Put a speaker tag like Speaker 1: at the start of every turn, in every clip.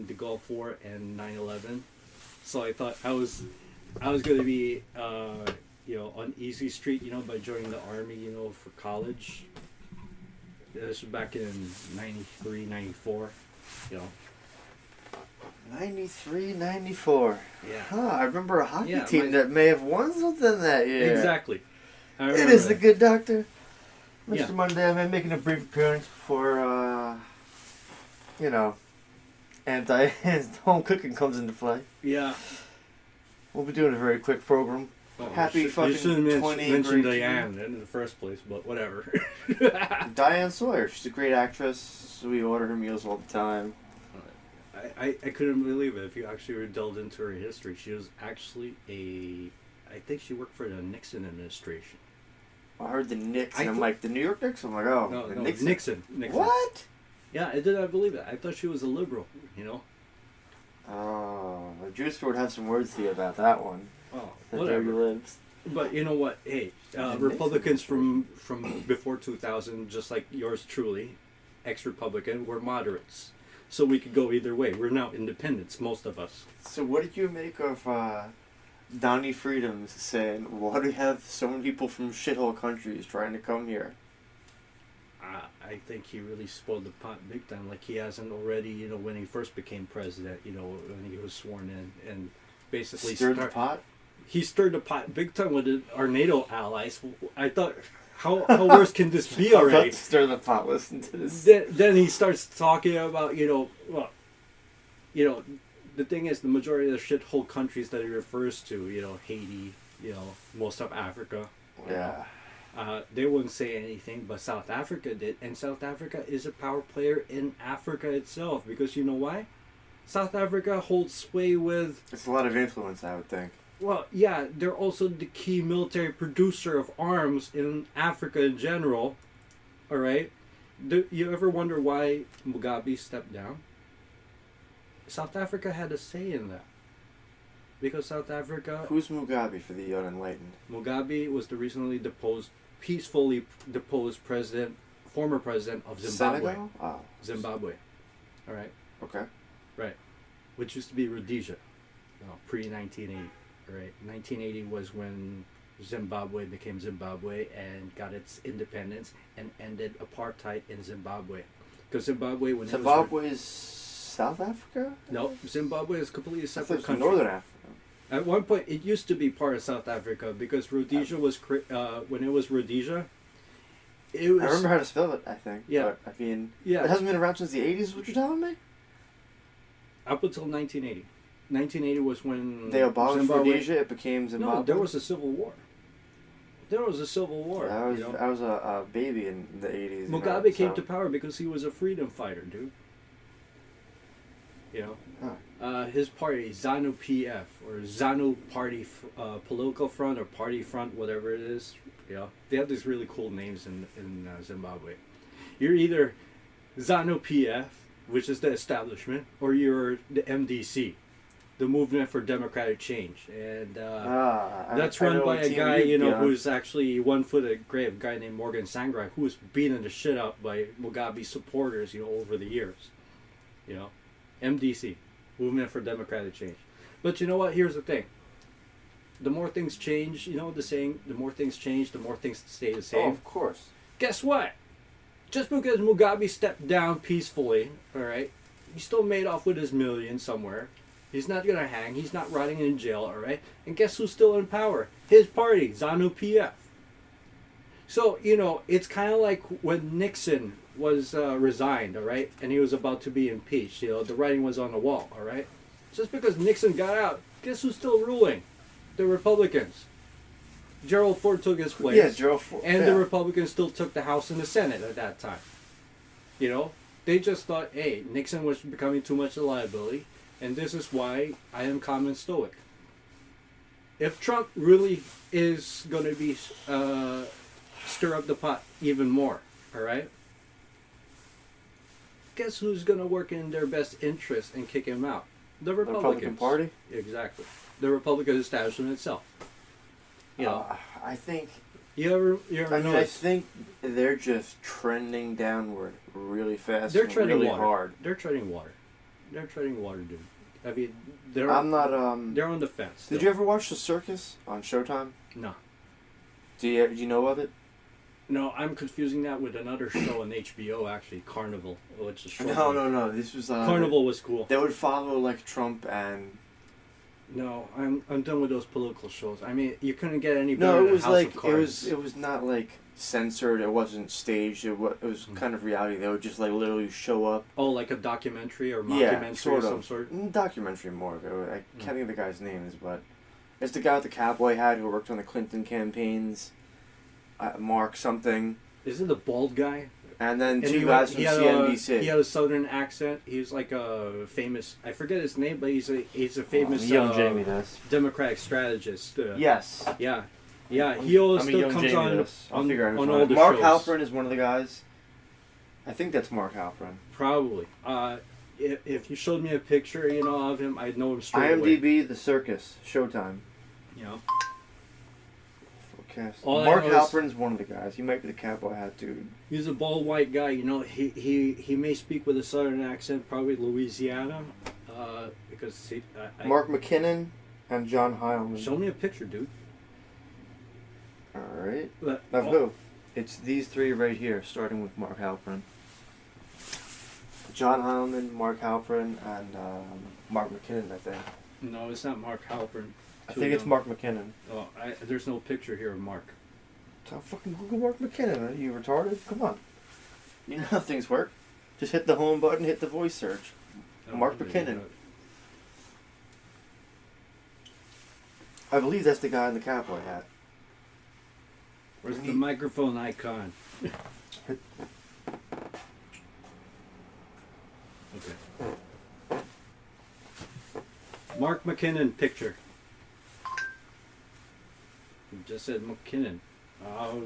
Speaker 1: the Gulf War and 9/11. So I thought I was going to be on easy street, by joining the army, for college. This was back in 93, 94, you know.
Speaker 2: 93, 94.
Speaker 1: Yeah.
Speaker 2: Huh, I remember a hockey team that may have won something that year.
Speaker 1: Exactly.
Speaker 2: It is the good doctor. Mr.
Speaker 1: Yeah.
Speaker 2: Mondeo, I'm making a brief appearance for, home cooking comes into play.
Speaker 1: Yeah.
Speaker 2: We'll be doing a very quick program.
Speaker 1: Oh,
Speaker 2: Happy fucking
Speaker 1: you shouldn't
Speaker 2: 20
Speaker 1: mention
Speaker 2: great
Speaker 1: Diane in the first place, but whatever.
Speaker 2: Diane Sawyer, she's a great actress. We order her meals all the time.
Speaker 1: I couldn't believe it. If you actually delved into her history, she was actually I think she worked for the Nixon administration.
Speaker 2: I heard the Knicks, and I'm like, the New York Knicks? I'm like, oh,
Speaker 1: No,
Speaker 2: Nixon.
Speaker 1: Nixon.
Speaker 2: What?
Speaker 1: Yeah, I did not believe it. I thought she was a liberal,
Speaker 2: Oh, Juicer would have some words to you about that one.
Speaker 1: Oh,
Speaker 2: The
Speaker 1: whatever.
Speaker 2: dirty lips.
Speaker 1: But you know what? Hey, Republicans from before 2000, just like yours truly, ex-Republican, were moderates. So we could go either way. We're now independents, most of us.
Speaker 2: So what did you make of Donnie Freedoms saying, why do we have so many people from shithole countries trying to come here?
Speaker 1: I think he really spoiled the pot big time, like he hasn't already, when he first became president, when he was sworn in, and basically
Speaker 2: Stirred the pot?
Speaker 1: He stirred the pot big time with our NATO allies. I thought, how worse can this be already?
Speaker 2: Stir the pot, listen to this.
Speaker 1: Then he starts talking about, the thing is, the majority of the shithole countries that he refers to, Haiti, most of Africa.
Speaker 2: Yeah.
Speaker 1: They wouldn't say anything, but South Africa did. And South Africa is a power player in Africa itself. Because you know why? South Africa holds sway with...
Speaker 2: It's a lot of influence, I would think.
Speaker 1: Well, yeah, they're also the key military producer of arms in Africa in general. Alright? You ever wonder why Mugabe stepped down? South Africa had a say in that. Because South Africa...
Speaker 2: Who's Mugabe for the unenlightened?
Speaker 1: Mugabe was the recently peacefully deposed former president of Zimbabwe.
Speaker 2: Senegal? Oh.
Speaker 1: Zimbabwe. Alright?
Speaker 2: Okay.
Speaker 1: Right. Which used to be Rhodesia. Pre-1980. Right. 1980 was when Zimbabwe became Zimbabwe and got its independence and ended apartheid in Zimbabwe. Because Zimbabwe...
Speaker 2: Zimbabwe is South Africa?
Speaker 1: No, Zimbabwe is a completely separate country.
Speaker 2: Northern Africa.
Speaker 1: At one point, it used to be part of South Africa because Rhodesia was when it was Rhodesia. It was.
Speaker 2: I remember how to spell it. I think.
Speaker 1: Yeah.
Speaker 2: But, I mean,
Speaker 1: yeah.
Speaker 2: It hasn't been around since the '80s. Is what you're telling me?
Speaker 1: Up until 1980. 1980 was when
Speaker 2: they abolished
Speaker 1: Zimbabwe,
Speaker 2: Rhodesia. It became Zimbabwe.
Speaker 1: No, there was a civil war. There was a civil war.
Speaker 2: I was a baby in the '80s.
Speaker 1: Mugabe came to power because he was a freedom fighter, dude. His party, ZANU PF, or ZANU Party Political Front, or Party Front, whatever it is. They have these really cool names in Zimbabwe. You're either ZANU PF, which is the establishment, or you're the MDC, the Movement for Democratic Change, and that's run by a guy, who's actually 1 foot of grave, a guy named Morgan Sangrai, who was beaten the shit up by Mugabe supporters, over the years. MDC, Movement for Democratic Change. But you know what? Here's the thing. The more things change, the saying, the more things change, the more things stay the same.
Speaker 2: Oh, of course.
Speaker 1: Guess what? Just because Mugabe stepped down peacefully, alright, he still made off with his million somewhere. He's not going to hang. He's not rotting in jail, alright? And guess who's still in power? His party, ZANU PF. So, it's kind of like when Nixon was resigned, alright? And he was about to be impeached. The writing was on the wall, alright? Just because Nixon got out, guess who's still ruling? The Republicans. Gerald Ford took his place.
Speaker 2: Yeah, Gerald Ford.
Speaker 1: And the Republicans still took the House and the Senate at that time. They just thought, hey, Nixon was becoming too much a liability, and this is why I am calm and stoic. If Trump really is going to be stir up the pot even more, alright? Guess who's going to work in their best interest and kick him out? The Republicans.
Speaker 2: The Republican Party?
Speaker 1: Exactly. The Republican establishment itself.
Speaker 2: I think...
Speaker 1: You ever
Speaker 2: I think they're just trending downward really fast.
Speaker 1: They're treading
Speaker 2: really
Speaker 1: water.
Speaker 2: hard.
Speaker 1: They're treading water. They're treading water, dude. I mean, they're
Speaker 2: I'm not.
Speaker 1: they're on the fence.
Speaker 2: Did you ever watch The Circus on Showtime?
Speaker 1: No.
Speaker 2: Do you know of it?
Speaker 1: No, I'm confusing that with another show on HBO. Actually, Carnival. Oh, it's a short.
Speaker 2: No. This was
Speaker 1: Carnival was cool.
Speaker 2: They would follow like Trump and.
Speaker 1: No, I'm done with those political shows. I mean, you couldn't get any better.
Speaker 2: No, it
Speaker 1: than
Speaker 2: was
Speaker 1: House
Speaker 2: like
Speaker 1: of Cards.
Speaker 2: it was not like censored. It wasn't staged. It was kind of reality. They would just like literally show up.
Speaker 1: Oh, like a documentary or
Speaker 2: Yeah,
Speaker 1: mockumentary
Speaker 2: sort
Speaker 1: of
Speaker 2: of.
Speaker 1: some sort.
Speaker 2: Documentary more of it. I can't think of the guy's names, but it's the guy with the cowboy hat who worked on the Clinton campaigns. Mark something.
Speaker 1: Is it the bald guy?
Speaker 2: And then
Speaker 1: And
Speaker 2: two guys from CNBC.
Speaker 1: He had a southern accent. He was like a famous. I forget his name, but he's a famous
Speaker 2: young Jamie does.
Speaker 1: Democratic strategist.
Speaker 2: Yes.
Speaker 1: Yeah. He always still
Speaker 2: young
Speaker 1: comes
Speaker 2: Jamie
Speaker 1: on
Speaker 2: does. I'll figure out
Speaker 1: on
Speaker 2: who's
Speaker 1: all the
Speaker 2: Mark
Speaker 1: shows.
Speaker 2: Halperin is one of the guys. I think that's Mark Halperin.
Speaker 1: Probably. If you showed me a picture, of him, I'd know him straight away.
Speaker 2: IMDb, The Circus, Showtime.
Speaker 1: You know.
Speaker 2: Forecast.
Speaker 1: All I
Speaker 2: Mark
Speaker 1: know is-
Speaker 2: Halperin's one of the guys. He might be the cowboy hat dude.
Speaker 1: He's a bald white guy. He may speak with a southern accent, probably Louisiana, because
Speaker 2: Mark McKinnon and John Heilman.
Speaker 1: Show me a picture, dude.
Speaker 2: All right.
Speaker 1: But,
Speaker 2: Of who? It's these three right here, starting with Mark Halperin. John Heilman, Mark Halperin, and Mark McKinnon, I think.
Speaker 1: No, it's not Mark Halpern.
Speaker 2: I think it's Mark McKinnon.
Speaker 1: Oh, there's no picture here of Mark.
Speaker 2: I'll fucking Google Mark McKinnon. Are you retarded? Come on. You know how things work. Just hit the home button, hit the voice search. Mark McKinnon. I believe that's the guy in the cowboy hat.
Speaker 1: Where's the microphone icon? Okay. Mark McKinnon picture. You just said McKinnon. Oh,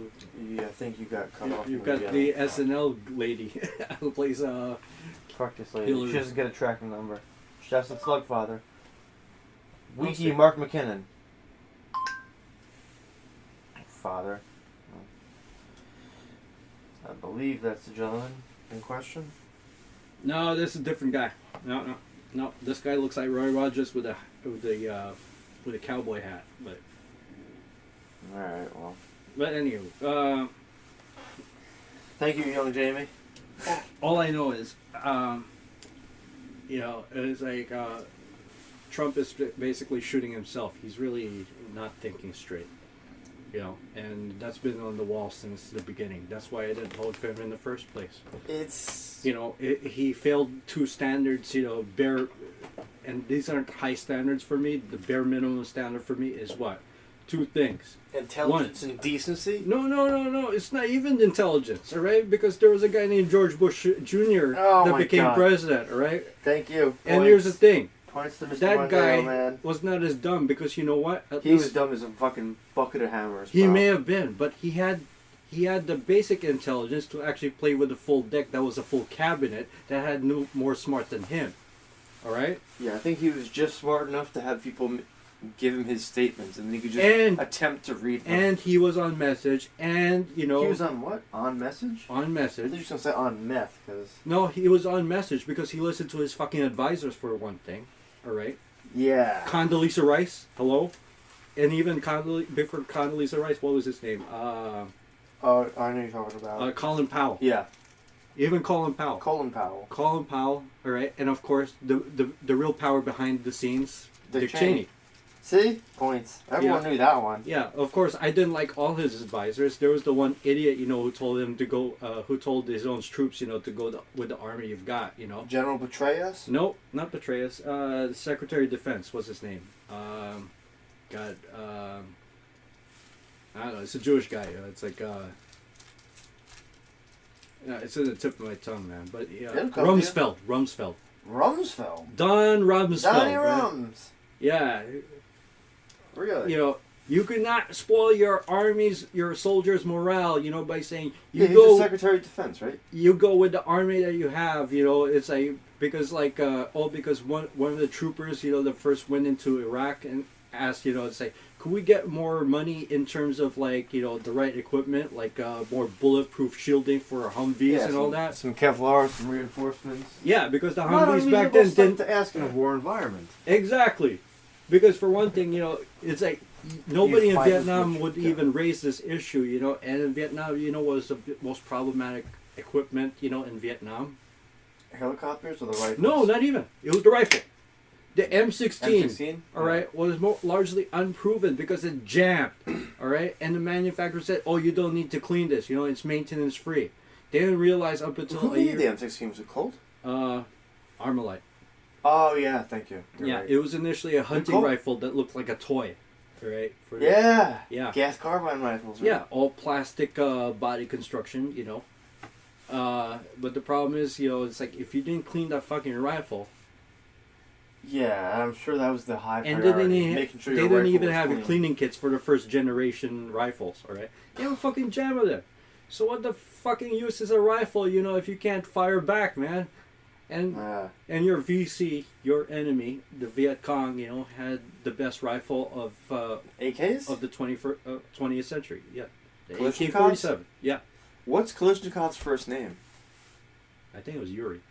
Speaker 2: Yeah, I think you got cut off.
Speaker 1: you've got the SNL lady who plays
Speaker 2: Fuck this lady.
Speaker 1: Hillary.
Speaker 2: She doesn't get a tracking number. That's the Slugfather.
Speaker 1: I'll
Speaker 2: Wiki
Speaker 1: see.
Speaker 2: Mark McKinnon. Father. I believe that's the gentleman in question.
Speaker 1: No, this is a different guy. No. This guy looks like Roy Rogers with a cowboy hat.
Speaker 2: All right. Well.
Speaker 1: But anyway,
Speaker 2: Thank you, young Jamie.
Speaker 1: all I know is, it's like Trump is basically shooting himself. He's really not thinking straight. And that's been on the wall since the beginning. That's why I didn't vote for him in the first place.
Speaker 2: It's
Speaker 1: He failed two standards. Bare, and these aren't high standards for me. The bare minimum standard for me is what? Two things.
Speaker 2: intelligence and decency.
Speaker 1: No. It's not even intelligence, all right? Because there was a guy named George Bush Jr.
Speaker 2: Oh
Speaker 1: that
Speaker 2: my
Speaker 1: became
Speaker 2: God.
Speaker 1: president, all right?
Speaker 2: Thank you.
Speaker 1: And here's the thing.
Speaker 2: Points to Mr.
Speaker 1: That
Speaker 2: Mondeo,
Speaker 1: guy
Speaker 2: man.
Speaker 1: was not as dumb because you know what? At
Speaker 2: He was
Speaker 1: least
Speaker 2: dumb as a fucking bucket of hammers.
Speaker 1: he
Speaker 2: bro.
Speaker 1: may have been, but he had the basic intelligence to actually play with a full deck that was a full cabinet that had more smart than him. All right?
Speaker 2: Yeah, I think he was just smart enough to have people give him his statements, and then he could just
Speaker 1: And-
Speaker 2: attempt to read them.
Speaker 1: And he was on message, and
Speaker 2: he was on what? On message?
Speaker 1: on
Speaker 2: I
Speaker 1: message.
Speaker 2: thought you were gonna say on meth, because
Speaker 1: No, he was on message because he listened to his fucking advisors for one thing. All right?
Speaker 2: yeah.
Speaker 1: Condoleezza Rice, hello? And even before Condoleezza Rice, what was his name?
Speaker 2: Oh, I know what you're talking about.
Speaker 1: Colin Powell.
Speaker 2: Yeah,
Speaker 1: Even Colin Powell.
Speaker 2: Colin Powell.
Speaker 1: Colin Powell, all right? And of course, the real power behind the scenes,
Speaker 2: Dick
Speaker 1: Dick Cheney.
Speaker 2: See? Points. Everyone
Speaker 1: Yeah.
Speaker 2: knew that one.
Speaker 1: Yeah, of course, I didn't like all his advisors. There was the one idiot, who told him to go, who told his own troops, to go with the army you've got,
Speaker 2: General Petraeus?
Speaker 1: No, not Petraeus. The Secretary of Defense, what's his name? I don't know, it's a Jewish guy. It's like, it's in the tip of my tongue, man. But yeah,
Speaker 2: It'll come to you.
Speaker 1: Rumsfeld.
Speaker 2: Rumsfeld.
Speaker 1: Don Rumsfeld.
Speaker 2: Donnie
Speaker 1: right?
Speaker 2: Rums.
Speaker 1: Yeah,
Speaker 2: Really?
Speaker 1: you could not spoil your soldiers' morale, by saying
Speaker 2: Yeah, he's the Secretary of Defense, right?
Speaker 1: you go with the army that you have. It's like because one of the troopers, the first went into Iraq and asked, it's like, could we get more money in terms of like, the right equipment, like more bulletproof shielding for Humvees and all that?
Speaker 2: Some Kevlar, some reinforcements.
Speaker 1: Yeah, because the
Speaker 2: Not
Speaker 1: Humvees back then
Speaker 2: unreasonable
Speaker 1: didn't.
Speaker 2: stuff to ask in a war environment.
Speaker 1: Exactly. Because for one thing, it's like nobody in
Speaker 2: fight with
Speaker 1: Vietnam
Speaker 2: what
Speaker 1: would
Speaker 2: you
Speaker 1: even raise this issue, and in Vietnam, what was the most problematic equipment, in Vietnam?
Speaker 2: Helicopters or the rifles?
Speaker 1: No, not even. It was the rifle. The M16,
Speaker 2: M16?
Speaker 1: all right, was largely unproven because it jammed, all right? And the manufacturer said, oh, you don't need to clean this, it's maintenance free. They didn't realize up until
Speaker 2: Who
Speaker 1: a
Speaker 2: made the
Speaker 1: year.
Speaker 2: M16? Was it Colt?
Speaker 1: Armalite.
Speaker 2: Oh, yeah, thank you. You're
Speaker 1: Yeah,
Speaker 2: right.
Speaker 1: it was initially a hunting
Speaker 2: Colt?
Speaker 1: rifle that looked like a toy, all right?
Speaker 2: Yeah.
Speaker 1: Yeah.
Speaker 2: Gas carbine rifles. Right?
Speaker 1: Yeah, all plastic body construction, but the problem is, it's like if you didn't clean that fucking rifle,
Speaker 2: Yeah, I'm sure that was the high
Speaker 1: and
Speaker 2: priority. Making sure
Speaker 1: they
Speaker 2: your
Speaker 1: didn't
Speaker 2: rifle
Speaker 1: even
Speaker 2: was
Speaker 1: have
Speaker 2: clean.
Speaker 1: cleaning kits for the first generation rifles, all right? They have a fucking jam of it. So what the fucking use is a rifle, if you can't fire back, man? And and your VC, your enemy, the Viet Cong, had the best rifle of
Speaker 2: AKs?
Speaker 1: of the 20th century. Yeah, the
Speaker 2: Kalashnikovs?
Speaker 1: AK-47. Yeah,
Speaker 2: What's Kalashnikov's first name?
Speaker 1: I think it was Yuri.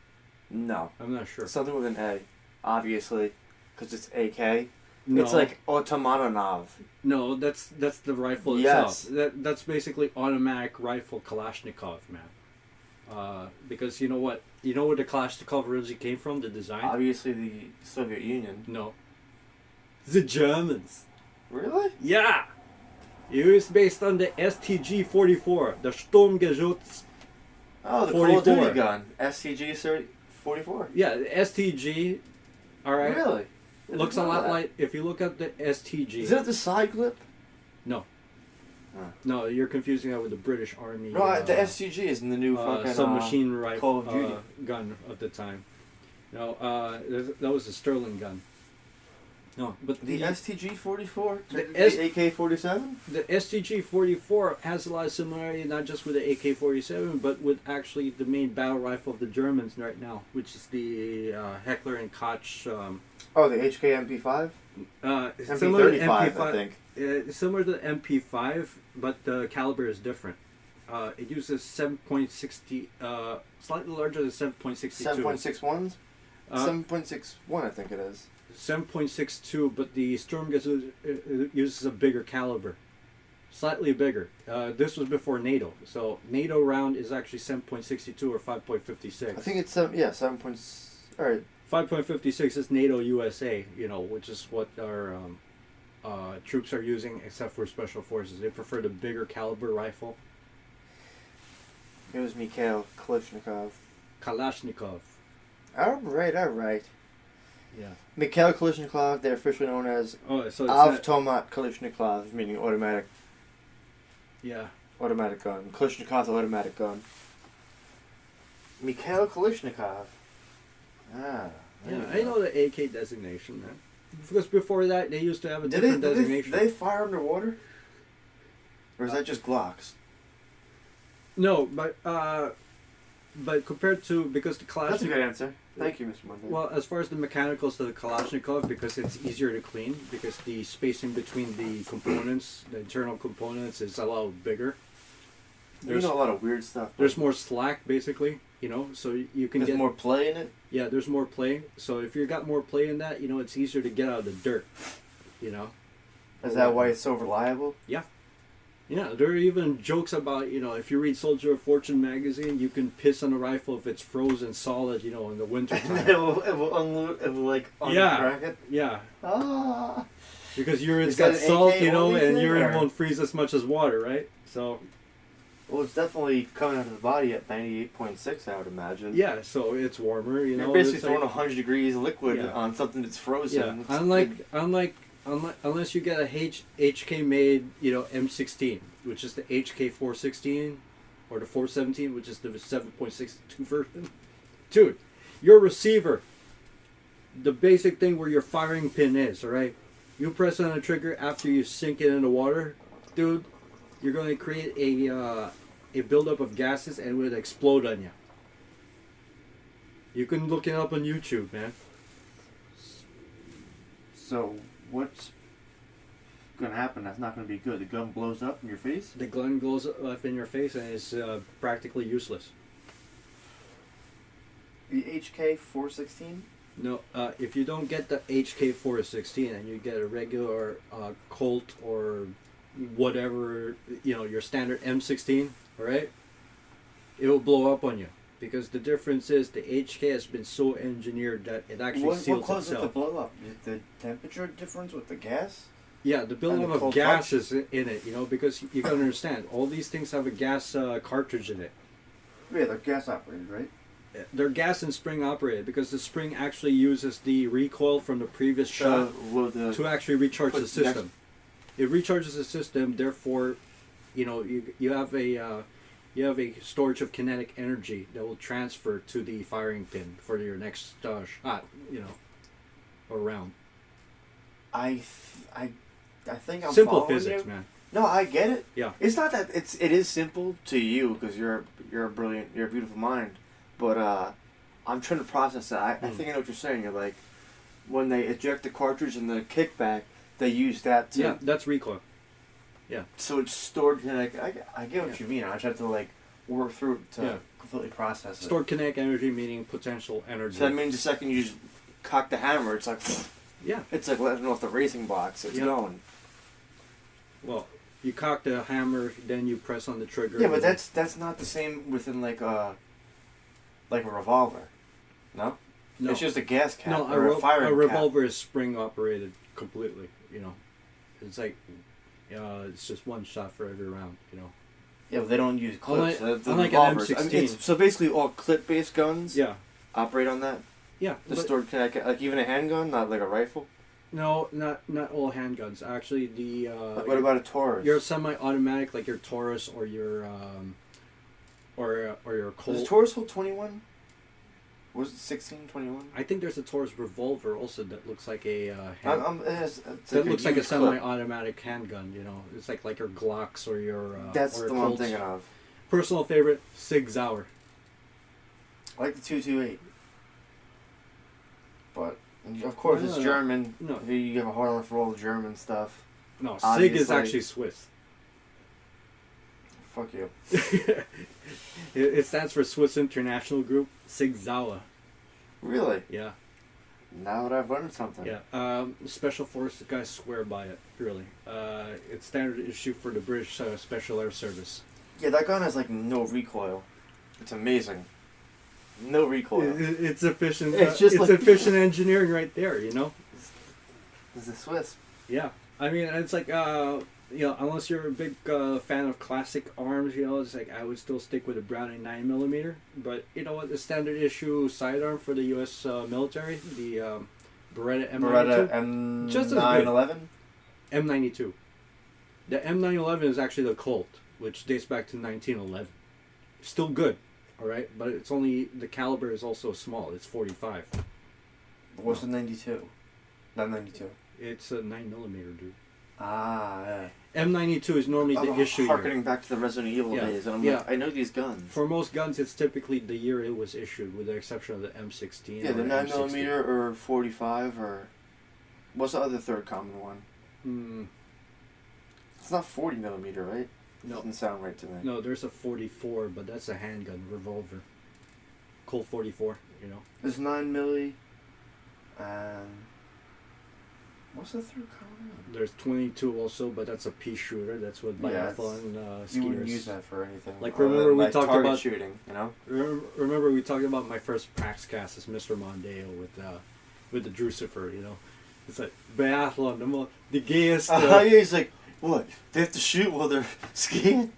Speaker 2: No.
Speaker 1: I'm not sure.
Speaker 2: Something with an A, obviously, because it's AK.
Speaker 1: No,
Speaker 2: It's like Otomanov.
Speaker 1: no, that's the rifle
Speaker 2: Yes.
Speaker 1: itself. That's basically automatic rifle Kalashnikov, man. Because you know what? You know where the Kalashnikov originally came from? The design?
Speaker 2: Obviously, the Soviet Union.
Speaker 1: No. The Germans.
Speaker 2: Really?
Speaker 1: Yeah. It was based on the STG-44, the Sturmgeschütz.
Speaker 2: Oh, the Call of
Speaker 1: 44.
Speaker 2: Duty gun. STG 44.
Speaker 1: Yeah, the STG. All right.
Speaker 2: Really?
Speaker 1: It looks a lot like, if you look at the STG.
Speaker 2: Is that the side clip?
Speaker 1: No. No, you're confusing that with the British Army.
Speaker 2: No, the STG is in the new fucking
Speaker 1: submachine
Speaker 2: Call
Speaker 1: rifle
Speaker 2: of Duty.
Speaker 1: gun of the time. No, that was a Sterling gun. No, but
Speaker 2: The STG 44?
Speaker 1: The
Speaker 2: The AK 47?
Speaker 1: the STG 44 has a lot of similarity, not just with the AK 47, but with actually the main battle rifle of the Germans right now, which is the Heckler and Koch.
Speaker 2: Oh, the HK MP5?
Speaker 1: Similar to
Speaker 2: MP35, I think.
Speaker 1: Similar to the MP5, but the caliber is different. It uses 7.60, slightly larger than 7.62.
Speaker 2: 7.61s? 7.61, I think it is.
Speaker 1: 7.62, but the Sturmgeschütz uses a bigger caliber, slightly bigger. This was before NATO, so NATO round is actually 7.62 or 5.56.
Speaker 2: I think it's 7 points. All right.
Speaker 1: 5.56 is NATO USA, which is what our troops are using, except for special forces. They prefer the bigger caliber rifle.
Speaker 2: It was Mikhail Kalashnikov.
Speaker 1: Kalashnikov.
Speaker 2: All right.
Speaker 1: Yeah.
Speaker 2: Mikhail Kalashnikov, they're officially known as
Speaker 1: Oh, so it's not,
Speaker 2: Avtomat Kalashnikov, meaning automatic
Speaker 1: yeah.
Speaker 2: gun. Kalashnikov's automatic gun. Mikhail Kalashnikov.
Speaker 1: Yeah, I know the AK designation, man. Because before that, they used to have a different designation.
Speaker 2: Did they fire underwater? Or is that just Glocks?
Speaker 1: No, but compared to, because the Kalashnikov...
Speaker 2: That's a good answer. Thank you, Mr. Mondeo.
Speaker 1: Well, as far as the mechanicals to the Kalashnikov, because it's easier to clean, because the spacing between the components, the internal components, is a lot bigger.
Speaker 2: You know a lot of weird stuff.
Speaker 1: There's more slack, basically, so you can
Speaker 2: There's
Speaker 1: get...
Speaker 2: more play in it?
Speaker 1: Yeah, there's more play. So if you've got more play in that, it's easier to get out of the dirt,
Speaker 2: Is that why it's so reliable?
Speaker 1: Yeah, there are even jokes about, if you read Soldier of Fortune magazine, you can piss on a rifle if it's frozen solid, in the winter time.
Speaker 2: it will uncrack it?
Speaker 1: Yeah.
Speaker 2: Ah.
Speaker 1: Because urine's
Speaker 2: Is that
Speaker 1: got
Speaker 2: an
Speaker 1: salt,
Speaker 2: AK
Speaker 1: and
Speaker 2: only thing,
Speaker 1: urine
Speaker 2: or?
Speaker 1: won't freeze as much as water, right? So,
Speaker 2: Well, it's definitely coming out of the body at 98.6, I would imagine.
Speaker 1: yeah, so it's warmer,
Speaker 2: You're basically
Speaker 1: it's
Speaker 2: throwing
Speaker 1: like-
Speaker 2: 100 degrees liquid
Speaker 1: Yeah.
Speaker 2: on something that's frozen.
Speaker 1: Yeah, unless you get a HK made, M16, which is the HK 416, or the 417, which is the 7.62 version. Dude, your receiver, the basic thing where your firing pin is, alright? You press on a trigger after you sink it in the water, dude, you're going to create a buildup of gases and it will explode on you. You can look it up on YouTube, man.
Speaker 2: So, what's gonna happen that's not gonna be good? The gun blows up in your face?
Speaker 1: The gun goes up in your face and is practically useless.
Speaker 2: The HK 416?
Speaker 1: No, if you don't get the HK 416 and you get a regular Colt or whatever, your standard M16, all right, it will blow up on you. Because the difference is the HK has been so engineered that it actually seals
Speaker 2: what causes
Speaker 1: itself.
Speaker 2: it to blow up? The temperature difference with the gas?
Speaker 1: Yeah, the buildup of gas is in it, because you gotta understand, all these things have a gas cartridge in it.
Speaker 2: Yeah, they're gas operated, right?
Speaker 1: They're gas and spring operated because the spring actually uses the recoil from the previous shot to actually recharge the system. It recharges the system, therefore, you have a storage of kinetic energy that will transfer to the firing pin for your next shot, or round.
Speaker 2: I think I'm
Speaker 1: simple
Speaker 2: following
Speaker 1: physics,
Speaker 2: you.
Speaker 1: man.
Speaker 2: No, I get it.
Speaker 1: Yeah.
Speaker 2: It's not that it is simple to you because you're a beautiful mind, but I'm trying to process that. I think I know what you're saying. You're like, when they eject the cartridge and the kickback, they use that to.
Speaker 1: Yeah, that's recoil. Yeah.
Speaker 2: So it's stored kinetic. I get what you mean. I just have to work through it to completely process it.
Speaker 1: Stored kinetic energy meaning potential energy.
Speaker 2: So that means the second you just cock the hammer, it's like.
Speaker 1: Yeah.
Speaker 2: It's like letting off the racing box. It's going.
Speaker 1: Well, you cock the hammer, then you press on the trigger.
Speaker 2: Yeah, but that's not the same within like a revolver. No?
Speaker 1: No.
Speaker 2: It's just a gas cap
Speaker 1: No,
Speaker 2: or a firing
Speaker 1: a revolver
Speaker 2: cap.
Speaker 1: is spring operated completely. It's like it's just one shot for every round.
Speaker 2: Yeah, but they don't use clips.
Speaker 1: Unlike an M16.
Speaker 2: So basically, all clip-based guns.
Speaker 1: Yeah.
Speaker 2: Operate on that.
Speaker 1: Yeah.
Speaker 2: The stored kinetic, like even a handgun, not like a rifle.
Speaker 1: No, not all handguns. Actually, the.
Speaker 2: What about a Taurus?
Speaker 1: Your semi-automatic, like your Taurus or your Colt.
Speaker 2: Does Taurus hold 21? Was it 16, 21?
Speaker 1: I think there's a Taurus revolver also that looks like a
Speaker 2: that
Speaker 1: looks like a semi-automatic handgun. It's like your Glocks or your.
Speaker 2: That's
Speaker 1: or
Speaker 2: the one I'm thinking of.
Speaker 1: Personal favorite, Sig Sauer.
Speaker 2: I like the 228. But of course it's German.
Speaker 1: No.
Speaker 2: You have a hard on for all the German stuff.
Speaker 1: No,
Speaker 2: Obviously.
Speaker 1: Sig is actually Swiss.
Speaker 2: Fuck you.
Speaker 1: It stands for Swiss International Group, Sig Sauer.
Speaker 2: Really?
Speaker 1: Yeah.
Speaker 2: Now that I've learned something.
Speaker 1: Yeah. Special Forces guys swear by it, really. It's standard issue for the British Special Air Service.
Speaker 2: Yeah, that gun has no recoil. It's amazing. No recoil.
Speaker 1: It's efficient.
Speaker 2: It's just
Speaker 1: efficient engineering right there.
Speaker 2: It's a Swiss.
Speaker 1: Yeah, I mean, it's like unless you're a big fan of classic arms, it's like I would still stick with a Browning 9mm. But you know what, the standard issue sidearm for the U.S. military, the Beretta M92,
Speaker 2: Beretta M911.
Speaker 1: just as good. M92. The M911 is actually the Colt, which dates back to 1911. Still good. All right, but it's only the caliber is also small. It's 45.
Speaker 2: What's the 92? Not 92.
Speaker 1: It's a 9mm, dude.
Speaker 2: Ah, yeah.
Speaker 1: M92 is normally the issue.
Speaker 2: Harkening back to the Resident Evil days, and I'm like, I know these guns.
Speaker 1: For most guns, it's typically the year it was issued, with the exception of the M16.
Speaker 2: Yeah, the 9mm
Speaker 1: M60.
Speaker 2: or 45 or what's the other third common one? It's not 40mm, right?
Speaker 1: No.
Speaker 2: Doesn't sound right to me.
Speaker 1: No, there's a 44, but that's a handgun revolver. Colt 44,
Speaker 2: There's 9mm, and what's the third common one?
Speaker 1: There's 22 also, but that's a pea shooter. That's what biathlon skiers.
Speaker 2: You wouldn't use that for anything.
Speaker 1: Like remember we talked
Speaker 2: target
Speaker 1: about
Speaker 2: shooting,
Speaker 1: Remember we talked about my first Praxcast as Mr. Mondeo with the Drucifer, It's like biathlon, the gayest.
Speaker 2: Yeah, he's like, what? They have to shoot while they're skiing?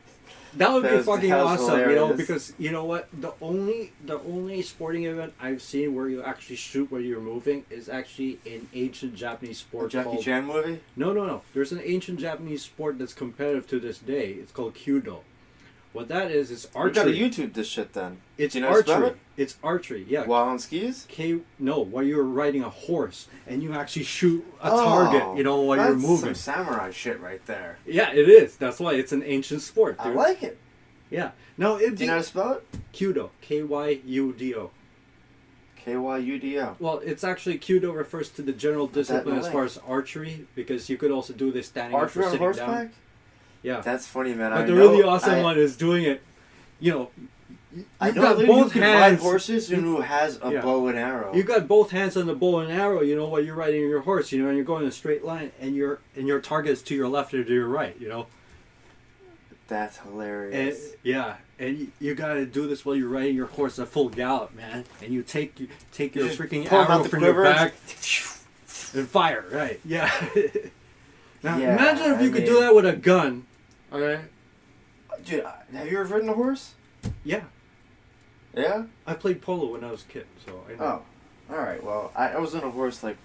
Speaker 1: That would be fucking awesome,
Speaker 2: hilarious.
Speaker 1: because you know what? The only sporting event I've seen where you actually shoot where you're moving is actually an ancient Japanese sport.
Speaker 2: Jackie Chan movie?
Speaker 1: No. There's an ancient Japanese sport that's competitive to this day. It's called Kyudo. What that is archery.
Speaker 2: We gotta YouTube this shit then.
Speaker 1: It's
Speaker 2: Do you know how to spell
Speaker 1: archery.
Speaker 2: it?
Speaker 1: It's archery, yeah.
Speaker 2: While on skis?
Speaker 1: No, while you're riding a horse and you actually shoot a target, while you're moving.
Speaker 2: That's some samurai shit right there.
Speaker 1: Yeah, it is. That's why it's an ancient sport, dude.
Speaker 2: I like it.
Speaker 1: Yeah. No,
Speaker 2: Do you know how to spell it?
Speaker 1: Kyudo. Kyudo.
Speaker 2: KYUDO.
Speaker 1: Well, it's actually Kyudo refers to the general discipline as far as archery, because you could also do this standing up or
Speaker 2: Archery on
Speaker 1: sitting
Speaker 2: horseback?
Speaker 1: down. Yeah.
Speaker 2: That's funny, man.
Speaker 1: But the really awesome one is doing it, you know,
Speaker 2: I
Speaker 1: you've
Speaker 2: know
Speaker 1: got
Speaker 2: a lady
Speaker 1: both
Speaker 2: who can ride
Speaker 1: hands.
Speaker 2: horses and who has a bow and arrow.
Speaker 1: You got both hands on the bow and arrow, you know, while you're riding your horse, you know, and you're going in a straight line, and your target is to your left or to your right, you know.
Speaker 2: That's hilarious.
Speaker 1: And you gotta do this while you're riding your horse at full gallop, man. And you take your
Speaker 2: just
Speaker 1: freaking
Speaker 2: pull out
Speaker 1: arrow
Speaker 2: the
Speaker 1: from
Speaker 2: quiver.
Speaker 1: your back and fire, right? Yeah. Now
Speaker 2: Yeah,
Speaker 1: imagine if you could do
Speaker 2: mean-
Speaker 1: that with a gun. All right.
Speaker 2: Dude, have you ever ridden a horse?
Speaker 1: Yeah.
Speaker 2: Yeah?
Speaker 1: I played polo when I was a kid, so I know.
Speaker 2: Oh. Alright, well, I was on a horse like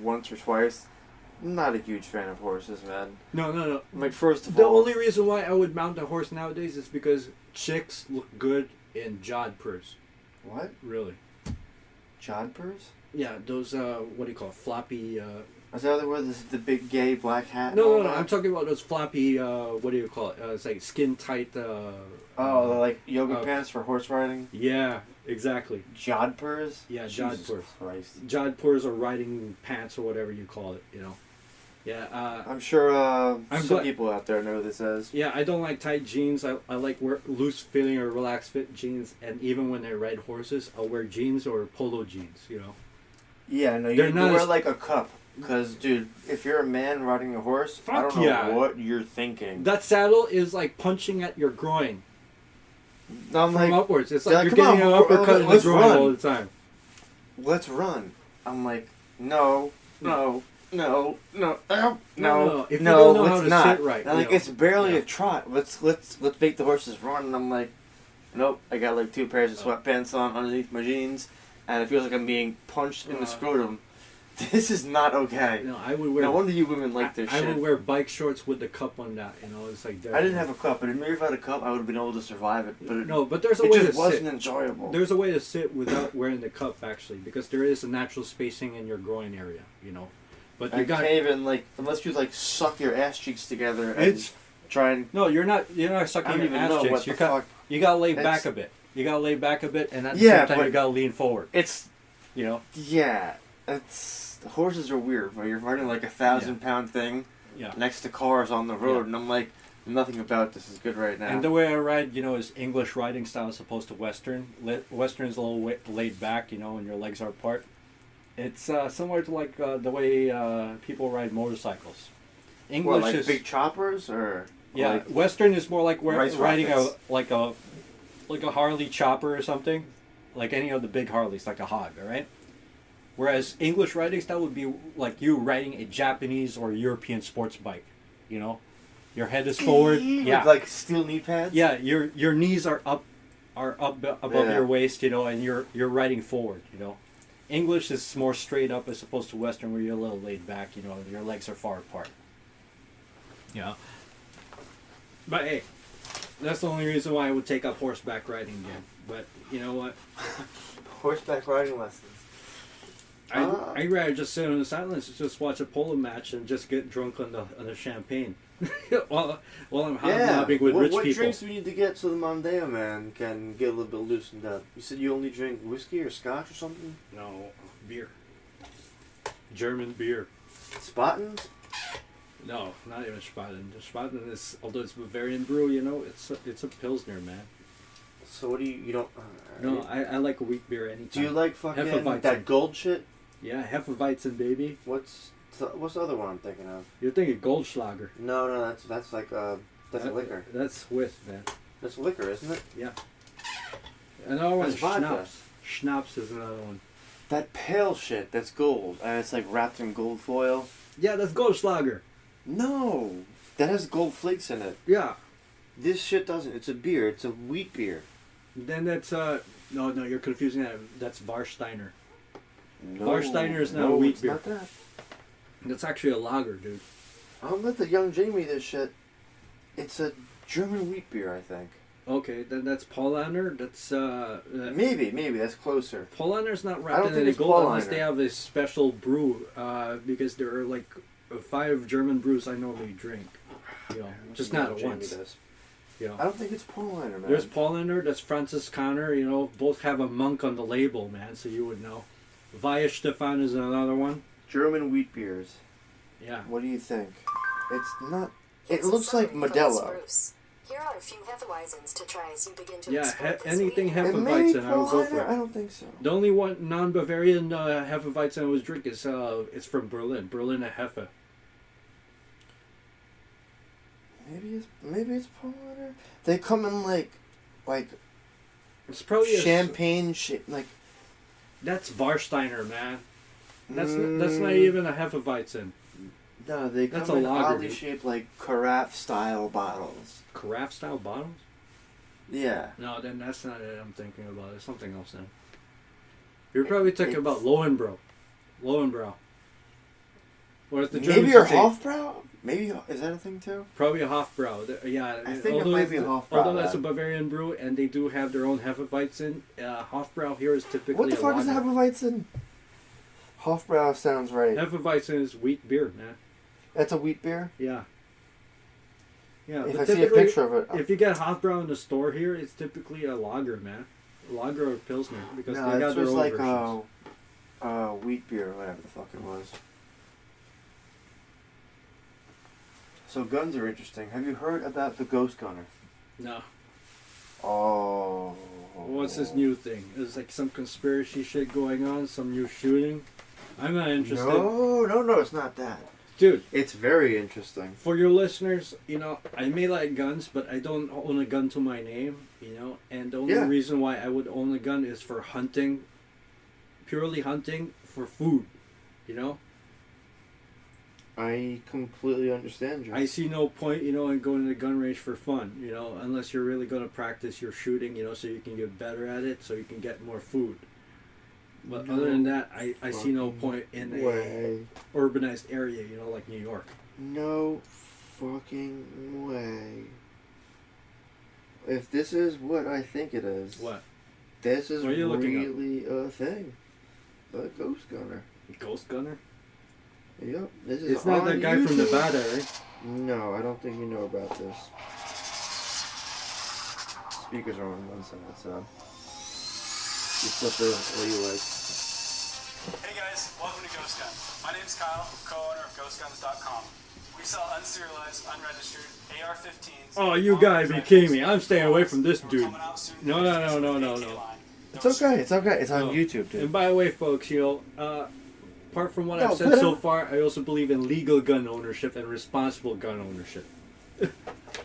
Speaker 2: once or twice. I'm not a huge fan of horses, man.
Speaker 1: No.
Speaker 2: Like, first of
Speaker 1: The
Speaker 2: all...
Speaker 1: only reason why I would mount a horse nowadays is because chicks look good in jodhpurs.
Speaker 2: What?
Speaker 1: Really?
Speaker 2: Jodhpurs?
Speaker 1: Yeah, those what do you call it? Floppy.
Speaker 2: Is that where this the big gay black hat? and
Speaker 1: No.
Speaker 2: all that?
Speaker 1: I'm talking about those floppy. What do you call it? It's like skin tight.
Speaker 2: Oh, they're like yoga pants for horse riding?
Speaker 1: Yeah, exactly.
Speaker 2: Jodhpurs?
Speaker 1: Yeah,
Speaker 2: Jesus
Speaker 1: jodhpurs.
Speaker 2: Christ.
Speaker 1: Jodhpurs or riding pants or whatever you call it. You know. Yeah.
Speaker 2: I'm sure
Speaker 1: I'm
Speaker 2: some
Speaker 1: glad-
Speaker 2: people out there know what this is.
Speaker 1: Yeah, I don't like tight jeans. I like loose fitting or relaxed fit jeans. And even when I ride horses, I'll wear jeans or polo jeans. You know.
Speaker 2: Yeah, no,
Speaker 1: They're
Speaker 2: you
Speaker 1: not
Speaker 2: wear
Speaker 1: as-
Speaker 2: like a cup. Because, dude, if you're a man riding a horse, I
Speaker 1: Fuck
Speaker 2: don't know
Speaker 1: yeah.
Speaker 2: what you're thinking.
Speaker 1: That saddle is like punching at your groin
Speaker 2: I'm
Speaker 1: from
Speaker 2: like,
Speaker 1: upwards. It's
Speaker 2: "Dad,
Speaker 1: like you're
Speaker 2: come
Speaker 1: getting
Speaker 2: on,
Speaker 1: an uppercut in the
Speaker 2: let's
Speaker 1: groin
Speaker 2: run."
Speaker 1: all the time.
Speaker 2: let's run. I'm like, no.
Speaker 1: If you
Speaker 2: No,
Speaker 1: don't know how
Speaker 2: let's
Speaker 1: to
Speaker 2: not.
Speaker 1: sit right,
Speaker 2: And like,
Speaker 1: you know.
Speaker 2: it's barely
Speaker 1: Yeah.
Speaker 2: a trot. Let's make the horses run. And I'm like, nope. I got like 2 pairs of sweatpants on underneath my jeans, and it feels like I'm being punched in the scrotum. This is not okay.
Speaker 1: No, I would wear.
Speaker 2: No wonder you women like this
Speaker 1: I
Speaker 2: shit.
Speaker 1: would wear bike shorts with the cup on that. You know, it's like.
Speaker 2: I didn't have a cup, but maybe if I had a cup, I would have been able to survive it. But
Speaker 1: No, but there's a
Speaker 2: it
Speaker 1: way
Speaker 2: just
Speaker 1: to
Speaker 2: wasn't
Speaker 1: sit.
Speaker 2: enjoyable.
Speaker 1: There's a way to sit without wearing the cup, actually, because there is a natural spacing in your groin area. You know, but
Speaker 2: I
Speaker 1: you got.
Speaker 2: can't even like unless you like suck your ass cheeks together and
Speaker 1: It's
Speaker 2: try and.
Speaker 1: no, you're not. You're not
Speaker 2: I
Speaker 1: sucking
Speaker 2: don't
Speaker 1: your
Speaker 2: even
Speaker 1: ass
Speaker 2: know
Speaker 1: cheeks.
Speaker 2: what
Speaker 1: You
Speaker 2: the
Speaker 1: got.
Speaker 2: fuck.
Speaker 1: You gotta lay
Speaker 2: It's-
Speaker 1: back a bit. You gotta lay back a bit, and at the
Speaker 2: Yeah,
Speaker 1: same time,
Speaker 2: but-
Speaker 1: you gotta lean forward.
Speaker 2: It's
Speaker 1: You know.
Speaker 2: yeah. It's horses are weird, but you're riding like 1,000-pound thing
Speaker 1: Yeah.
Speaker 2: next to cars on the road,
Speaker 1: Yeah.
Speaker 2: and I'm like, nothing about this is good right now.
Speaker 1: And the way I ride, you know, is English riding style as opposed to Western. Western is a little laid back, you know, and your legs are apart. It's similar to like the way people ride motorcycles. English
Speaker 2: what, like
Speaker 1: is
Speaker 2: big choppers or
Speaker 1: yeah.
Speaker 2: like,
Speaker 1: Western is more like
Speaker 2: Rice
Speaker 1: riding
Speaker 2: rockets.
Speaker 1: like a Harley chopper or something, like any of the big Harleys, like a hog. All right. Whereas English riding style would be like you riding a Japanese or European sports bike. You know, your head is forward. Yeah.
Speaker 2: with like steel knee pads.
Speaker 1: Yeah, your knees are up above
Speaker 2: Yeah.
Speaker 1: your waist, you know, and you're riding forward, you know. English is more straight up as opposed to Western, where you're a little laid back, you know, your legs are far apart. Yeah. But hey, that's the only reason why I would take up horseback riding again. But you know what?
Speaker 2: Horseback riding lessons.
Speaker 1: I'd rather just sit on the sidelines and just watch a polo match and just get drunk on the champagne while I'm hobnobbing with rich
Speaker 2: what
Speaker 1: people.
Speaker 2: drinks do we need to get so the Mondeo man can get a little bit loosened up? You said you only drink whiskey or scotch or something?
Speaker 1: No, beer. German beer.
Speaker 2: Spaten?
Speaker 1: No, not even Spaten. Spaten is, although it's Bavarian brew, you know, it's a Pilsner, man.
Speaker 2: So what do you don't...
Speaker 1: No, I like a wheat beer anytime.
Speaker 2: do you like fucking
Speaker 1: Hefeweizen.
Speaker 2: that gold shit?
Speaker 1: Yeah, Hefeweizen, baby.
Speaker 2: What's the other one I'm thinking of?
Speaker 1: You're thinking Goldschlager.
Speaker 2: No, that's like that's a liquor.
Speaker 1: That's Swiss, man.
Speaker 2: That's liquor, isn't it?
Speaker 1: Yeah. Another one
Speaker 2: That's
Speaker 1: is
Speaker 2: vodka.
Speaker 1: Schnapps. Schnapps is another one.
Speaker 2: That pale shit, that's gold, and it's like wrapped in gold foil.
Speaker 1: Yeah, that's Goldschlager.
Speaker 2: No, that has gold flakes in it.
Speaker 1: Yeah.
Speaker 2: This shit doesn't. It's a beer. It's a wheat beer.
Speaker 1: Then that's no, you're confusing that. That's Warsteiner.
Speaker 2: No,
Speaker 1: Warsteiner is not a wheat
Speaker 2: it's
Speaker 1: beer.
Speaker 2: not that.
Speaker 1: That's actually a lager, dude.
Speaker 2: I'll let the young Jamie this shit. It's a German wheat beer, I think.
Speaker 1: Okay, then that's Paulaner. That's
Speaker 2: Maybe that's closer.
Speaker 1: Paulaner's not
Speaker 2: I don't
Speaker 1: wrapped in
Speaker 2: think
Speaker 1: any
Speaker 2: it's
Speaker 1: gold unless
Speaker 2: Paulaner.
Speaker 1: they have a special brew. Because there are like 5 German brews I normally drink. You know, just not at
Speaker 2: Jamie
Speaker 1: once.
Speaker 2: does.
Speaker 1: You know.
Speaker 2: I don't think it's Paulaner, man.
Speaker 1: There's Paulaner, that's Francis Conner, you know, both have a monk on the label, man, so you would know. Weihenstephan is another one.
Speaker 2: German wheat beers.
Speaker 1: Yeah.
Speaker 2: What do you think? It's not. It looks like Modelo.
Speaker 3: Here are a few Hefeweizens to try as you begin to
Speaker 1: Yeah,
Speaker 3: explore the
Speaker 1: anything
Speaker 3: sweet-
Speaker 2: It may be
Speaker 1: Hefeweizen, I will go for
Speaker 2: I
Speaker 1: it.
Speaker 2: don't think so.
Speaker 1: The only one non-Bavarian Hefeweizen I was drinking is it's from Berlin. Berliner Hefe.
Speaker 2: Maybe it's Paulaner. They come in like
Speaker 1: It's probably
Speaker 2: champagne like.
Speaker 1: That's Warsteiner, man. That's not even a Hefeweizen.
Speaker 2: No, they come
Speaker 1: That's a
Speaker 2: in
Speaker 1: lager,
Speaker 2: oddly
Speaker 1: dude.
Speaker 2: shaped like carafe style bottles.
Speaker 1: Carafe style bottles?
Speaker 2: Yeah.
Speaker 1: No, then that's not it I'm thinking about. It's something else then. You're probably talking about Lowenbrow. Lowenbrow. Or the Germans
Speaker 2: Maybe your
Speaker 1: would say-
Speaker 2: Hofbrau? Maybe is that a thing too?
Speaker 1: Probably a Hofbrau. Yeah,
Speaker 2: I think it might be a Hofbrau.
Speaker 1: Although that's a
Speaker 2: then.
Speaker 1: Bavarian brew, and they do have their own Hefeweizen. Hofbrau here is typically
Speaker 2: What the
Speaker 1: a
Speaker 2: fuck is
Speaker 1: lager.
Speaker 2: Hefeweizen? Hofbrau sounds right.
Speaker 1: Hefeweizen is wheat beer, man.
Speaker 2: That's a wheat beer?
Speaker 1: Yeah. Yeah.
Speaker 2: If
Speaker 1: but
Speaker 2: I see a
Speaker 1: typically,
Speaker 2: picture of it.
Speaker 1: if you get Hofbrau in the store here, it's typically a lager, man. A lager or Pilsner, because
Speaker 2: No,
Speaker 1: they got
Speaker 2: it's
Speaker 1: their
Speaker 2: just
Speaker 1: own
Speaker 2: like
Speaker 1: versions.
Speaker 2: wheat beer or whatever the fuck it was. So guns are interesting. Have you heard about the Ghost Gunner?
Speaker 1: No.
Speaker 2: Oh.
Speaker 1: What's this new thing? Is like some conspiracy shit going on? Some new shooting? I'm not interested.
Speaker 2: No, it's not that.
Speaker 1: Dude,
Speaker 2: It's very interesting.
Speaker 1: for your listeners, I may like guns, but I don't own a gun to my name, and the only
Speaker 2: Yeah.
Speaker 1: reason why I would own a gun is for hunting, purely hunting for food,
Speaker 2: I completely understand you.
Speaker 1: I see no point, in going to the gun range for fun, unless you're really going to practice your shooting, so you can get better at it, so you can get more food. But other than that, I see no point in a urbanized area, like New York.
Speaker 2: No fucking way. If this is what I think it is,
Speaker 1: What?
Speaker 2: this is
Speaker 1: What are you looking up?
Speaker 2: really a thing. A Ghost Gunner.
Speaker 1: Ghost gunner?
Speaker 2: Yep. This is
Speaker 1: It's not
Speaker 2: on
Speaker 1: that guy from
Speaker 2: YouTube.
Speaker 1: Nevada, right?
Speaker 2: No, I don't think you know about this. Speakers are on one side, so you flip it the way you like.
Speaker 4: Hey guys, welcome to Ghost Gun. My name's Kyle, co-owner of GhostGuns.com. We sell unserialized, unregistered AR-15s.
Speaker 1: Oh, you gotta be kidding me. I'm staying away from this dude. No.
Speaker 2: It's okay. It's okay. It's on
Speaker 1: No.
Speaker 2: YouTube, dude.
Speaker 1: And by the way, folks, apart from what
Speaker 2: No,
Speaker 1: I've said
Speaker 2: put
Speaker 1: so
Speaker 2: it-
Speaker 1: far, I also believe in legal gun ownership and responsible gun ownership.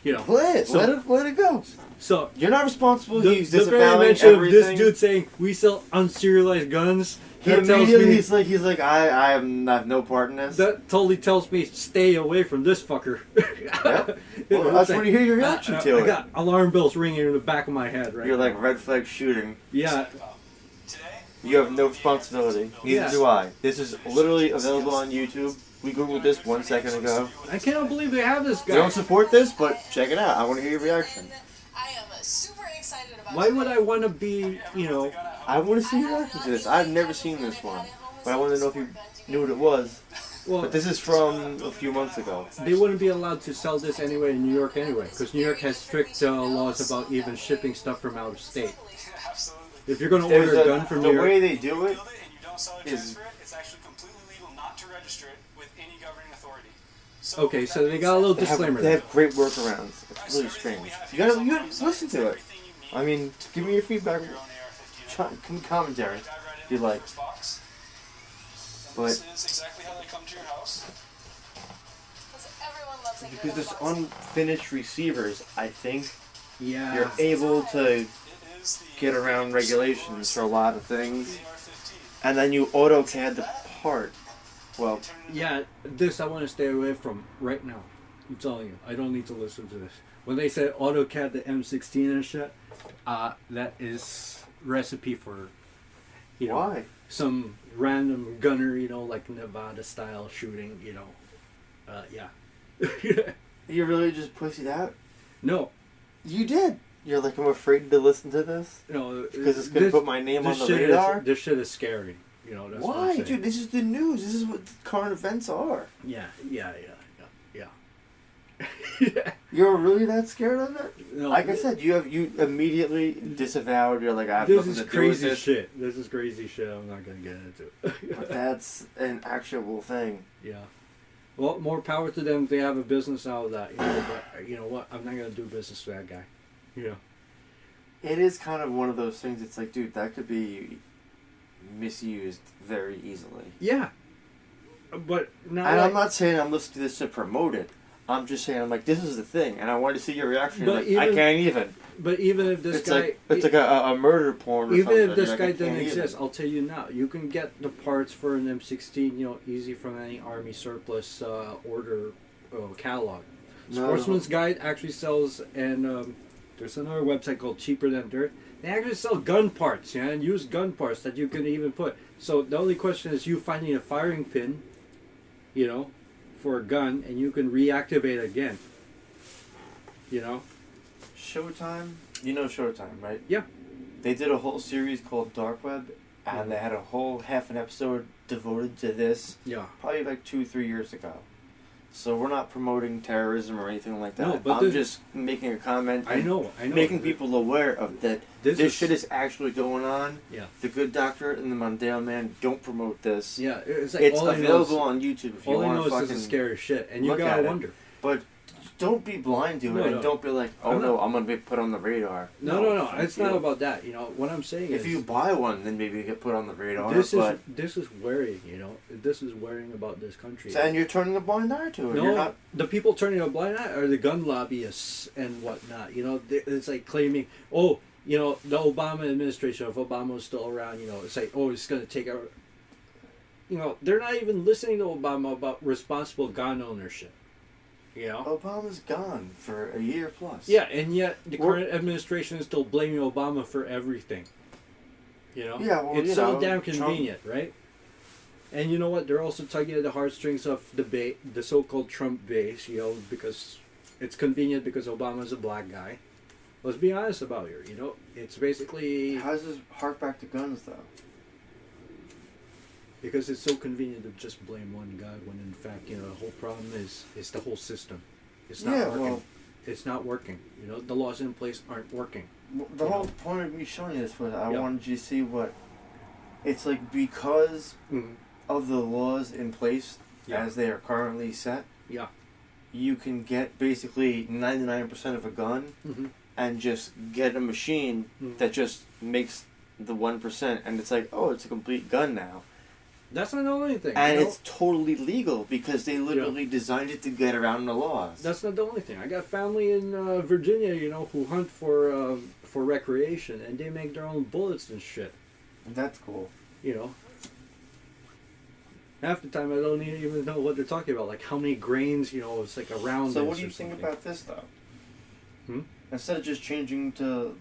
Speaker 2: Play it.
Speaker 1: So-
Speaker 2: let it go.
Speaker 1: So,
Speaker 2: You're not responsible.
Speaker 1: the
Speaker 2: He's
Speaker 1: very
Speaker 2: disavowing
Speaker 1: mention of
Speaker 2: everything.
Speaker 1: this dude saying we sell unserialized guns,
Speaker 2: He
Speaker 1: that tells
Speaker 2: immediately
Speaker 1: me
Speaker 2: he's like I have no part in this.
Speaker 1: that totally tells me stay away from this fucker.
Speaker 2: Well, that's when you hear your reaction to
Speaker 1: I
Speaker 2: it.
Speaker 1: got alarm bells ringing in the back of my head, right?
Speaker 2: You're like red flag shooting.
Speaker 1: Yeah.
Speaker 4: Today,
Speaker 2: You have no responsibility. Neither
Speaker 1: Yeah.
Speaker 2: do I. This is literally available on YouTube. We googled this 1 second ago.
Speaker 1: I cannot believe they have this
Speaker 2: We
Speaker 1: guy.
Speaker 2: don't support this, but check it out. I want to hear your reaction.
Speaker 5: I am super excited about
Speaker 1: Why would I want to be,
Speaker 2: I want to see your reaction to this. I've never seen this one, but I want to know if you knew what it was.
Speaker 1: well,
Speaker 2: But this is from a few months ago.
Speaker 1: they wouldn't be allowed to sell this anyway in New York anyway, because New York has strict laws about even shipping stuff from out of state.
Speaker 4: absolutely.
Speaker 1: If you're going to
Speaker 2: There's
Speaker 1: order a gun from
Speaker 2: the
Speaker 1: New York,
Speaker 2: way they do it.
Speaker 4: Build it and you don't sell or
Speaker 2: Is-
Speaker 4: transfer it, it's actually completely legal not to register it with any governing authority. So
Speaker 1: okay, so they got a little
Speaker 2: They have,
Speaker 1: disclaimer
Speaker 2: they
Speaker 1: there.
Speaker 2: have great workarounds. It's really strange. You gotta listen to it. I mean, give me your feedback. Commentary, if you like. But
Speaker 4: This is exactly how they come to your house.
Speaker 5: everyone loves a
Speaker 2: because
Speaker 5: good
Speaker 2: there's
Speaker 5: unboxing.
Speaker 2: unfinished receivers, I think
Speaker 1: Yeah.
Speaker 2: you're able to
Speaker 4: It is the
Speaker 2: get around regulations for a lot of things,
Speaker 4: AR-15.
Speaker 2: and then you AutoCAD the part. Well,
Speaker 1: Yeah, this I want to stay away from right now. I'm telling you, I don't need to listen to this. When they say AutoCAD the M16 and shit, that is recipe for,
Speaker 2: why?
Speaker 1: some random gunner, like Nevada style shooting, yeah.
Speaker 2: You really just pussied out?
Speaker 1: No,
Speaker 2: You did. You're like, I'm afraid to listen to this
Speaker 1: no.
Speaker 2: because it's gonna put my name on the radar.
Speaker 1: This shit is scary. That's what I'm
Speaker 2: Why,
Speaker 1: saying.
Speaker 2: dude? This is the news. This is what current events are.
Speaker 1: Yeah.
Speaker 2: You're really that scared of it?
Speaker 1: No,
Speaker 2: Like I said, you immediately disavowed. You're like, I have
Speaker 1: this
Speaker 2: nothing
Speaker 1: is
Speaker 2: to do with
Speaker 1: crazy
Speaker 2: this.
Speaker 1: shit. This is crazy shit. I'm not gonna get into.
Speaker 2: But that's an actual thing.
Speaker 1: Yeah. Well, more power to them if they have a business out of that. You know, but you know what? I'm not gonna do business with that guy. Yeah.
Speaker 2: It is kind of one of those things. It's like, dude, that could be misused very easily.
Speaker 1: Yeah. But not.
Speaker 2: And
Speaker 1: like,
Speaker 2: I'm not saying I'm listening to this to promote it. I'm just saying, I'm like, this is the thing, and I want to see your reaction. You're
Speaker 1: But
Speaker 2: like, I
Speaker 1: even-
Speaker 2: can't even.
Speaker 1: But even if this
Speaker 2: It's
Speaker 1: guy,
Speaker 2: like it's like a murder porn. Or
Speaker 1: even
Speaker 2: something.
Speaker 1: if this
Speaker 2: You're
Speaker 1: guy
Speaker 2: like, I
Speaker 1: didn't
Speaker 2: can't even.
Speaker 1: exist, I'll tell you now, you can get the parts for an M16, you know, easy from any Army surplus order catalog.
Speaker 2: No.
Speaker 1: Sportsman's Guide actually sells, and there's another website called Cheaper Than Dirt. They actually sell gun parts, yeah, and used gun parts that you can even put. So the only question is you finding a firing pin, you know, for a gun, and you can reactivate again. You know?
Speaker 2: Showtime. You know Showtime, right?
Speaker 1: Yeah.
Speaker 2: They did a whole series called Dark Web, and they had a whole half an episode devoted to this.
Speaker 1: Yeah.
Speaker 2: Probably like 2-3 years ago. So we're not promoting terrorism or anything like that.
Speaker 1: No, but
Speaker 2: I'm just making a comment.
Speaker 1: I know.
Speaker 2: Making people aware of that. This shit is actually going on.
Speaker 1: Yeah.
Speaker 2: The Good Doctor and the Mondeo Man don't promote this.
Speaker 1: Yeah, it's like
Speaker 2: It's
Speaker 1: all I know
Speaker 2: available
Speaker 1: is,
Speaker 2: on YouTube if you
Speaker 1: all I
Speaker 2: want
Speaker 1: know
Speaker 2: to
Speaker 1: is
Speaker 2: fucking
Speaker 1: this is scary shit, and you
Speaker 2: look
Speaker 1: gotta
Speaker 2: at it.
Speaker 1: wonder.
Speaker 2: But don't be blind to it,
Speaker 1: No,
Speaker 2: and
Speaker 1: no.
Speaker 2: don't be like, oh
Speaker 1: I'm
Speaker 2: no,
Speaker 1: not-
Speaker 2: I'm gonna be put on the radar.
Speaker 1: No.
Speaker 2: fuck
Speaker 1: It's
Speaker 2: you.
Speaker 1: not about that. You know what I'm saying
Speaker 2: If
Speaker 1: is
Speaker 2: you buy one, then maybe you get put on the radar.
Speaker 1: this
Speaker 2: but
Speaker 1: is worrying. You know, this is worrying about this country.
Speaker 2: and you're turning a blind eye to it. You're
Speaker 1: No,
Speaker 2: not.
Speaker 1: the people turning a blind eye are the gun lobbyists and whatnot. You know, it's like claiming, oh, you know, the Obama administration, if Obama was still around, you know, it's like, oh, it's going to take our. You know, they're not even listening to Obama about responsible gun ownership. You know?
Speaker 2: Obama's gone for a year plus.
Speaker 1: Yeah, and yet the
Speaker 2: We're-
Speaker 1: current administration is still blaming Obama for everything. You know?
Speaker 2: Yeah, well,
Speaker 1: it's
Speaker 2: you
Speaker 1: so
Speaker 2: know,
Speaker 1: damn
Speaker 2: Trump-
Speaker 1: convenient, right? And you know what? They're also tugging at the heartstrings of the so-called Trump base, you know, because it's convenient because Obama's a black guy. Let's be honest about it, you know? It's basically
Speaker 2: How does this hark back to guns though?
Speaker 1: because it's so convenient to just blame one guy when in fact, you know, the whole problem is the whole system. It's not
Speaker 2: Yeah,
Speaker 1: working.
Speaker 2: well-
Speaker 1: It's not working. You know, the laws in place aren't working.
Speaker 2: The
Speaker 1: You
Speaker 2: whole
Speaker 1: know.
Speaker 2: point of me showing you this was I
Speaker 1: Yeah.
Speaker 2: wanted you to see what it's like because of the laws in place
Speaker 1: Yeah.
Speaker 2: as they are currently set.
Speaker 1: Yeah.
Speaker 2: You can get basically 99% of a gun
Speaker 1: Mm-hmm.
Speaker 2: and just get a machine
Speaker 1: Mhm.
Speaker 2: that just makes the 1%, and it's like, oh, it's a complete gun now.
Speaker 1: That's not the only thing.
Speaker 2: And
Speaker 1: you know?
Speaker 2: it's totally legal because they literally designed it to get around the laws.
Speaker 1: That's not the only thing. I got family in Virginia, you know, who hunt for recreation, and they make their own bullets and shit.
Speaker 2: That's cool.
Speaker 1: You know, half the time I don't even know what they're talking about. Like how many grains, you know, it's like around.
Speaker 2: So
Speaker 1: this
Speaker 2: what do you
Speaker 1: or
Speaker 2: think
Speaker 1: something.
Speaker 2: about this though?
Speaker 1: Hmm?
Speaker 2: Instead of just changing to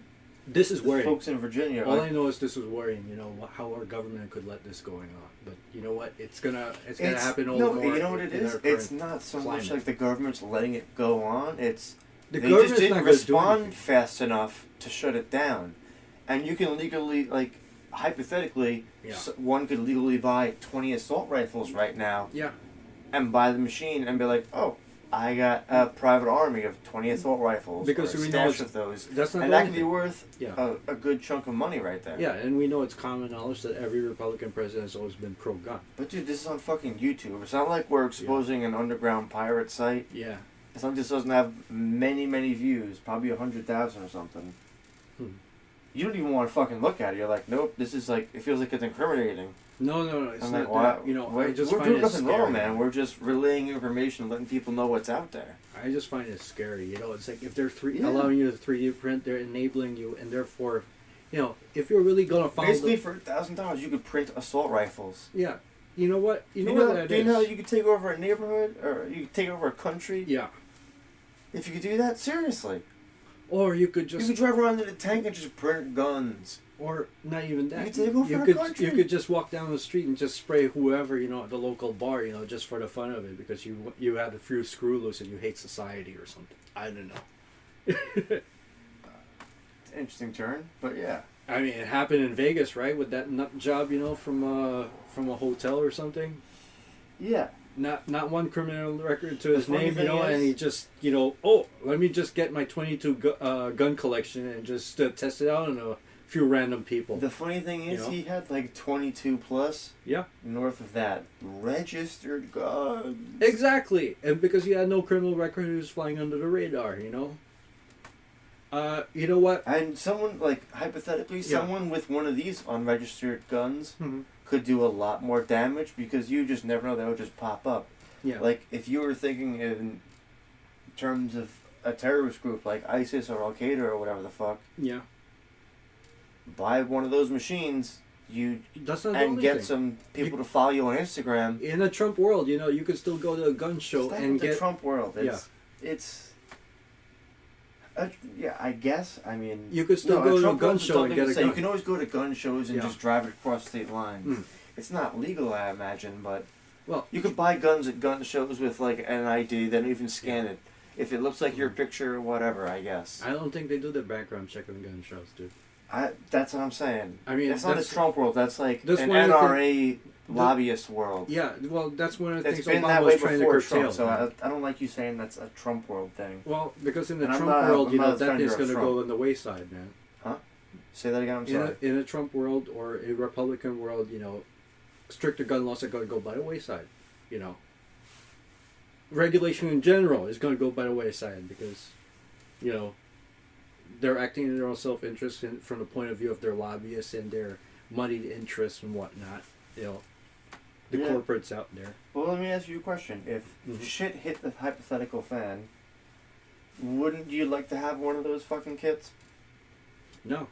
Speaker 1: This is
Speaker 2: the
Speaker 1: worrying.
Speaker 2: folks in Virginia,
Speaker 1: All
Speaker 2: like,
Speaker 1: I know is this is worrying. You know how our government could let this going on, but you know what? It's gonna happen all
Speaker 2: no,
Speaker 1: more.
Speaker 2: you know what it
Speaker 1: in
Speaker 2: is?
Speaker 1: our
Speaker 2: It's
Speaker 1: current
Speaker 2: not so much
Speaker 1: climate.
Speaker 2: like the government's letting it go on. It's
Speaker 1: The
Speaker 2: they
Speaker 1: government's
Speaker 2: just didn't
Speaker 1: not gonna do
Speaker 2: respond
Speaker 1: anything.
Speaker 2: fast enough to shut it down. And you can legally, like, hypothetically,
Speaker 1: Yeah.
Speaker 2: one could legally buy 20 assault rifles right now
Speaker 1: Yeah.
Speaker 2: and buy the machine and be like, oh, I got a private army of 20 assault rifles.
Speaker 1: Because
Speaker 2: or a
Speaker 1: we know
Speaker 2: stash
Speaker 1: it's-
Speaker 2: of those.
Speaker 1: That's not
Speaker 2: And
Speaker 1: the
Speaker 2: that
Speaker 1: only
Speaker 2: can be
Speaker 1: thing.
Speaker 2: worth
Speaker 1: Yeah.
Speaker 2: a good chunk of money right there.
Speaker 1: Yeah, and we know it's common knowledge that every Republican president has always been pro-gun.
Speaker 2: But dude, this is on fucking YouTube. It's not like we're exposing an underground pirate site.
Speaker 1: Yeah.
Speaker 2: It's like this doesn't have many views, probably 100,000 or something.
Speaker 1: Hmm.
Speaker 2: You don't even want to fucking look at it. You're like, nope, this is like, it feels like it's incriminating.
Speaker 1: No, it's
Speaker 2: I'm
Speaker 1: not
Speaker 2: like, why?
Speaker 1: that. You know,
Speaker 2: we're
Speaker 1: I just
Speaker 2: we're
Speaker 1: find
Speaker 2: doing
Speaker 1: it
Speaker 2: nothing
Speaker 1: scary.
Speaker 2: wrong, man. We're just relaying information and letting people know what's out there.
Speaker 1: I just find it scary. You know, it's like if they're
Speaker 2: Yeah.
Speaker 1: allowing you to 3D print, they're enabling you, and therefore, you know, if you're really gonna follow
Speaker 2: Basically,
Speaker 1: the,
Speaker 2: for $1,000, you could print assault rifles.
Speaker 1: yeah, you know what, you know
Speaker 2: do
Speaker 1: what that
Speaker 2: you
Speaker 1: is.
Speaker 2: know you could take over a neighborhood or you could take over a country?
Speaker 1: Yeah,
Speaker 2: If you could do that, seriously.
Speaker 1: or you could
Speaker 2: You
Speaker 1: just,
Speaker 2: could drive around in a tank and just print guns.
Speaker 1: or not even that.
Speaker 2: You could take over
Speaker 1: you
Speaker 2: the
Speaker 1: could
Speaker 2: country.
Speaker 1: you could just walk down the street and just spray whoever, you know, at the local bar, you know, just for the fun of it, because you had a few screw loose and you hate society or something. I don't know.
Speaker 2: Interesting turn, but yeah.
Speaker 1: I mean, it happened in Vegas, right? With that nut job, you know, from a hotel or something.
Speaker 2: Yeah,
Speaker 1: not one criminal record to his
Speaker 2: The funny
Speaker 1: name,
Speaker 2: thing
Speaker 1: and
Speaker 2: is-
Speaker 1: he just, let me just get my 22 gun collection and just test it out on a few random people.
Speaker 2: The funny thing is,
Speaker 1: You know?
Speaker 2: he had like 22 plus.
Speaker 1: Yeah.
Speaker 2: North of that, registered guns.
Speaker 1: Exactly, and because he had no criminal record, he was flying under the radar. You know what?
Speaker 2: And someone, like, hypothetically,
Speaker 1: Yeah.
Speaker 2: someone with one of these unregistered guns
Speaker 1: Mhm.
Speaker 2: could do a lot more damage because you just never know, they would just pop up.
Speaker 1: Yeah.
Speaker 2: Like, if you were thinking in terms of a terrorist group like ISIS or Al Qaeda or whatever the fuck,
Speaker 1: Yeah.
Speaker 2: buy one of those machines,
Speaker 1: That's not the
Speaker 2: and
Speaker 1: only
Speaker 2: get
Speaker 1: thing.
Speaker 2: some people to follow you on Instagram.
Speaker 1: In a Trump world, you could still go to a gun show
Speaker 2: Stop
Speaker 1: and
Speaker 2: with the
Speaker 1: get.
Speaker 2: Trump world. It's yeah, I guess. I mean,
Speaker 1: You could still
Speaker 2: no,
Speaker 1: go to a
Speaker 2: Trump
Speaker 1: gun
Speaker 2: world is
Speaker 1: show and
Speaker 2: something
Speaker 1: get
Speaker 2: to
Speaker 1: a
Speaker 2: say.
Speaker 1: gun.
Speaker 2: You can always go to gun shows and
Speaker 1: Yeah.
Speaker 2: just drive it across state lines.
Speaker 1: Mm.
Speaker 2: It's not legal, I imagine, but
Speaker 1: Well,
Speaker 2: you could buy guns at gun shows with like an ID, then even scan it. If it looks like your picture or whatever, I guess.
Speaker 1: I don't think they do the background check on gun shows, dude.
Speaker 2: That's what I'm saying.
Speaker 1: I mean,
Speaker 2: it's not a
Speaker 1: that's-
Speaker 2: Trump world. That's like
Speaker 1: that's
Speaker 2: an
Speaker 1: one of the
Speaker 2: NRA lobbyist world.
Speaker 1: Yeah, well, that's one of the
Speaker 2: It's
Speaker 1: things
Speaker 2: been
Speaker 1: Obama
Speaker 2: that
Speaker 1: was
Speaker 2: way
Speaker 1: trying to
Speaker 2: before
Speaker 1: curtail.
Speaker 2: Trump, so I don't like you saying that's a Trump world thing.
Speaker 1: Well, because in the
Speaker 2: And I'm
Speaker 1: Trump
Speaker 2: not-
Speaker 1: world,
Speaker 2: I'm not a
Speaker 1: that
Speaker 2: defender
Speaker 1: thing's
Speaker 2: of
Speaker 1: going to
Speaker 2: Trump.
Speaker 1: go on the wayside, man.
Speaker 2: Say that again. I'm sorry.
Speaker 1: In a Trump world or a Republican world, stricter gun laws are going to go by the wayside. Regulation in general is going to go by the wayside because, they're acting in their own self-interest from the point of view of their lobbyists and their moneyed interests and whatnot. The
Speaker 2: Yeah.
Speaker 1: corporates out there.
Speaker 2: Well, let me ask you a question. If
Speaker 1: Mhm.
Speaker 2: shit hit the hypothetical fan, wouldn't you like to have one of those fucking kits?
Speaker 1: No.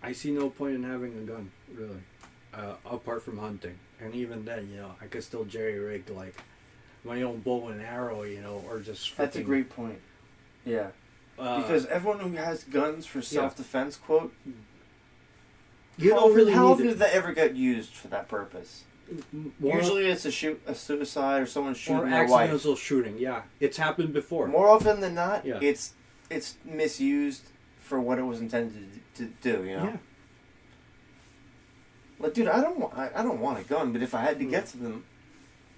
Speaker 1: I see no point in having a gun, really. Apart from hunting. And even then, I could still jerry-rig, like, my own bow and arrow, or just
Speaker 2: That's a
Speaker 1: freaking,
Speaker 2: great point. Yeah. Because everyone who has guns for
Speaker 1: yeah.
Speaker 2: self-defense, quote,
Speaker 1: you
Speaker 2: how
Speaker 1: don't
Speaker 2: often-
Speaker 1: really
Speaker 2: how
Speaker 1: need
Speaker 2: often
Speaker 1: it.
Speaker 2: did that ever get used for that purpose?
Speaker 1: More,
Speaker 2: Usually it's a suicide or someone
Speaker 1: or
Speaker 2: shooting their wife.
Speaker 1: accidental shooting, yeah. It's happened before.
Speaker 2: More often than not,
Speaker 1: Yeah.
Speaker 2: it's misused for what it was intended to do.
Speaker 1: Yeah.
Speaker 2: Like, dude, I don't want a gun, but if I had to get to them,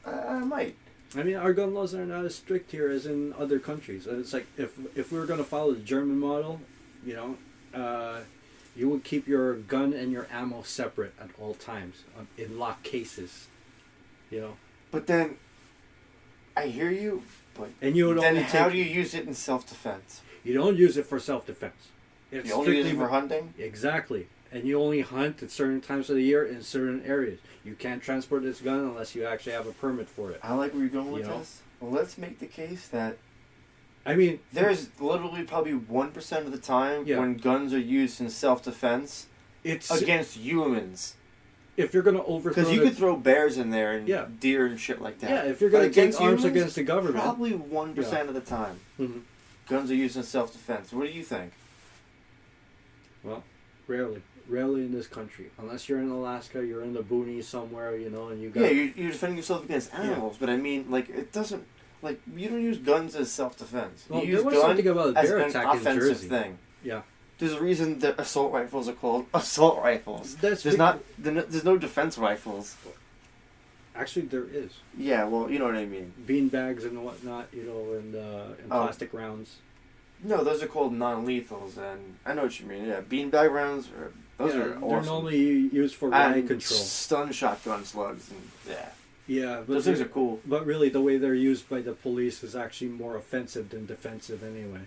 Speaker 2: I might.
Speaker 1: I mean, our gun laws are not as strict here as in other countries. It's like, if we were going to follow the German model, you would keep your gun and your ammo separate at all times in locked cases.
Speaker 2: But then, I hear you, but
Speaker 1: And you would
Speaker 2: then
Speaker 1: only
Speaker 2: how
Speaker 1: take.
Speaker 2: do you use it in self-defense?
Speaker 1: You don't use it for self-defense. It's
Speaker 2: You only use it
Speaker 1: strictly
Speaker 2: for hunting?
Speaker 1: Exactly. And you only hunt at certain times of the year in certain areas. You can't transport this gun unless you actually have a permit for it.
Speaker 2: I like where you're going with
Speaker 1: You know?
Speaker 2: this. Well, let's make the case that
Speaker 1: I mean,
Speaker 2: there's literally probably 1% of the time
Speaker 1: Yeah.
Speaker 2: when guns are used in self-defense
Speaker 1: it's
Speaker 2: against humans.
Speaker 1: if you're going to overthrow
Speaker 2: Because you
Speaker 1: the-
Speaker 2: could throw bears in there and
Speaker 1: Yeah.
Speaker 2: deer and shit like that.
Speaker 1: yeah, if you're
Speaker 2: But
Speaker 1: going to take
Speaker 2: against
Speaker 1: arms
Speaker 2: humans,
Speaker 1: against the government,
Speaker 2: probably 1% of the time,
Speaker 1: Mhm.
Speaker 2: guns are used in self-defense. What do you think?
Speaker 1: rarely in this country, unless you're in Alaska, you're in the boonies somewhere, and you got
Speaker 2: Yeah, you're defending yourself against animals, but I mean, like, it doesn't, like, you don't use guns as self-defense.
Speaker 1: Well,
Speaker 2: You
Speaker 1: there
Speaker 2: use
Speaker 1: was
Speaker 2: gun
Speaker 1: something about a
Speaker 2: as
Speaker 1: bear
Speaker 2: an
Speaker 1: attack in
Speaker 2: offensive
Speaker 1: Jersey.
Speaker 2: thing.
Speaker 1: Yeah.
Speaker 2: There's a reason that assault rifles are called assault rifles.
Speaker 1: That's
Speaker 2: There's no defense rifles.
Speaker 1: Actually, there is
Speaker 2: Yeah, well, you know what I mean.
Speaker 1: bean bags and whatnot, and plastic rounds.
Speaker 2: No, those are called non-lethals, and I know what you mean. Yeah, beanbag rounds are those are
Speaker 1: They're
Speaker 2: awesome.
Speaker 1: normally used for riot
Speaker 2: And
Speaker 1: control.
Speaker 2: stun shotgun slugs, and yeah,
Speaker 1: Yeah, but
Speaker 2: those things are cool.
Speaker 1: But really, the way they're used by the police is actually more offensive than defensive anyway.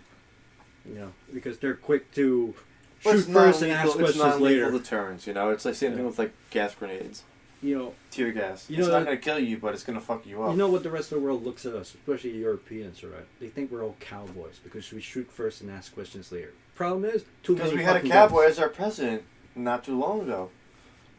Speaker 1: Because they're quick to
Speaker 2: But
Speaker 1: shoot
Speaker 2: it's
Speaker 1: first and ask
Speaker 2: non-lethal- it's
Speaker 1: questions
Speaker 2: non-lethal
Speaker 1: later.
Speaker 2: deterrence, It's like same thing with like gas grenades, tear gas.
Speaker 1: You
Speaker 2: It's
Speaker 1: know
Speaker 2: not
Speaker 1: that-
Speaker 2: gonna kill you, but it's gonna fuck you up.
Speaker 1: You know what the rest of the world looks at us, especially Europeans, right? They think we're all cowboys because we shoot first and ask questions later. Problem is,
Speaker 2: Because we had a cowboy as our president not too long ago.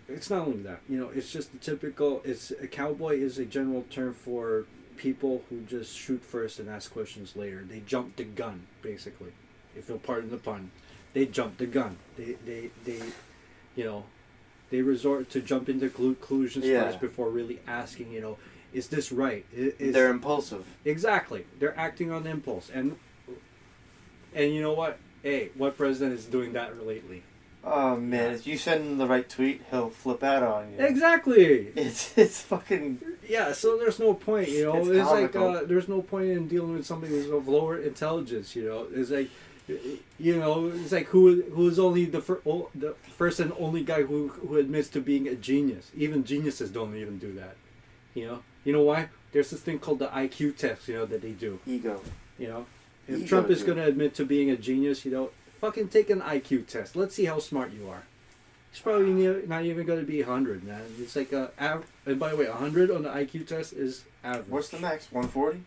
Speaker 1: It's not only that, it's just the typical. A cowboy is a general term for people who just shoot first and ask questions later. They jump the gun, basically. If you'll pardon the pun, they jump the gun. They resort to jump into conclusions
Speaker 2: Yeah.
Speaker 1: first before really asking. Is this right? Is
Speaker 2: They're impulsive.
Speaker 1: exactly. They're acting on impulse, and you know what? Hey, what president is doing that lately?
Speaker 2: Oh man, if you send him the right tweet, he'll flip out on you.
Speaker 1: Exactly.
Speaker 2: It's fucking.
Speaker 1: Yeah, so there's no point, you know.
Speaker 2: It's
Speaker 1: It's like
Speaker 2: comical.
Speaker 1: there's no point in dealing with somebody who's of lower intelligence, you know. It's like, you know, it's like who's only the first and only guy who admits to being a genius. Even geniuses don't even do that, you know. You know why? There's this thing called the IQ test, you know, that they do.
Speaker 2: Ego.
Speaker 1: You know, if
Speaker 2: Ego,
Speaker 1: Trump is
Speaker 2: dude.
Speaker 1: going to admit to being a genius, you know, fucking take an IQ test. Let's see how smart you are. He's probably not even going to be 100, man. It's like and by the way, 100 on the IQ test is average.
Speaker 2: What's the max? 140?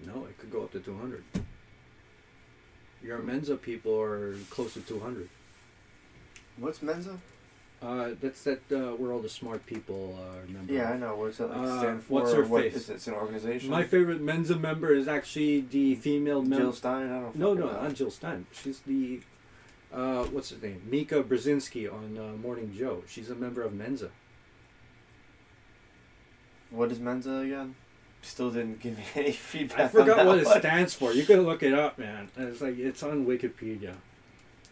Speaker 1: No, it could go up to 200. Your Mensa people are close to 200.
Speaker 2: What's Mensa?
Speaker 1: That's where all the smart people remember.
Speaker 2: Yeah, I know. What's that like stand for?
Speaker 1: what's
Speaker 2: or
Speaker 1: her
Speaker 2: what
Speaker 1: face?
Speaker 2: is it? It's an organization?
Speaker 1: My favorite Mensa member is actually the female member.
Speaker 2: Jill Stein? I don't
Speaker 1: No,
Speaker 2: fucking know.
Speaker 1: not Jill Stein. She's the, what's her name? Mika Brzezinski on Morning Joe. She's a member of Mensa.
Speaker 2: What is Mensa again? Still didn't give me any feedback.
Speaker 1: I forgot
Speaker 2: on
Speaker 1: what
Speaker 2: that
Speaker 1: it
Speaker 2: one.
Speaker 1: stands for. You can look it up, man. It's like, it's on Wikipedia.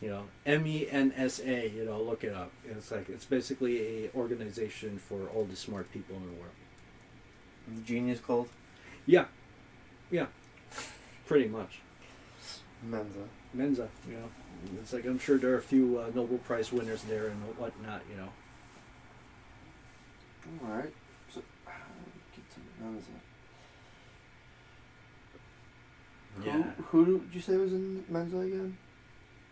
Speaker 1: You know, MENSA, you know, look it up. It's like, it's basically a organization for all the smart people in the world.
Speaker 2: Genius Cult?
Speaker 1: Yeah. Yeah. Pretty much.
Speaker 2: Mensa.
Speaker 1: Mensa, you know. It's like, I'm sure there are a few Nobel Prize winners there and whatnot, you know.
Speaker 2: Alright. So, get to Mensa.
Speaker 1: Yeah.
Speaker 2: Who did you say was in Mensa again?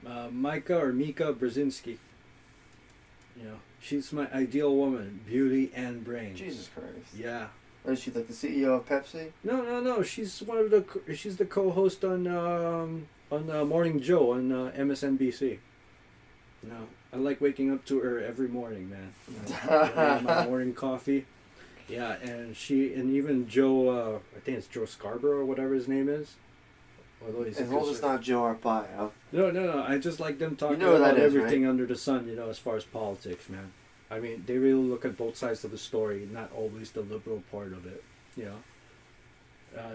Speaker 1: Mika Brzezinski. You know, she's my ideal woman, beauty and brains.
Speaker 2: Jesus Christ.
Speaker 1: Yeah.
Speaker 2: Or is she like the CEO of Pepsi?
Speaker 1: No. She's one of the. She's the co-host on Morning Joe on MSNBC. You know, I like waking up to her every morning, man. You know, having my morning coffee. Yeah, and even Joe. I think it's Joe Scarborough or whatever his name is. Although he's
Speaker 2: As long as it's not Joe Arpaio.
Speaker 1: No. I just like them talking
Speaker 2: know who
Speaker 1: about
Speaker 2: that is,
Speaker 1: everything under the sun, you know, as far as politics, man. I mean, they really look at both sides of the story, not always the liberal part of it, you know.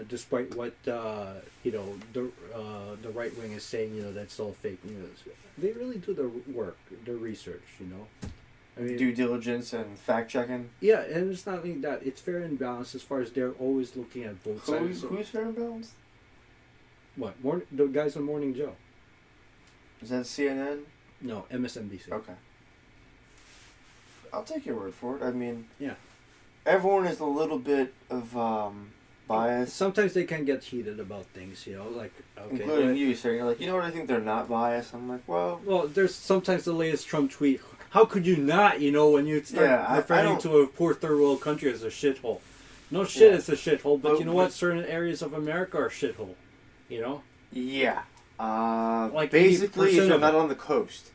Speaker 1: Despite what, you know, the right wing is saying, you know, that's all fake news. They really do the work, the research, you know. I mean,
Speaker 2: Due diligence and fact checking.
Speaker 1: yeah, and it's not only that, it's fair and balanced as far as they're always looking at both sides.
Speaker 2: Who's fair and balanced?
Speaker 1: What? The guys on Morning Joe.
Speaker 2: Is that CNN?
Speaker 1: No, MSNBC.
Speaker 2: Okay. I'll take your word for it. I mean,
Speaker 1: Yeah.
Speaker 2: everyone is a little bit of bias,
Speaker 1: Sometimes they can get heated about things, you know, like, okay.
Speaker 2: including
Speaker 1: but-
Speaker 2: you saying, like, you know what, I think they're not biased. I'm like, well,
Speaker 1: Well, there's sometimes the latest Trump tweet. How could you not, you know, when you start
Speaker 2: Yeah, I
Speaker 1: referring
Speaker 2: don't-
Speaker 1: to a poor third world country as a shithole? No shit,
Speaker 2: Yeah.
Speaker 1: it's a shithole, but
Speaker 2: But-
Speaker 1: you know what? Certain areas of America are shithole, you know?
Speaker 2: yeah.
Speaker 1: Like
Speaker 2: Basically,
Speaker 1: 80%
Speaker 2: if you're
Speaker 1: of
Speaker 2: not
Speaker 1: it.
Speaker 2: on the coast.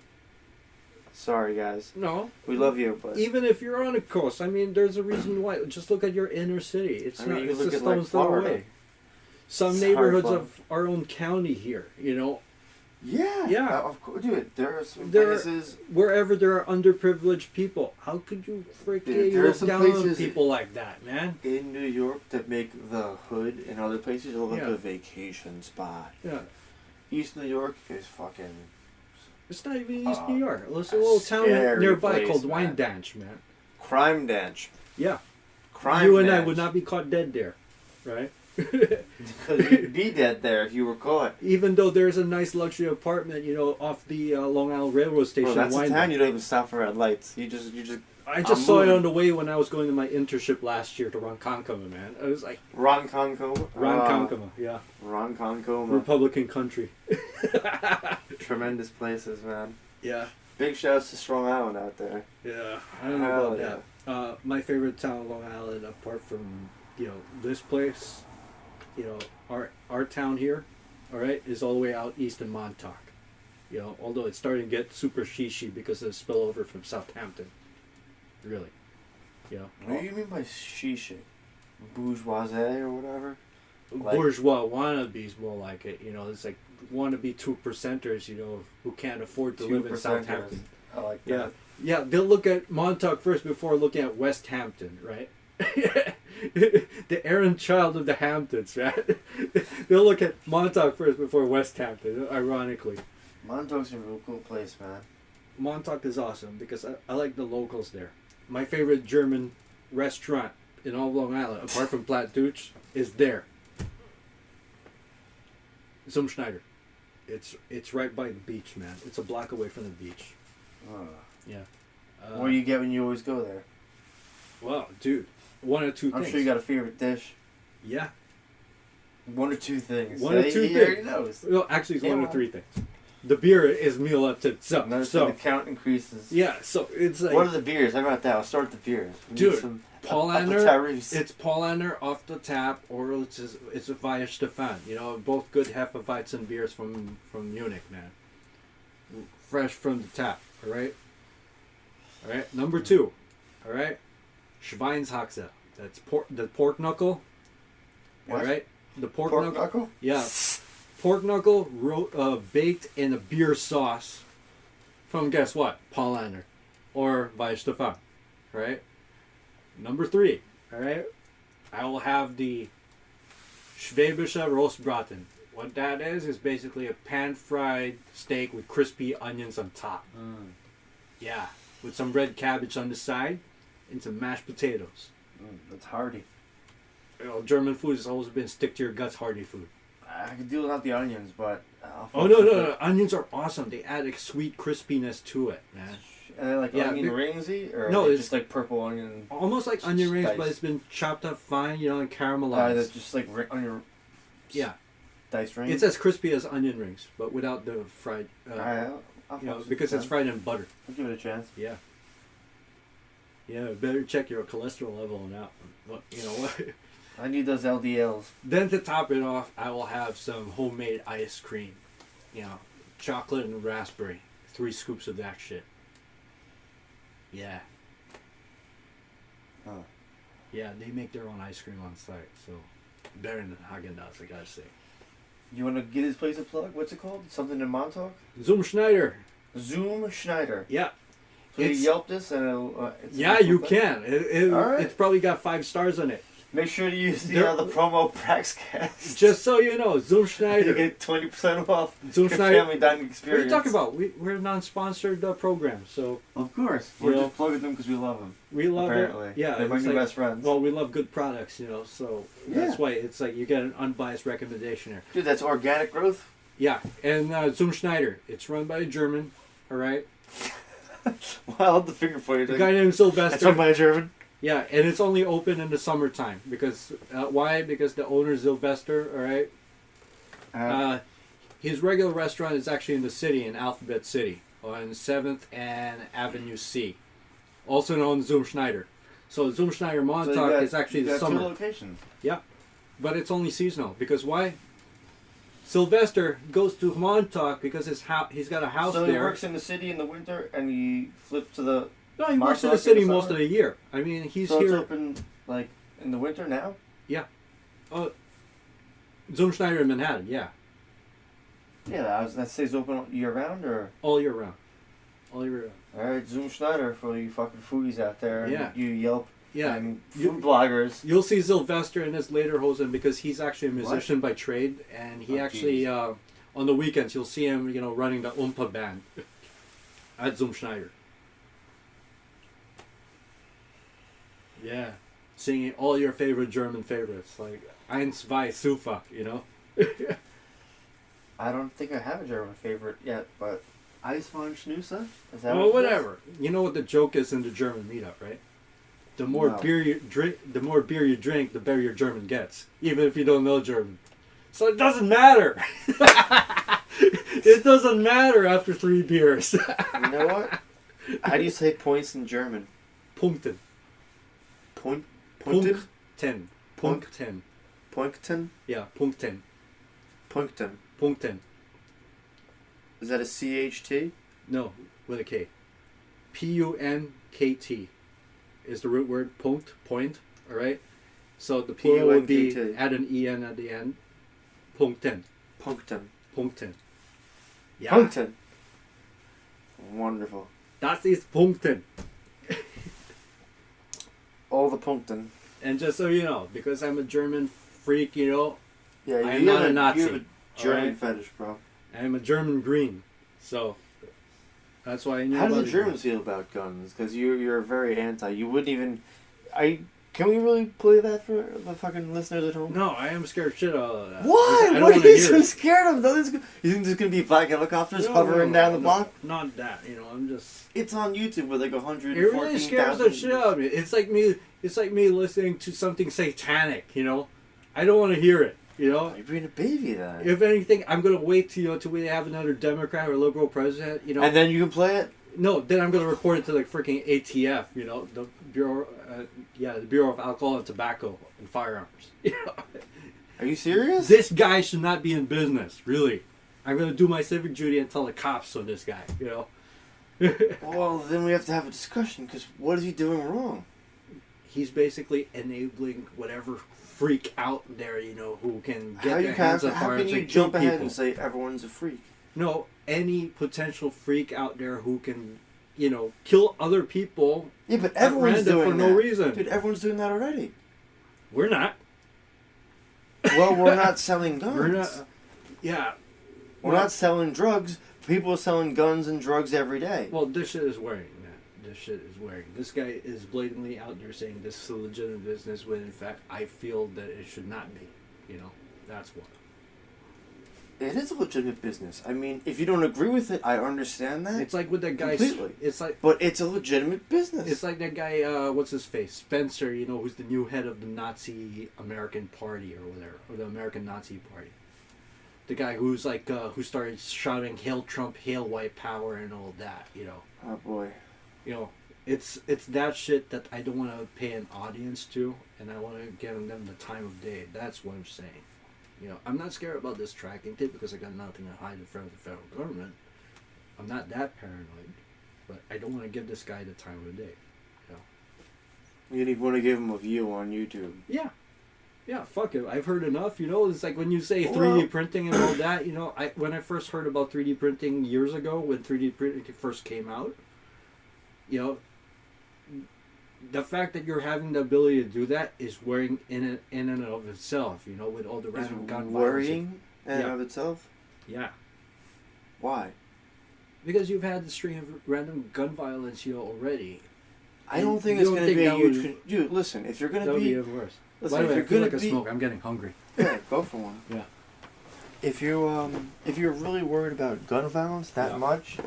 Speaker 2: Sorry, guys.
Speaker 1: No.
Speaker 2: We love you, but
Speaker 1: Even if you're on a coast, I mean, there's a reason why. Just look at your inner city. It's
Speaker 2: I mean,
Speaker 1: not.
Speaker 2: you
Speaker 1: It's
Speaker 2: look
Speaker 1: a
Speaker 2: at, like,
Speaker 1: stone's throw
Speaker 2: Florida.
Speaker 1: away. Some
Speaker 2: Sorry,
Speaker 1: neighborhoods
Speaker 2: Florida.
Speaker 1: of our own county here, you know,
Speaker 2: yeah, of course, dude. There are some
Speaker 1: There-
Speaker 2: places.
Speaker 1: wherever there are underprivileged people, how could you
Speaker 2: Dude,
Speaker 1: freaking
Speaker 2: there are
Speaker 1: look
Speaker 2: some
Speaker 1: down on
Speaker 2: places-
Speaker 1: people like that, man?
Speaker 2: In New York, that make the hood and other places look like
Speaker 1: Yeah.
Speaker 2: a vacation spot.
Speaker 1: Yeah.
Speaker 2: East New York is fucking
Speaker 1: It's not even East New
Speaker 2: Uh,
Speaker 1: York. There's a
Speaker 2: a
Speaker 1: little town
Speaker 2: scary
Speaker 1: nearby
Speaker 2: place,
Speaker 1: called
Speaker 2: man.
Speaker 1: Wyandanch, man.
Speaker 2: crime dance.
Speaker 1: Yeah.
Speaker 2: Crime
Speaker 1: You and I
Speaker 2: dance.
Speaker 1: would not be caught dead there, right?
Speaker 2: Because you'd be dead there if you were caught.
Speaker 1: Even though there's a nice luxury apartment, you know, off the Long Island Railroad station.
Speaker 2: Well, that's
Speaker 1: in
Speaker 2: a town
Speaker 1: Wyandanch.
Speaker 2: you don't even stop for red lights. You just.
Speaker 1: I just
Speaker 2: I'm
Speaker 1: saw it
Speaker 2: moving.
Speaker 1: on the way when I was going to my internship last year to Ronkonkoma, man. I was like,
Speaker 2: Ronkonkoma.
Speaker 1: Ronkonkoma, yeah.
Speaker 2: Ronkonkoma.
Speaker 1: Republican country.
Speaker 2: Tremendous places, man.
Speaker 1: Yeah.
Speaker 2: Big shouts to Strong Island out there.
Speaker 1: Yeah, I don't know
Speaker 2: Hell
Speaker 1: about that. My favorite town on Long Island, apart from, you know, this place, you know, our town here, all right, is all the way out east in Montauk. You know, although it's starting to get super shishi because of the spillover from Southampton. Really. You know.
Speaker 2: What do you mean by shishi? Bourgeoisie or whatever? Like-
Speaker 1: Bourgeois wannabes more like it. You know, it's like wannabe 2%ers, you know, who can't afford to live in
Speaker 2: 2%ers.
Speaker 1: Southampton.
Speaker 2: I like
Speaker 1: Yeah,
Speaker 2: that.
Speaker 1: yeah. They'll look at Montauk first before looking at West Hampton, right? The errant child of the Hamptons, right? They'll look at Montauk first before West Hampton. Ironically,
Speaker 2: Montauk's a real cool place, man.
Speaker 1: Montauk is awesome because I like the locals there. My favorite German restaurant in all of Long Island, apart from Platt Dutch, is there. Zum Schneider. It's right by the beach, man. It's a block away from the beach. Yeah.
Speaker 2: What do you get when you always go there?
Speaker 1: Well, dude, one or two
Speaker 2: I'm
Speaker 1: things.
Speaker 2: sure you got a favorite dish.
Speaker 1: Yeah.
Speaker 2: One or two things.
Speaker 1: One or two
Speaker 2: He already
Speaker 1: things.
Speaker 2: knows.
Speaker 1: Well, actually, it's
Speaker 2: Yeah,
Speaker 1: one
Speaker 2: well.
Speaker 1: or three things. The beer is meal up to itself.
Speaker 2: Notice
Speaker 1: So
Speaker 2: the count increases.
Speaker 1: yeah, so it's like
Speaker 2: What are the beers? How about that? I'll start with the beers. We need
Speaker 1: Dude,
Speaker 2: some
Speaker 1: Paulaner.
Speaker 2: Tyrese.
Speaker 1: It's Paulaner off the tap, or it's a Via Stefan. You know, both good Hefeweizen beers from Munich, man. Fresh from the tap. All right. All right. Number 2. All right. Schweinshaxe. That's the pork knuckle. All
Speaker 2: What?
Speaker 1: right. The pork
Speaker 2: knuckle?
Speaker 1: Yeah. Pork knuckle baked in a beer sauce from, guess what? Paulaner or Via Stefan. Right? Number 3. All right. I will have the Schwäbische Rostbraten. What that is basically a pan-fried steak with crispy onions on top. Yeah. With some red cabbage on the side and some mashed potatoes.
Speaker 2: That's hearty.
Speaker 1: You know, German food has always been stick to your guts hearty food.
Speaker 2: I can deal without the onions, but...
Speaker 1: Oh, no. Onions are awesome. They add a sweet crispiness to it, man.
Speaker 2: And they're like
Speaker 1: Yeah,
Speaker 2: onion
Speaker 1: they're-
Speaker 2: ringsy? Or
Speaker 1: No,
Speaker 2: are they
Speaker 1: it's-
Speaker 2: just like purple onion...
Speaker 1: Almost like onion rings, but
Speaker 2: Diced.
Speaker 1: it's been chopped up fine, you know, and caramelized.
Speaker 2: that's just like onion...
Speaker 1: Yeah.
Speaker 2: Diced rings?
Speaker 1: It's as crispy as onion rings, but without the fried,
Speaker 2: I'll
Speaker 1: you know,
Speaker 2: fuck with
Speaker 1: because
Speaker 2: it,
Speaker 1: it's
Speaker 2: man.
Speaker 1: fried in butter.
Speaker 2: I'll give it a chance.
Speaker 1: Yeah. Yeah, better check your cholesterol level on that one. You know what?
Speaker 2: I need those LDLs.
Speaker 1: Then to top it off, I will have some homemade ice cream. You know, chocolate and raspberry. 3 scoops of that shit. Yeah.
Speaker 2: Huh.
Speaker 1: Yeah, they make their own ice cream on site, so better than Haagen-Dazs, I gotta say.
Speaker 2: You want to get his place a plug? What's it called? Something in Montauk?
Speaker 1: Zum Schneider.
Speaker 2: Zoom Schneider.
Speaker 1: Yeah.
Speaker 2: So you
Speaker 1: It's-
Speaker 2: Yelp this and it's
Speaker 1: Yeah, you can.
Speaker 2: All right.
Speaker 1: It's probably got 5 stars on it.
Speaker 2: Make sure to use the
Speaker 1: There-
Speaker 2: promo Praxcast.
Speaker 1: Just so you know, Zum
Speaker 2: you
Speaker 1: Schneider.
Speaker 2: get 20% off
Speaker 1: Zoom
Speaker 2: your
Speaker 1: Schneider.
Speaker 2: family dining
Speaker 1: What are
Speaker 2: experience.
Speaker 1: you talking about? We're a non-sponsored program, so
Speaker 2: Of course.
Speaker 1: You
Speaker 2: We're
Speaker 1: know,
Speaker 2: just plugging them because we love them.
Speaker 1: we love
Speaker 2: Apparently.
Speaker 1: it. Yeah,
Speaker 2: They're my
Speaker 1: it's
Speaker 2: new
Speaker 1: like-
Speaker 2: best friends.
Speaker 1: Well, we love good products, you know, so that's
Speaker 2: Yeah.
Speaker 1: why it's like you get an unbiased recommendation here.
Speaker 2: Dude, that's organic growth.
Speaker 1: Yeah, and Zum Schneider. It's run by a German, all right?
Speaker 2: Well, I love the finger pointing.
Speaker 1: A guy named
Speaker 2: That's
Speaker 1: Sylvester.
Speaker 2: run by a German.
Speaker 1: Yeah, and it's only open in the summertime because why? Because the owner Sylvester, all right. His regular restaurant is actually in the city, in Alphabet City, on 7th and Avenue C, also known as Zum Schneider. So Zum Schneider Montauk is actually the
Speaker 2: two
Speaker 1: summer,
Speaker 2: locations.
Speaker 1: but it's only seasonal because why? Sylvester goes to Montauk because he's got a house
Speaker 2: So he
Speaker 1: there.
Speaker 2: works in the city in the winter and he flips to the...
Speaker 1: No, he works in
Speaker 2: Montauk
Speaker 1: the
Speaker 2: in
Speaker 1: city
Speaker 2: the
Speaker 1: most
Speaker 2: summer?
Speaker 1: of the year. I mean, he's
Speaker 2: so it's
Speaker 1: here.
Speaker 2: open, like, in the winter now?
Speaker 1: Zum Schneider in Manhattan, yeah,
Speaker 2: Yeah, that stays open year round, or...
Speaker 1: all year round. All year round.
Speaker 2: Alright, Zoom Schneider for you fucking foodies out there. and
Speaker 1: Yeah.
Speaker 2: You Yelp
Speaker 1: Yeah,
Speaker 2: and
Speaker 1: you-
Speaker 2: food bloggers.
Speaker 1: You'll see Sylvester in his lederhosen because he's actually a musician by trade, and he
Speaker 2: Oh,
Speaker 1: actually on the weekends you'll see him, you know, running the Oompa band at Zum Schneider. Yeah, singing all your favorite German favorites like Eins, zwei, Sufa, you know.
Speaker 2: I don't think I have a German favorite yet, but Eis von Schnuse? Is that
Speaker 1: Well,
Speaker 2: what it is?
Speaker 1: whatever. You know what the joke is in the German meetup, right? The more
Speaker 2: No.
Speaker 1: beer you drink, the better your German gets, even if you don't know German. So it doesn't matter. It doesn't matter after 3 beers.
Speaker 2: You know what? How do you say points in German?
Speaker 1: Punkten.
Speaker 2: Pointed?
Speaker 1: Punkten. Punkten.
Speaker 2: Punkten?
Speaker 1: Yeah, Punkten.
Speaker 2: Punkten.
Speaker 1: Punkten.
Speaker 2: Is that a CHT?
Speaker 1: No, with a K. Punkt is the root word. Punkt, point. All right. So the plural would be
Speaker 2: Punkt.
Speaker 1: add an en at the end. Punkten.
Speaker 2: Punkten.
Speaker 1: Punkten. Yeah.
Speaker 2: Punkten. Wonderful.
Speaker 1: Das ist Punkten.
Speaker 2: All the Punkten.
Speaker 1: And just so you know, because I'm a German freak, you know,
Speaker 2: Yeah,
Speaker 1: I am
Speaker 2: you
Speaker 1: not
Speaker 2: have
Speaker 1: a Nazi.
Speaker 2: You have a German
Speaker 1: alright?
Speaker 2: fetish, bro.
Speaker 1: I'm a German green. So that's why I knew
Speaker 2: How do
Speaker 1: about
Speaker 2: the
Speaker 1: it.
Speaker 2: Germans feel about guns? Because you're very anti. You wouldn't even... Can we really play that for the fucking listeners at home?
Speaker 1: No, I am scared shit out of that.
Speaker 2: Why?
Speaker 1: I don't
Speaker 2: What
Speaker 1: wanna
Speaker 2: are you
Speaker 1: hear
Speaker 2: so
Speaker 1: it.
Speaker 2: scared of? You think there's gonna be black helicopters
Speaker 1: No,
Speaker 2: hovering down the block?
Speaker 1: Not that, I'm just...
Speaker 2: It's on YouTube with like
Speaker 1: It really scares the
Speaker 2: 114,000.
Speaker 1: shit out of me. It's like me listening to something satanic, I don't want to hear it,
Speaker 2: You're being a baby then.
Speaker 1: If anything, I'm going to wait till we have another Democrat or liberal president,
Speaker 2: And then you can play it?
Speaker 1: No, then I'm going to report it to the freaking ATF, the Bureau, the Bureau of Alcohol and Tobacco and Firearms.
Speaker 2: Are you serious?
Speaker 1: This guy should not be in business, really. I'm going to do my civic duty and tell the cops on this guy,
Speaker 2: Well, then we have to have a discussion, because what is he doing wrong?
Speaker 1: He's basically enabling whatever freak out there, who can get
Speaker 2: How
Speaker 1: their hands on
Speaker 2: can
Speaker 1: firearms
Speaker 2: you
Speaker 1: and kill
Speaker 2: jump ahead
Speaker 1: people.
Speaker 2: and say everyone's a freak?
Speaker 1: No, any potential freak out there who can, kill other people.
Speaker 2: Yeah, but
Speaker 1: at
Speaker 2: everyone's
Speaker 1: random
Speaker 2: doing
Speaker 1: for
Speaker 2: that.
Speaker 1: no reason.
Speaker 2: Dude, everyone's doing that already.
Speaker 1: We're not.
Speaker 2: Well, we're not selling guns.
Speaker 1: We're not. Yeah.
Speaker 2: We're not selling drugs. People are selling guns and drugs every day.
Speaker 1: Well, this shit is wearing, man. This shit is wearing. This guy is blatantly out there saying this is a legitimate business when, in fact, I feel that it should not be. That's what.
Speaker 2: It is a legitimate business. I mean, if you don't agree with it, I understand that.
Speaker 1: It's like with that guy.
Speaker 2: Completely.
Speaker 1: It's like.
Speaker 2: But it's a legitimate business.
Speaker 1: It's like that guy, what's his face? Spencer, who's the new head of the Nazi American Party or whatever, or the American Nazi Party. The guy who's like, who started shouting, "Hail Trump, hail white power," and all that,
Speaker 2: Oh, boy.
Speaker 1: It's that shit that I don't want to pay an audience to, and I want to give them the time of day. That's what I'm saying. I'm not scared about this tracking tape because I got nothing to hide in front of the federal government. I'm not that paranoid, but I don't want to give this guy the time of day.
Speaker 2: You want to give him a view on YouTube.
Speaker 1: Yeah. Yeah, fuck it. I've heard enough, It's like when you say 3D
Speaker 2: Well-
Speaker 1: printing and all that, when I first heard about 3D printing years ago, when 3D printing first came out, the fact that you're having the ability to do that is worrying in and of itself, with all the
Speaker 2: Is
Speaker 1: random gun violence.
Speaker 2: worrying in and
Speaker 1: Yeah.
Speaker 2: of itself?
Speaker 1: Yeah.
Speaker 2: Why?
Speaker 1: Because you've had the string of random gun violence, already.
Speaker 2: I don't think
Speaker 1: You
Speaker 2: it's
Speaker 1: don't
Speaker 2: going to
Speaker 1: think
Speaker 2: be a
Speaker 1: that
Speaker 2: huge...
Speaker 1: would-
Speaker 2: Dude, listen, if you're going
Speaker 1: That
Speaker 2: to
Speaker 1: would be
Speaker 2: be...
Speaker 1: even worse.
Speaker 2: Listen,
Speaker 1: By the
Speaker 2: if
Speaker 1: way, I
Speaker 2: you're
Speaker 1: feel
Speaker 2: going
Speaker 1: like
Speaker 2: to
Speaker 1: a
Speaker 2: be...
Speaker 1: smoke. I'm getting hungry.
Speaker 2: Yeah, go for one.
Speaker 1: Yeah.
Speaker 2: If you're really worried about gun violence that
Speaker 1: Yeah.
Speaker 2: much,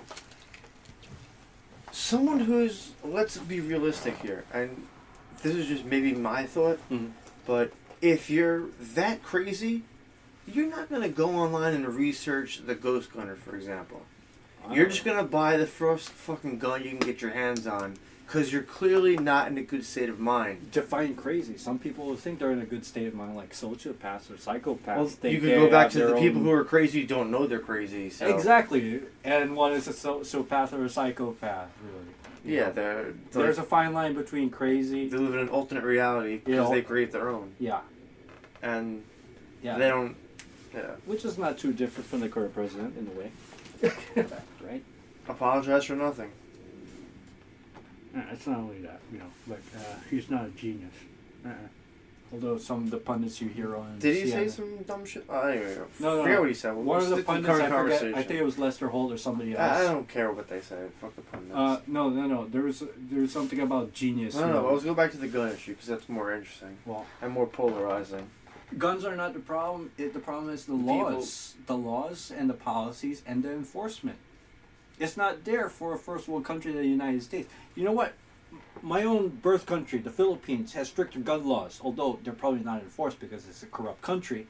Speaker 2: someone who's, let's be realistic here, and this is just maybe my thought, but if you're that crazy, you're not going to go online and research the Ghost Gunner, for example. You're just going to buy the first fucking gun you can get your hands on, because you're clearly not in a good state of mind.
Speaker 6: Define crazy. Some people think they're in a good state of mind, like sociopaths or psychopaths.
Speaker 2: Well,
Speaker 6: think
Speaker 2: you could
Speaker 6: they
Speaker 2: go back
Speaker 6: have
Speaker 2: to
Speaker 6: their
Speaker 2: the people
Speaker 6: own-
Speaker 2: who are crazy who don't know they're crazy. So.
Speaker 6: Exactly. And one is a sociopath or a psychopath, really.
Speaker 2: Yeah,
Speaker 6: There's a fine line between crazy.
Speaker 2: they live in an alternate reality because they create their own,
Speaker 6: Yeah.
Speaker 2: and
Speaker 6: Yeah.
Speaker 2: they don't. Yeah.
Speaker 6: Which is not too different from the current president in a way. Right?
Speaker 2: Apologize for nothing.
Speaker 1: It's not only that, but he's not a genius. Although some of the pundits you hear on
Speaker 2: Did he
Speaker 1: CNN,
Speaker 2: say some dumb shit? Oh, anyway,
Speaker 1: No,
Speaker 2: forget what he said. We'll
Speaker 1: one of the
Speaker 2: stick to
Speaker 1: pundits,
Speaker 2: current
Speaker 1: I forget,
Speaker 2: conversation.
Speaker 1: I think it was Lester Holt or somebody else.
Speaker 2: I don't care what they say. Fuck the pundits.
Speaker 1: No. There was something about genius.
Speaker 2: no. Let's go back to the gun issue because that's more interesting
Speaker 1: Well,
Speaker 2: and more polarizing.
Speaker 1: guns are not the problem. The problem is the laws and the policies and the enforcement. It's not there for a first world country, the United States. You know what? My own birth country, the Philippines, has stricter gun laws, although they're probably not enforced because it's a corrupt country.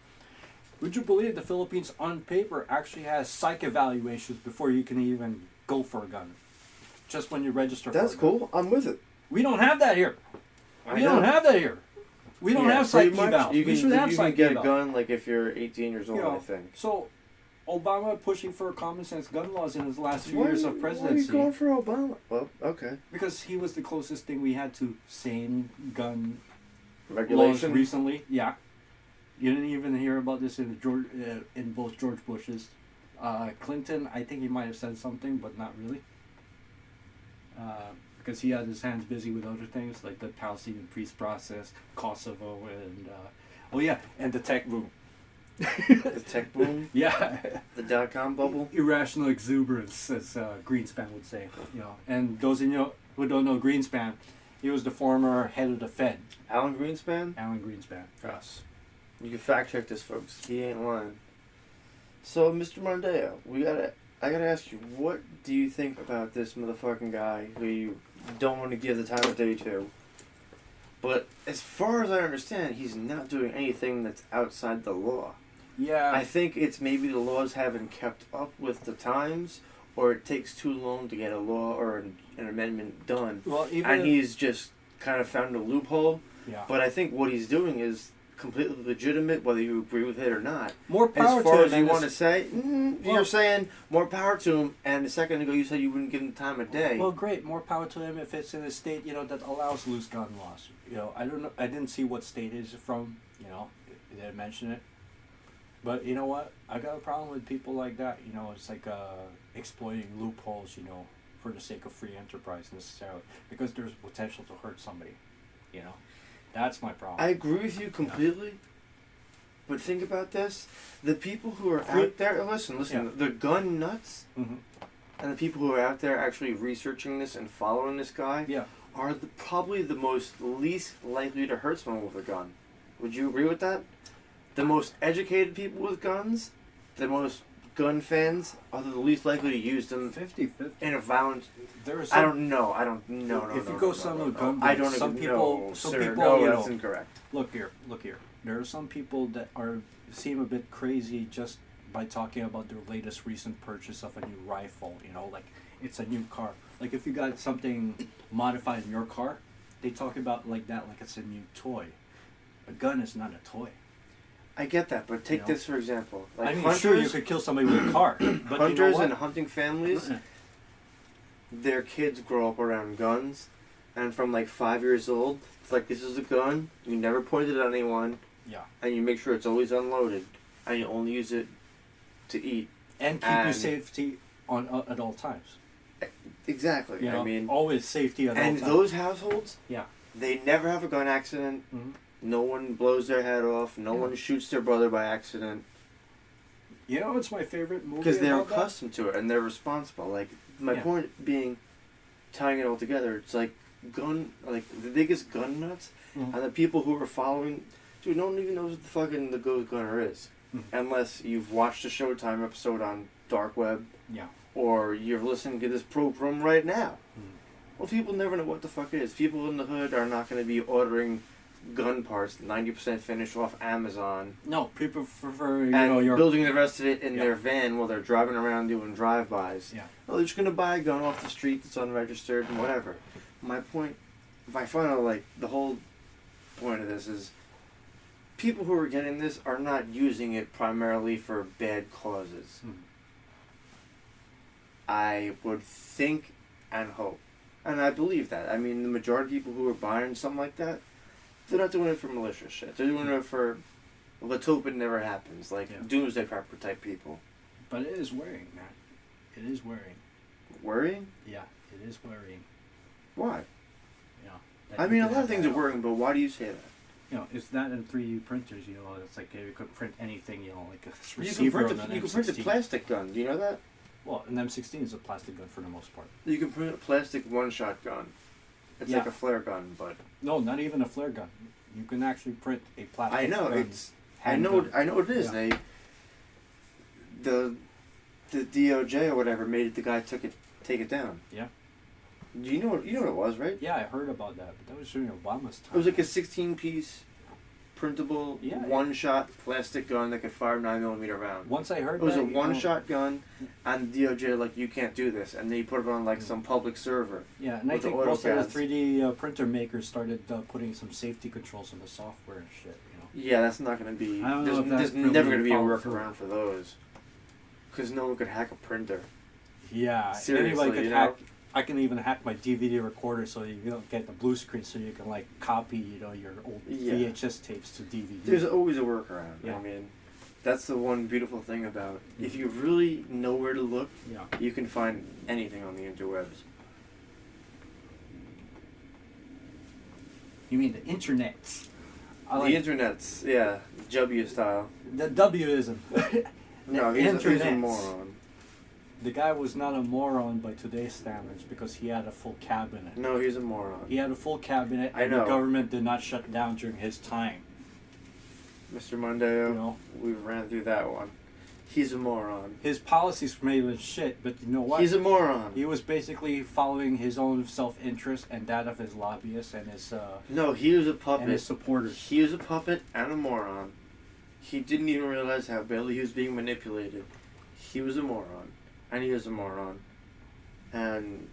Speaker 1: Would you believe the Philippines, on paper, actually has psych evaluations before you can even go for a gun? Just when you register
Speaker 2: That's
Speaker 1: for a gun.
Speaker 2: cool. I'm with it.
Speaker 1: We don't have that here.
Speaker 2: I
Speaker 1: We
Speaker 2: know.
Speaker 1: don't have that here. We don't have psych
Speaker 2: pretty much.
Speaker 1: evals.
Speaker 2: You
Speaker 1: We
Speaker 2: can,
Speaker 1: should have
Speaker 2: you
Speaker 1: psych
Speaker 2: can get a
Speaker 1: evals.
Speaker 2: gun like if you're 18 years old,
Speaker 1: You know,
Speaker 2: I think.
Speaker 1: So, Obama pushing for common sense gun laws in his last few
Speaker 2: Why
Speaker 1: years
Speaker 2: are
Speaker 1: of
Speaker 2: you
Speaker 1: presidency
Speaker 2: going for Obama? Well, okay.
Speaker 1: because he was the closest thing we had to sane gun laws
Speaker 2: Regulation.
Speaker 1: recently. Yeah, you didn't even hear about this in in both George Bush's. Clinton, I think he might have said something, but not really. Because he had his hands busy with other things like the Palestinian peace process, Kosovo, and and the tech boom.
Speaker 2: The tech boom,
Speaker 1: Yeah.
Speaker 2: the dot-com bubble.
Speaker 1: Irrational exuberance, as Greenspan would say. And those who don't know Greenspan,
Speaker 6: He was the former head of the Fed,
Speaker 2: Alan Greenspan?
Speaker 6: Alan Greenspan.
Speaker 2: Yes. You can fact check this, folks. He ain't lying. So, Mr. Mondeo, I gotta ask you, what do you think about this motherfucking guy who you don't want to give the time of day to? But as far as I understand, he's not doing anything that's outside the law.
Speaker 6: Yeah.
Speaker 2: I think it's maybe the laws haven't kept up with the times, or it takes too long to get a law or an amendment done.
Speaker 6: Well, even
Speaker 2: And he's just kind of found a loophole.
Speaker 6: yeah.
Speaker 2: But I think what he's doing is completely legitimate, whether you agree with it or not.
Speaker 6: More power
Speaker 2: As far
Speaker 6: to
Speaker 2: as
Speaker 6: him.
Speaker 2: you
Speaker 6: and
Speaker 2: want to
Speaker 6: it's-
Speaker 2: say,
Speaker 6: Well-
Speaker 2: you're saying more power to him, and a second ago you said you wouldn't give him time of day.
Speaker 6: Well, great. More power to him if it's in a state, that allows loose gun laws. I don't know. I didn't see what state it is from. They didn't mention it. But you know what? I got a problem with people like that. It's like exploiting loopholes. For the sake of free enterprise necessarily, because there's potential to hurt somebody. That's my problem.
Speaker 2: I agree with you completely. But think about this: the people who are
Speaker 6: Free-
Speaker 2: out there, listen,
Speaker 6: Yeah.
Speaker 2: the gun nuts,
Speaker 6: Mhm.
Speaker 2: and the people who are out there actually researching this and following this guy,
Speaker 6: Yeah.
Speaker 2: are probably the most least likely to hurt someone with a gun. Would you agree with that? The most educated people with guns, the most gun fans, are the least likely to use them
Speaker 6: 50-50.
Speaker 2: in a violent.
Speaker 6: There are
Speaker 2: I
Speaker 6: some,
Speaker 2: don't know. I don't know.
Speaker 6: If you go some of the gun
Speaker 2: I
Speaker 6: books,
Speaker 2: don't
Speaker 6: some
Speaker 2: even
Speaker 6: people-
Speaker 2: know,
Speaker 6: some
Speaker 2: sir.
Speaker 6: people,
Speaker 2: No,
Speaker 6: you
Speaker 2: that's
Speaker 6: know-
Speaker 2: incorrect.
Speaker 6: Look here. There are some people that seem a bit crazy just by talking about their latest recent purchase of a new rifle. Like it's a new car. Like if you got something modified in your car, they talk about like that, like it's a new toy. A gun is not a toy.
Speaker 2: I get that, but take
Speaker 6: You know?
Speaker 2: this for example. Like
Speaker 6: I mean,
Speaker 2: hunters,
Speaker 6: sure, you could kill somebody with a car, but
Speaker 2: hunters
Speaker 6: you
Speaker 2: and
Speaker 6: know
Speaker 2: hunting families, their kids grow up around guns, and from like 5 years old, it's like this is a gun. You never point it at anyone,
Speaker 6: Yeah.
Speaker 2: and you make sure it's always unloaded, and you only use it to eat.
Speaker 6: and keep your
Speaker 2: and-
Speaker 6: safety on at all times.
Speaker 2: Exactly. I mean,
Speaker 6: always safety at all
Speaker 2: and
Speaker 6: times.
Speaker 2: those households,
Speaker 6: Yeah.
Speaker 2: they never have a gun accident.
Speaker 6: Mhm.
Speaker 2: No one blows their head off. No
Speaker 6: Yeah.
Speaker 2: one shoots their brother by accident.
Speaker 6: It's my favorite movie
Speaker 2: Because they're
Speaker 6: about that?
Speaker 2: accustomed to it and they're responsible. Like my
Speaker 6: Yeah.
Speaker 2: point being, tying it all together. It's like the biggest gun nuts,
Speaker 6: Mhm.
Speaker 2: and the people who are following. Dude, no one even knows what the fucking the Ghost Gunner is,
Speaker 6: Mhm.
Speaker 2: unless you've watched a Showtime episode on Dark Web,
Speaker 6: Yeah.
Speaker 2: or you're listening to this program right now.
Speaker 6: Mhm.
Speaker 2: Well, people never know what the fuck it is. People in the hood are not going to be ordering gun parts 90% finished off Amazon
Speaker 6: No, people prefer
Speaker 2: and
Speaker 6: your
Speaker 2: building the rest of it in
Speaker 6: Yeah.
Speaker 2: their van while they're driving around doing drive-bys.
Speaker 6: Yeah.
Speaker 2: Well, they're just going to buy a gun off the street that's unregistered and whatever. My point, the whole point of this is people who are getting this are not using it primarily for bad causes.
Speaker 6: Mhm.
Speaker 2: I would think and hope. And I believe that. I mean, the majority of people who are buying something like that, they're not doing it for malicious shit. They're doing it for let's hope it never happens. Like
Speaker 6: Yeah.
Speaker 2: doomsday prepper type people.
Speaker 6: But it is worrying, man. It is worrying.
Speaker 2: Worrying?
Speaker 6: Yeah, it is worrying.
Speaker 2: Why?
Speaker 6: That
Speaker 2: I
Speaker 6: you
Speaker 2: mean, a
Speaker 6: could
Speaker 2: lot
Speaker 6: have
Speaker 2: of things
Speaker 6: that.
Speaker 2: are worrying, but why do you say that?
Speaker 6: It's that in 3D printers. It's like you could print anything. Like a
Speaker 2: You can
Speaker 6: receiver
Speaker 2: print
Speaker 6: on an
Speaker 2: you can print a
Speaker 6: M16.
Speaker 2: plastic gun. Do you know that?
Speaker 6: Well, an M16 is a plastic gun for the most part.
Speaker 2: You can print a plastic one-shot gun. It's like
Speaker 6: Yeah.
Speaker 2: a flare gun, but
Speaker 6: No, not even a flare gun. You can actually print a plastic.
Speaker 2: I know
Speaker 6: gun,
Speaker 2: it's. I
Speaker 6: handgun.
Speaker 2: know it is.
Speaker 6: Yeah.
Speaker 2: The DOJ or whatever made the guy take it down.
Speaker 6: Yeah.
Speaker 2: Do you know what it was, right?
Speaker 6: Yeah, I heard about that, but that was during Obama's time.
Speaker 2: It was like a 16-piece printable
Speaker 6: Yeah, yeah.
Speaker 2: one-shot plastic gun that could fire 9mm round.
Speaker 6: Once I heard
Speaker 2: It was
Speaker 6: that,
Speaker 2: a one-shot gun, and DOJ like you can't do this, and they put it on like
Speaker 6: Mm.
Speaker 2: some public server.
Speaker 6: Yeah, and I
Speaker 2: with the
Speaker 6: think most of
Speaker 2: AutoCADs.
Speaker 6: the 3D printer makers started putting some safety controls in the software and shit.
Speaker 2: Yeah, that's not going to be.
Speaker 6: I don't know if
Speaker 2: There's
Speaker 6: that's really
Speaker 2: never going to be a
Speaker 6: followed through.
Speaker 2: workaround for those, because no one could hack a printer.
Speaker 6: Yeah,
Speaker 2: Seriously,
Speaker 6: anybody could
Speaker 2: you know?
Speaker 6: hack. I can even hack my DVD recorder so you don't get the blue screen, so you can like copy, your old
Speaker 2: Yeah.
Speaker 6: VHS tapes to DVD.
Speaker 2: There's always a workaround.
Speaker 6: Yeah.
Speaker 2: I mean, that's the one beautiful thing about if you really know where to look,
Speaker 6: Yeah.
Speaker 2: you can find anything on the interwebs.
Speaker 6: You mean the internet? I
Speaker 2: The
Speaker 6: like
Speaker 2: internet's, yeah, W style.
Speaker 6: the Wism.
Speaker 2: No,
Speaker 6: The
Speaker 2: he's a
Speaker 6: internets.
Speaker 2: moron.
Speaker 6: The guy was not a moron by today's standards because he had a full cabinet.
Speaker 2: No, he's a moron.
Speaker 6: He had a full cabinet,
Speaker 2: I
Speaker 6: and
Speaker 2: know.
Speaker 6: the government did not shut down during his time.
Speaker 2: Mr. Mondeo,
Speaker 6: You know?
Speaker 2: we ran through that one. He's a moron.
Speaker 6: His policies may have been shit, but you know what?
Speaker 2: He's a moron.
Speaker 6: He was basically following his own self-interest and that of his lobbyists and his
Speaker 2: No, he was a
Speaker 6: and
Speaker 2: puppet.
Speaker 6: his supporters.
Speaker 2: He was a puppet and a moron. He didn't even realize how badly he was being manipulated. He was a moron. And he is a moron. And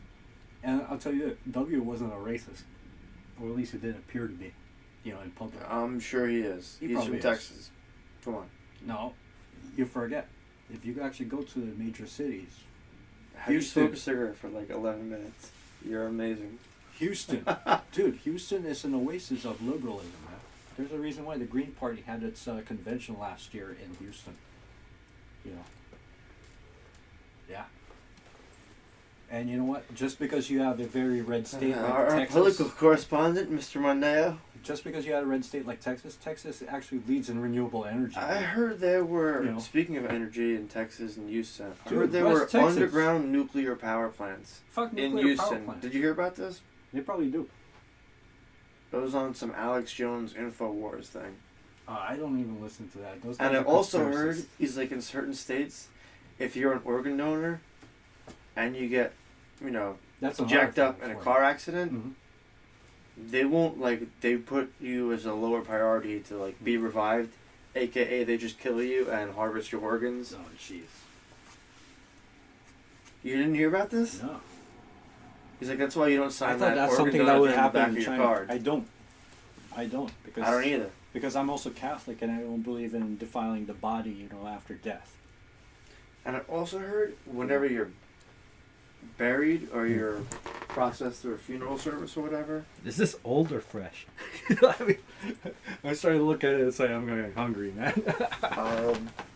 Speaker 6: And I'll tell you that W wasn't a racist, or at least it didn't appear to be, you know, in public.
Speaker 2: I'm sure he is.
Speaker 6: He
Speaker 2: He's
Speaker 6: probably
Speaker 2: from
Speaker 6: is.
Speaker 2: Texas. Come on.
Speaker 6: No, you forget. If you actually go to the major cities,
Speaker 2: How do you
Speaker 6: Houston.
Speaker 2: smoke a cigarette for like 11 minutes? You're amazing.
Speaker 6: Houston, dude, Houston is an oasis of liberalism, man. There's a reason why the Green Party had its convention last year in Houston. You know. Yeah. And you know what? Just because you have a very red state like
Speaker 2: Our
Speaker 6: Texas,
Speaker 2: political correspondent, Mr. Mondeo.
Speaker 6: just because you have a red state like Texas, Texas actually leads in renewable energy.
Speaker 2: I heard there were,
Speaker 6: You know.
Speaker 2: speaking of energy in Texas and Houston, I
Speaker 6: Dude,
Speaker 2: heard there
Speaker 6: West
Speaker 2: were
Speaker 6: Texas.
Speaker 2: underground nuclear power plants
Speaker 6: Fuck
Speaker 2: in
Speaker 6: nuclear power
Speaker 2: Houston.
Speaker 6: plants.
Speaker 2: Did you hear about this?
Speaker 6: They probably do.
Speaker 2: It was on some Alex Jones InfoWars thing.
Speaker 6: I don't even listen to that. Those
Speaker 2: And
Speaker 6: guys
Speaker 2: I
Speaker 6: are
Speaker 2: also
Speaker 6: conspiracists.
Speaker 2: heard, he's like in certain states, if you're an organ donor and you get, you know,
Speaker 6: That's
Speaker 2: jacked up in a car accident,
Speaker 6: Mm-hmm.
Speaker 2: they won't, like, they put you as a lower priority to, like, be revived, aka they just kill you and harvest your organs.
Speaker 6: Oh, jeez.
Speaker 2: You didn't hear about this?
Speaker 6: No.
Speaker 2: He's like, that's why you don't
Speaker 6: I
Speaker 2: sign
Speaker 6: thought
Speaker 2: that
Speaker 6: that's
Speaker 2: organ
Speaker 6: something
Speaker 2: donor
Speaker 6: that would
Speaker 2: thing on the
Speaker 6: happen
Speaker 2: back
Speaker 6: in
Speaker 2: of your
Speaker 6: China.
Speaker 2: card.
Speaker 6: I don't. Because
Speaker 2: I don't either.
Speaker 6: Because I'm also Catholic and I don't believe in defiling the body, you know, after death.
Speaker 2: And I also heard whenever you're buried or you're processed through a funeral service or whatever,
Speaker 1: Is this old or fresh? I mean, I started to look at it and say, I'm going hungry, man.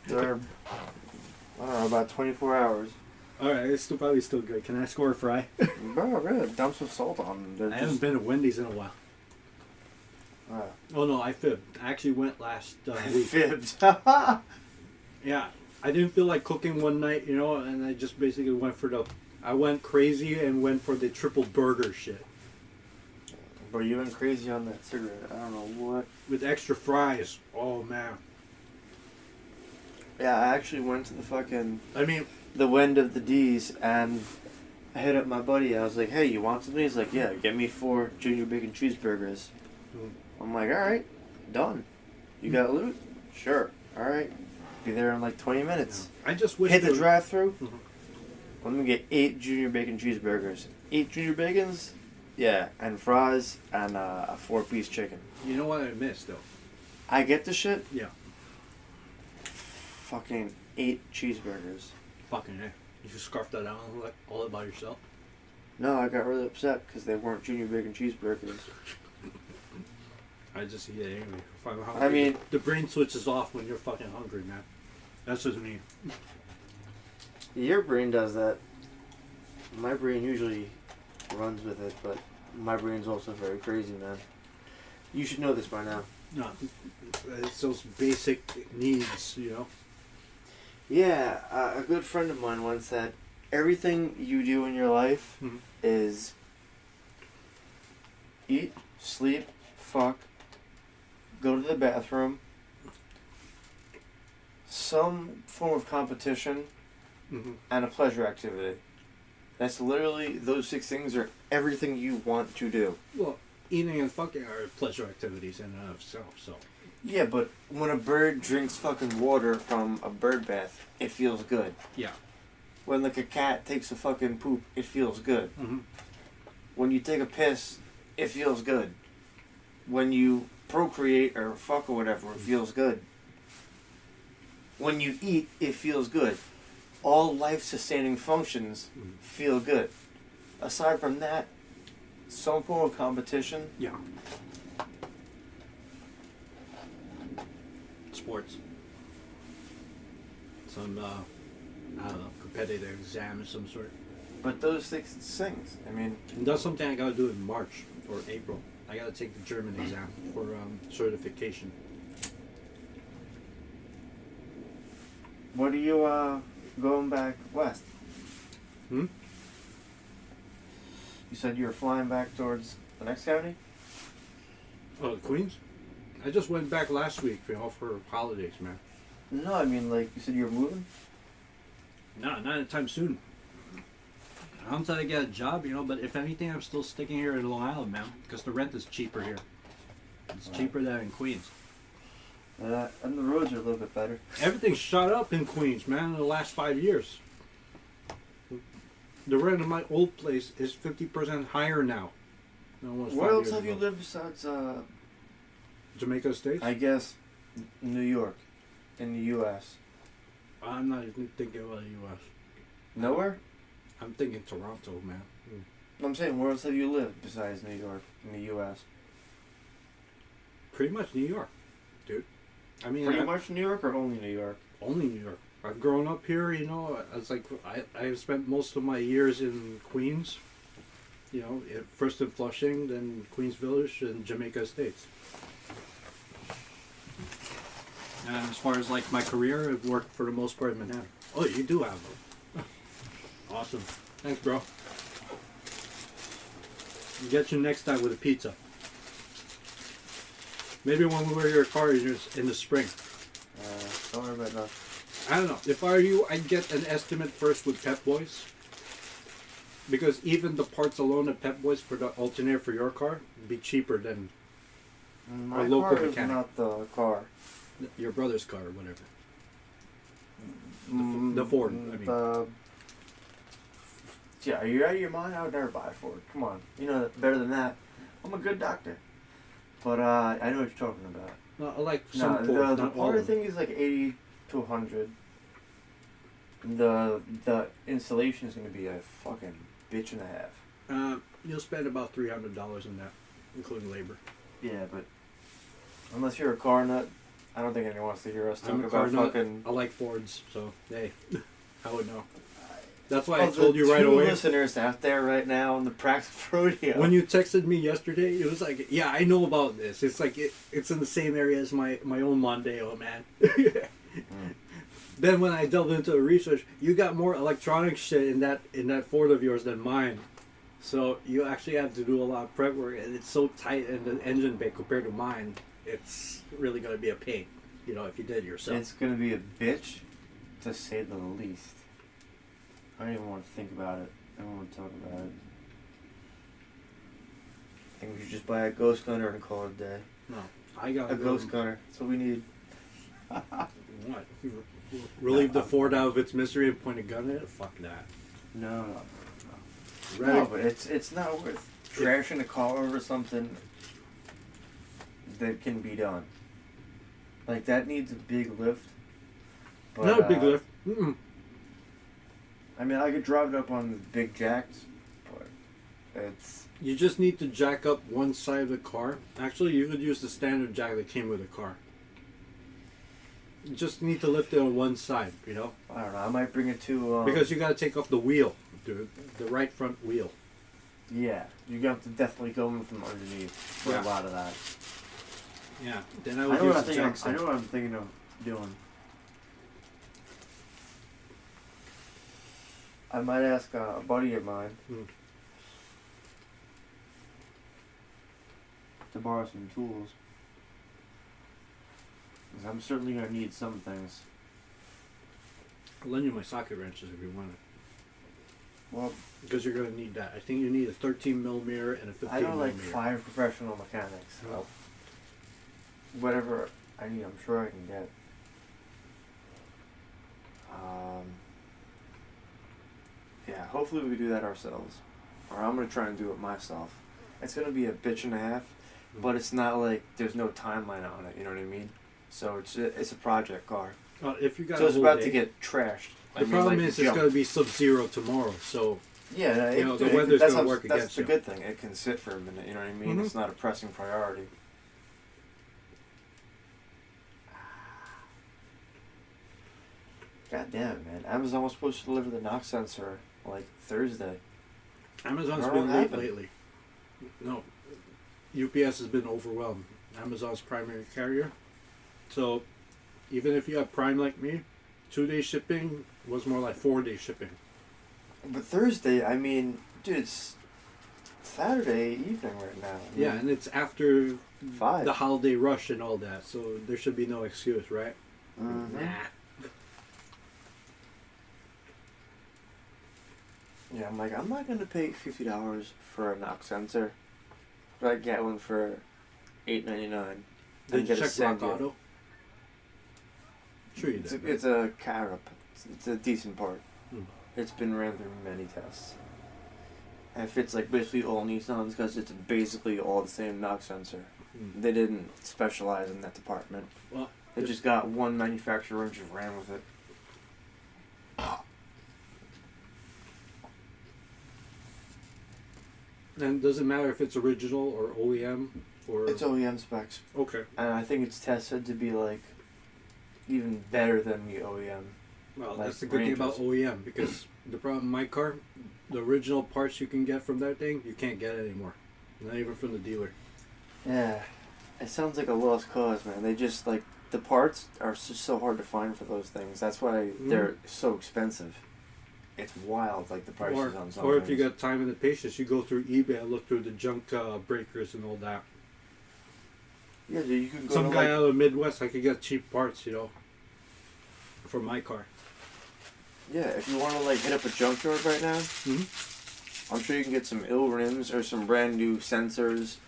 Speaker 2: they're, I don't know, about 24 hours.
Speaker 1: Alright, it's still probably still good. Can I score a fry?
Speaker 2: Bro, really, dump some salt on them. They're
Speaker 1: I haven't been to Wendy's in a while.
Speaker 2: uh,
Speaker 1: Oh no, I fibbed. I actually went last week.
Speaker 2: fibbed.
Speaker 1: Yeah, I didn't feel like cooking one night, you know, and I just basically went for I went crazy and went for the triple burger shit.
Speaker 2: Bro, you went crazy on that cigarette. I don't know what.
Speaker 1: With extra fries. Oh man.
Speaker 2: Yeah, I actually went to the fucking,
Speaker 1: I mean,
Speaker 2: the Wind of the D's and I hit up my buddy. I was like, hey, you want something? He's like, yeah, get me 4 junior bacon cheeseburgers.
Speaker 1: Mm.
Speaker 2: I'm like, alright, done. You got loot? Sure. Alright. Be there in like 20 minutes.
Speaker 1: I just wish
Speaker 2: Hit the
Speaker 1: there-
Speaker 2: drive through.
Speaker 1: Mhm.
Speaker 2: Let me get 8 junior bacon cheeseburgers. 8 junior bacons? Yeah, and fries and a 4-piece chicken.
Speaker 1: You know what I missed though?
Speaker 2: I get the shit.
Speaker 1: Yeah.
Speaker 2: Fucking 8 cheeseburgers.
Speaker 1: Fucking hey. You just scarfed that out like all by yourself.
Speaker 2: No, I got really upset because they weren't junior bacon cheeseburgers.
Speaker 1: I just eat it anyway. If I'm
Speaker 2: I
Speaker 1: hungry,
Speaker 2: mean-
Speaker 1: the brain switches off when you're fucking hungry, man. That's just me.
Speaker 2: Your brain does that. My brain usually runs with it, but my brain's also very crazy, man. You should know this by now.
Speaker 1: No, it's those basic needs, you know.
Speaker 2: Yeah, a good friend of mine once said, everything you do in your life
Speaker 1: Mhm.
Speaker 2: is eat, sleep, fuck, go to the bathroom, some form of competition,
Speaker 1: Mm-hmm.
Speaker 2: and a pleasure activity. That's literally, those 6 things are everything you want to do.
Speaker 1: Well, eating and fucking are pleasure activities in and of itself. So
Speaker 2: Yeah, but when a bird drinks fucking water from a bird bath, it feels good.
Speaker 1: yeah.
Speaker 2: When like a cat takes a fucking poop, it feels good.
Speaker 1: Mm-hmm.
Speaker 2: When you take a piss, it feels good. When you procreate or fuck or whatever, it feels good. When you eat, it feels good. All life-sustaining functions feel good. Aside from that, some form of competition.
Speaker 1: Yeah. Sports. Some I don't know, competitive exam of some sort.
Speaker 2: But those 6 things, I mean,
Speaker 1: And that's something I gotta do in March or April. I gotta take the German exam for certification.
Speaker 2: what are you going back west?
Speaker 1: Hmm?
Speaker 2: You said you were flying back towards the next county?
Speaker 1: Oh, Queens? I just went back last week, for holidays, man.
Speaker 2: No, I mean, like, you said you were moving?
Speaker 1: No, not anytime soon. Until I get a job, but if anything, I'm still sticking here in Long Island, man, because the rent is cheaper here. It's cheaper than in Queens.
Speaker 2: And the roads are a little bit better.
Speaker 1: Everything's shot up in Queens, man, in the last 5 years. The rent of my old place is 50% higher now than it was 5
Speaker 2: Where else
Speaker 1: years
Speaker 2: have you
Speaker 1: ago.
Speaker 2: lived besides,
Speaker 1: Jamaica Estates?
Speaker 2: I guess, New York, in the U.S.?
Speaker 1: I'm not even thinking about the U.S.
Speaker 2: Nowhere?
Speaker 1: I'm thinking Toronto, man.
Speaker 2: I'm saying, where else have you lived besides New York, in the U.S.?
Speaker 1: Pretty much New York, dude. I mean,
Speaker 2: Pretty much New York or only New York?
Speaker 1: only New York. I've grown up here, It's like I've spent most of my years in Queens. First in Flushing, then Queens Village, and Jamaica Estates. And as far as like my career, I've worked for the most part in Manhattan. Oh, you do have them. Awesome. Thanks, bro. Get you next time with a pizza. Maybe when we wear your car in the spring.
Speaker 2: Don't worry about that.
Speaker 1: I don't know. If I were you, I'd get an estimate first with Pep Boys. Because even the parts alone at Pep Boys for the alternator for your car would be cheaper than
Speaker 2: My
Speaker 1: Our local
Speaker 2: car is
Speaker 1: mechanic.
Speaker 2: not the car.
Speaker 1: your brother's car or whatever. The Ford, I mean.
Speaker 2: Yeah, are you out of your mind? I would never buy a Ford. Come on. You know better than that. I'm a good doctor. But I know what you're talking about.
Speaker 1: No, I like
Speaker 2: No,
Speaker 1: some Ford,
Speaker 2: the
Speaker 1: not all
Speaker 2: part
Speaker 1: of them.
Speaker 2: thing is like 80 to 100. The installation is going to be a fucking bitch and a half.
Speaker 1: You'll spend about $300 in that, including labor.
Speaker 2: Yeah, but unless you're a car nut, I don't think anyone wants to hear us talk
Speaker 1: I'm a car
Speaker 2: about
Speaker 1: nut.
Speaker 2: fucking.
Speaker 1: I like Fords, so hey, I would know. That's why I
Speaker 2: Of the
Speaker 1: told you right
Speaker 2: two
Speaker 1: away.
Speaker 2: listeners out there right now on the Praxcast rodeo.
Speaker 1: When you texted me yesterday, it was like, yeah, I know about this. It's like it's in the same area as my own Mondeo, man. Then when I delved into the research, you got more electronic shit in that Ford of yours than mine. So you actually have to do a lot of prep work, and it's so tight in the engine bay compared to mine. It's really going to be a pain, if you did it yourself.
Speaker 2: It's gonna be a bitch, to say the least. I don't even want to think about it. I don't want to talk about it. I think we should just buy a ghost gunner and call it a day.
Speaker 1: No, I got
Speaker 2: A ghost gunner. That's what we need.
Speaker 1: What? Relieve the Ford out of its misery and point a gun at it? Fuck that.
Speaker 2: No.
Speaker 1: Ready?
Speaker 2: No, but it's not worth trashing a car over something that can be done. Like, that needs a big lift. But,
Speaker 1: Not a big lift. Mm-mm.
Speaker 2: I mean, I could drive it up on the big jacks, but it's...
Speaker 1: You just need to jack up one side of the car. Actually, you could use the standard jack that came with the car. You just need to lift it on one side,
Speaker 2: I don't know, I might bring it to...
Speaker 1: Because you got to take off the wheel, dude. The right front wheel.
Speaker 2: Yeah, you have to definitely go in from underneath for
Speaker 1: Yeah.
Speaker 2: a lot of that.
Speaker 1: Yeah. Then I
Speaker 2: I
Speaker 1: would
Speaker 2: know,
Speaker 1: use
Speaker 2: what
Speaker 1: the
Speaker 2: I
Speaker 1: jack
Speaker 2: know what I'm thinking of doing. I might ask a buddy of mine to borrow some tools. 'Cause I'm certainly going to need some things.
Speaker 1: I'll lend you my socket wrenches if you want it.
Speaker 2: Well,
Speaker 1: Because you're going to need that. I think you need a 13 millimeter and a 15
Speaker 2: I know like
Speaker 1: millimeter.
Speaker 2: 5 professional mechanics. So whatever I need, I'm sure I can get. Yeah, hopefully we do that ourselves. Or I'm going to try and do it myself. It's going to be a bitch and a half, but it's not like there's no timeline on it, you know what I mean? So it's a project car.
Speaker 1: If you got
Speaker 2: So
Speaker 1: a
Speaker 2: it's
Speaker 1: whole
Speaker 2: about
Speaker 1: day,
Speaker 2: to get trashed.
Speaker 1: The problem is it's going to be sub-zero tomorrow, so
Speaker 2: Yeah,
Speaker 1: the weather's
Speaker 2: that's
Speaker 1: gonna work
Speaker 2: that's
Speaker 1: against
Speaker 2: the
Speaker 1: you.
Speaker 2: good thing. It can sit for a minute, you know what I mean?
Speaker 1: Mhm.
Speaker 2: It's not a pressing priority. God damn it, man. Amazon was supposed to deliver the knock sensor like Thursday.
Speaker 1: Amazon's
Speaker 2: Or
Speaker 1: been
Speaker 2: what
Speaker 1: late
Speaker 2: happened?
Speaker 1: lately. No, UPS has been overwhelmed. Amazon's primary carrier. So, even if you have Prime like me, 2-day shipping was more like 4-day shipping.
Speaker 2: But Thursday, I mean, dude, it's Saturday evening right now. I
Speaker 1: Yeah,
Speaker 2: mean,
Speaker 1: and it's after
Speaker 2: 5.
Speaker 1: the holiday rush and all that, so there should be no excuse, right?
Speaker 2: Mhm.
Speaker 1: Nah.
Speaker 2: Yeah, I'm like, I'm not gonna pay $50 for a knock sensor, but I get one for $8.99.
Speaker 1: Did you check Rock Auto? Sure you
Speaker 2: It's
Speaker 1: did.
Speaker 2: a, it's a Carup. It's a decent part.
Speaker 1: Hmm.
Speaker 2: It's been ran through many tests. And it fits like basically all Nissans because it's basically all the same knock sensor.
Speaker 1: Hmm.
Speaker 2: They didn't specialize in that department.
Speaker 1: Well,
Speaker 2: They just got one manufacturer and just ran with it.
Speaker 1: and does it matter if it's original or OEM or?
Speaker 2: It's OEM specs.
Speaker 1: Okay.
Speaker 2: And I think it's tested to be like even better than the OEM.
Speaker 1: Well,
Speaker 2: Like
Speaker 1: that's the good thing about
Speaker 2: Rangers.
Speaker 1: OEM because the problem in my car, the original parts you can get from that thing, you can't get anymore. Not even from the dealer.
Speaker 2: Yeah. It sounds like a lost cause, man. They just like the parts are just so hard to find for those things. That's why they're so expensive. It's wild, like the prices on some
Speaker 1: Or if you
Speaker 2: things.
Speaker 1: got time and the patience, you go through eBay and look through the junk breakers and all that.
Speaker 2: Yeah, dude, you can go
Speaker 1: Some
Speaker 2: to
Speaker 1: guy
Speaker 2: like,
Speaker 1: out of the Midwest, I could get cheap parts, for my car.
Speaker 2: yeah, if you want to like hit up a junkyard right now, I'm sure you can get some ill rims or some brand new sensors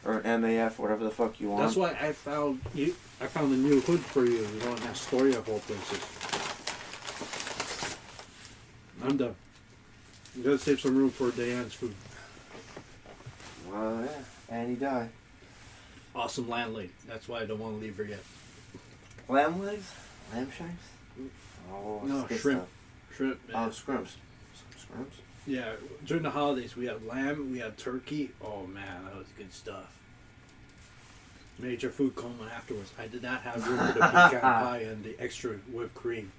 Speaker 2: or an MAF, whatever the fuck you want.
Speaker 1: That's why I found a new hood for you, in Astoria of all places. I'm done. You gotta save some room for Diane's food.
Speaker 2: Well, yeah, and he died.
Speaker 1: Awesome landlady. That's why I don't want to leave her yet.
Speaker 2: Lamb legs, lamb shanks. Oh,
Speaker 1: No,
Speaker 2: it's good
Speaker 1: shrimp.
Speaker 2: stuff.
Speaker 1: Shrimp.
Speaker 2: Oh,
Speaker 1: Man.
Speaker 2: scrimps. Some scrimps.
Speaker 1: Yeah, during the holidays we had lamb, we had turkey. Oh man, that was good stuff. Made your food coma afterwards. I did not have room for the pecan pie and the extra whipped cream.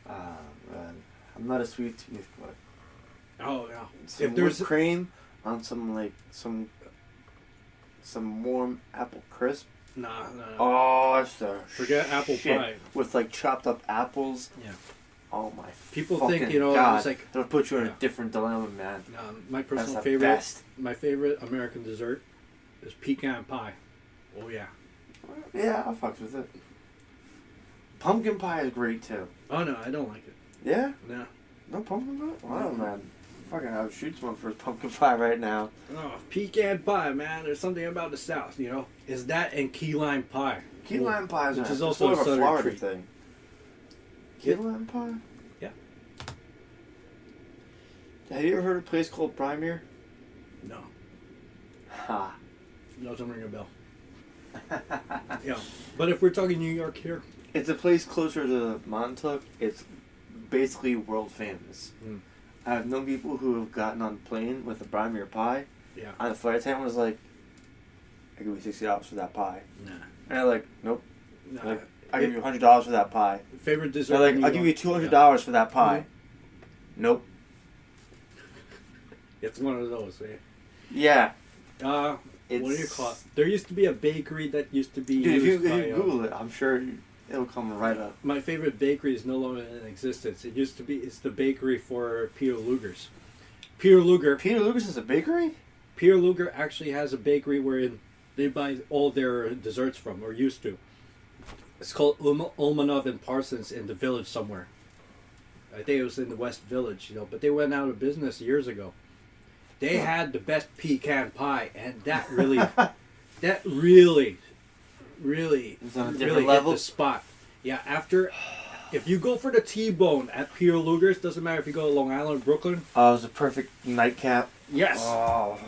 Speaker 2: Ah, man. I'm not a sweet tooth, but
Speaker 1: Oh yeah.
Speaker 2: some
Speaker 1: If there's
Speaker 2: whipped cream on some warm apple crisp.
Speaker 1: nah.
Speaker 2: Oh, that's the
Speaker 1: Forget apple
Speaker 2: shit.
Speaker 1: pie.
Speaker 2: With like chopped up apples.
Speaker 1: Yeah.
Speaker 2: Oh my
Speaker 1: People
Speaker 2: fucking
Speaker 1: think,
Speaker 2: God.
Speaker 1: it's like
Speaker 2: It'll put you in
Speaker 1: Yeah.
Speaker 2: a different dilemma, man.
Speaker 1: my
Speaker 2: That's
Speaker 1: personal
Speaker 2: the
Speaker 1: favorite.
Speaker 2: best.
Speaker 1: My favorite American dessert is pecan pie. Oh yeah.
Speaker 2: Yeah, I fucks with it. Pumpkin pie is great too.
Speaker 1: Oh no, I don't like it.
Speaker 2: Yeah?
Speaker 1: No.
Speaker 2: No pumpkin pie? Wow, man. Fucking I would shoot someone for pumpkin pie right now.
Speaker 1: Oh, pecan pie, man. There's something about the South, Is that and key lime pie.
Speaker 2: Key lime pie is
Speaker 1: Which is
Speaker 2: it's
Speaker 1: also
Speaker 2: more of
Speaker 1: a
Speaker 2: a
Speaker 1: southern
Speaker 2: Florida
Speaker 1: treat.
Speaker 2: thing. Key lime pie?
Speaker 1: Yeah.
Speaker 2: Have you ever heard of a place called Primere?
Speaker 1: No.
Speaker 2: Ha.
Speaker 1: Doesn't ring a bell. Yeah. But if we're talking New York here,
Speaker 2: It's a place closer to Montauk. It's basically world famous.
Speaker 1: Mm.
Speaker 2: I've known people who have gotten on a plane with a Primere pie.
Speaker 1: yeah.
Speaker 2: And the flight attendant was like, I give you $60 for that pie.
Speaker 1: Nah.
Speaker 2: And I'm like, nope.
Speaker 1: Nah.
Speaker 2: Like, I give you $100 for that pie.
Speaker 1: Favorite dessert.
Speaker 2: They're like,
Speaker 1: in New
Speaker 2: I'll give you
Speaker 1: York?
Speaker 2: $200 for that pie.
Speaker 1: Mhm.
Speaker 2: Nope.
Speaker 1: It's one of those, eh?
Speaker 2: Yeah.
Speaker 1: What do you
Speaker 2: It's-
Speaker 1: call it? There used to be a bakery that used to be
Speaker 2: Dude, if
Speaker 1: used
Speaker 2: you
Speaker 1: by,
Speaker 2: Google it, I'm sure it'll come right up.
Speaker 1: my favorite bakery is no longer in existence. It used to be. It's the bakery for Peter Luger's. Peter Luger.
Speaker 2: Peter Lucas is a bakery?
Speaker 1: Peter Luger actually has a bakery wherein they buy all their desserts from, or used to. It's called Ulmanov and Parsons in the village somewhere. I think it was in the West Village, but they went out of business years ago. They had the best pecan pie, and that really, really
Speaker 2: It's on a different
Speaker 1: really
Speaker 2: level?
Speaker 1: hit the spot. Yeah, if you go for the T-bone at Peter Luger's, doesn't matter if you go to Long Island, Brooklyn.
Speaker 2: Oh, it was a perfect nightcap.
Speaker 1: Yes,
Speaker 2: Oh.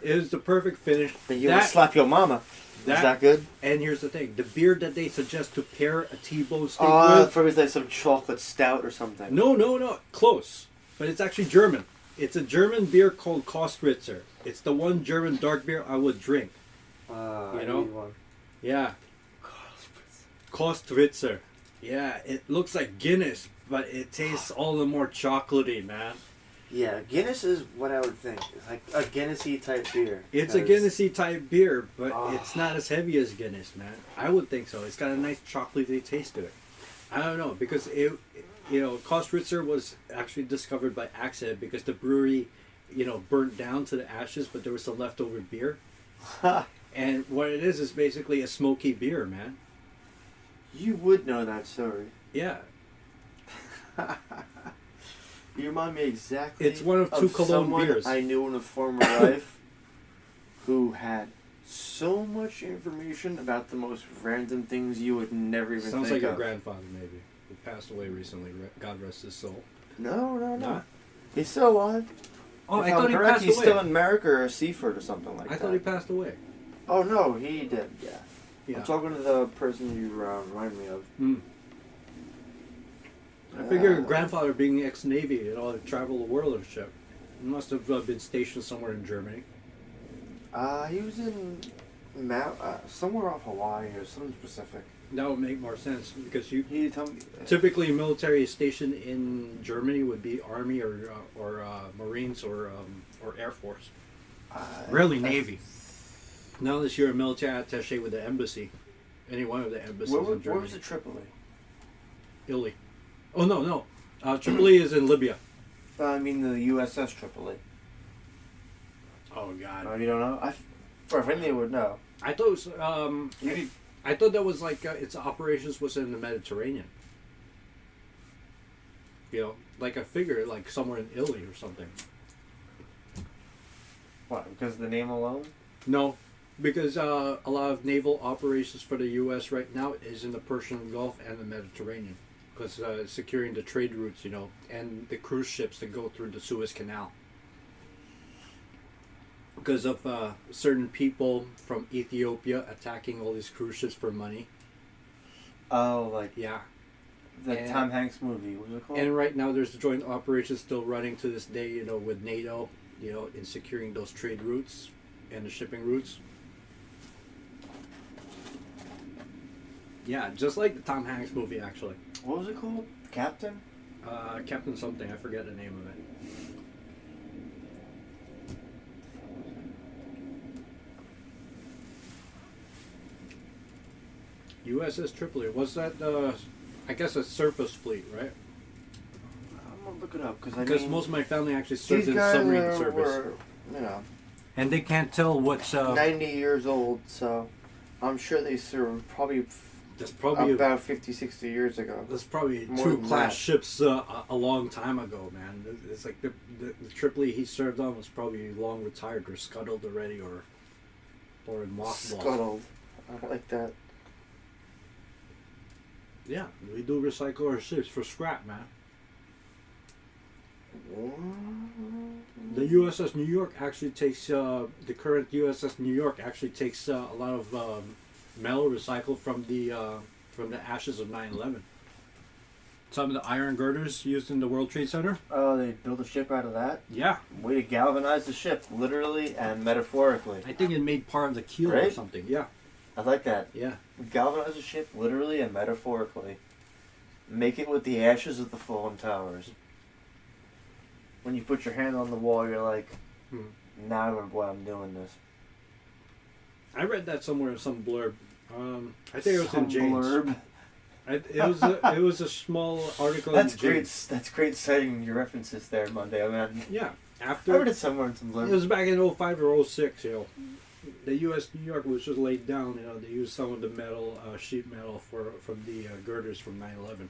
Speaker 1: it is the perfect finish.
Speaker 2: Then you would slap your mama.
Speaker 1: that-
Speaker 2: Is that good?
Speaker 1: And here's the thing: the beer that they suggest to pair a T-bone steak
Speaker 2: Oh,
Speaker 1: with.
Speaker 2: probably like some chocolate stout or something.
Speaker 1: No, close, but it's actually German. It's a German beer called Kostritzer. It's the one German dark beer I would drink.
Speaker 2: I
Speaker 1: know?
Speaker 2: need one.
Speaker 1: Yeah, Kostritzer. Yeah, it looks like Guinness, but it tastes all the more chocolatey, man.
Speaker 2: Yeah, Guinness is what I would think. It's like a Guinnessy type beer.
Speaker 1: It's a
Speaker 2: Because-
Speaker 1: Guinnessy type beer, but
Speaker 2: Oh.
Speaker 1: it's not as heavy as Guinness, man. I would think so. It's got a nice chocolatey taste to it. I don't know because Kostritzer was actually discovered by accident because the brewery, burnt down to the ashes, but there was some leftover beer. And what it is basically a smoky beer, man.
Speaker 2: You would know that story.
Speaker 1: Yeah.
Speaker 2: You remind me exactly.
Speaker 1: It's one of two cologne
Speaker 2: someone
Speaker 1: beers.
Speaker 2: I knew in a former life who had so much information about the most random things you would never even
Speaker 1: Sounds
Speaker 2: think
Speaker 1: like
Speaker 2: of.
Speaker 1: your grandfather, maybe, who passed away recently. God rest his soul.
Speaker 2: No.
Speaker 1: Not?
Speaker 2: He's still alive.
Speaker 1: Oh,
Speaker 2: If
Speaker 1: I thought
Speaker 2: I'm
Speaker 1: he
Speaker 2: correct,
Speaker 1: passed
Speaker 2: he's
Speaker 1: away.
Speaker 2: still in America or Seaford or something like
Speaker 1: I
Speaker 2: that.
Speaker 1: thought he passed away.
Speaker 2: Oh no, he did. Yeah.
Speaker 1: Yeah.
Speaker 2: I'm talking to the person you remind me of.
Speaker 1: Hmm. I figure your grandfather, being ex-Navy, travel the world on a ship. He must have been stationed somewhere in Germany.
Speaker 2: He was in somewhere off Hawaii or something specific.
Speaker 1: That would make more sense because
Speaker 2: He told me.
Speaker 1: typically military station in Germany would be Army or Marines or Air Force. Rarely Navy. Not unless you're a military attaché with the embassy. Any one of the embassies in
Speaker 2: Where
Speaker 1: Germany.
Speaker 2: was the Tripoli?
Speaker 1: Italy. Oh, no. Tripoli is in Libya.
Speaker 2: I mean the USS Tripoli.
Speaker 1: Oh, God.
Speaker 2: Oh, you don't know? If any would know.
Speaker 1: I thought it was, I thought that was like its operations was in the Mediterranean. Like I figured like somewhere in Italy or something.
Speaker 2: What? Because of the name alone?
Speaker 1: No, because a lot of naval operations for the U.S. right now is in the Persian Gulf and the Mediterranean. Because securing the trade routes, and the cruise ships that go through the Suez Canal. Because of certain people from Ethiopia attacking all these cruise ships for money.
Speaker 2: Oh, like
Speaker 1: Yeah.
Speaker 2: the Tom Hanks movie. What was it called?
Speaker 1: And right now there's joint operations still running to this day, with NATO, in securing those trade routes and the shipping routes. Yeah, just like the Tom Hanks movie, actually.
Speaker 2: What was it called? Captain?
Speaker 1: Captain something, I forget the name of it. USS Tripoli. Was that, I guess, a surface fleet, right?
Speaker 2: I'm gonna look it up
Speaker 1: Because most of my family actually served
Speaker 2: these
Speaker 1: in
Speaker 2: guys
Speaker 1: submarine service.
Speaker 2: were,
Speaker 1: And they can't tell what's...
Speaker 2: 90 years old, so I'm sure they served probably
Speaker 1: That's probably
Speaker 2: about 50, 60 years ago.
Speaker 1: That's probably
Speaker 2: More
Speaker 1: two
Speaker 2: than
Speaker 1: class
Speaker 2: that.
Speaker 1: ships a long time ago, man. It's like the Tripoli he served on was probably long retired or scuttled already or in mothballs.
Speaker 2: Scuttled. I like that.
Speaker 1: Yeah, we do recycle our ships for scrap, man. The USS New York actually takes the current USS New York actually takes a lot of metal recycled from the ashes of 9/11. Some of the iron girders used in the World Trade Center.
Speaker 2: Oh, they built a ship out of that?
Speaker 1: Yeah,
Speaker 2: Way to galvanize the ship, literally and metaphorically.
Speaker 1: I think it made part of the keel or
Speaker 2: Right?
Speaker 1: something. Yeah,
Speaker 2: I like that.
Speaker 1: yeah.
Speaker 2: Galvanize a ship, literally and metaphorically. Make it with the ashes of the fallen towers. When you put your hand on the wall, you're like, now I remember why I'm doing this.
Speaker 1: I read that somewhere in some blurb. I think it was
Speaker 2: Some
Speaker 1: in James.
Speaker 2: blurb.
Speaker 1: It was a small article
Speaker 2: That's
Speaker 1: in
Speaker 2: great.
Speaker 1: James.
Speaker 2: That's great citing your references there, Mondeo, man.
Speaker 1: Yeah,
Speaker 2: I
Speaker 1: after
Speaker 2: read it somewhere in some blurb.
Speaker 1: it was back in 05 or 06, the U.S. New York was just laid down. They used some of the metal, sheet metal from the girders from 9/11.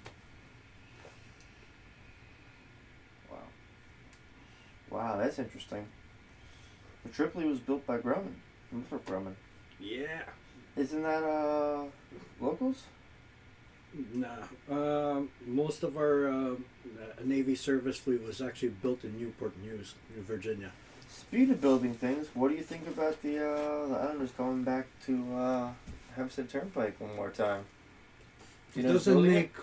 Speaker 2: Wow, that's interesting. The Tripoli was built by Grumman. Northrop Grumman.
Speaker 1: Yeah.
Speaker 2: Isn't that locals?
Speaker 1: Nah. Most of our Navy service fleet was actually built in Newport News, New Virginia.
Speaker 2: Speaking of building things, what do you think about the Islanders going back to Hempstead Turnpike one more time?
Speaker 1: It doesn't make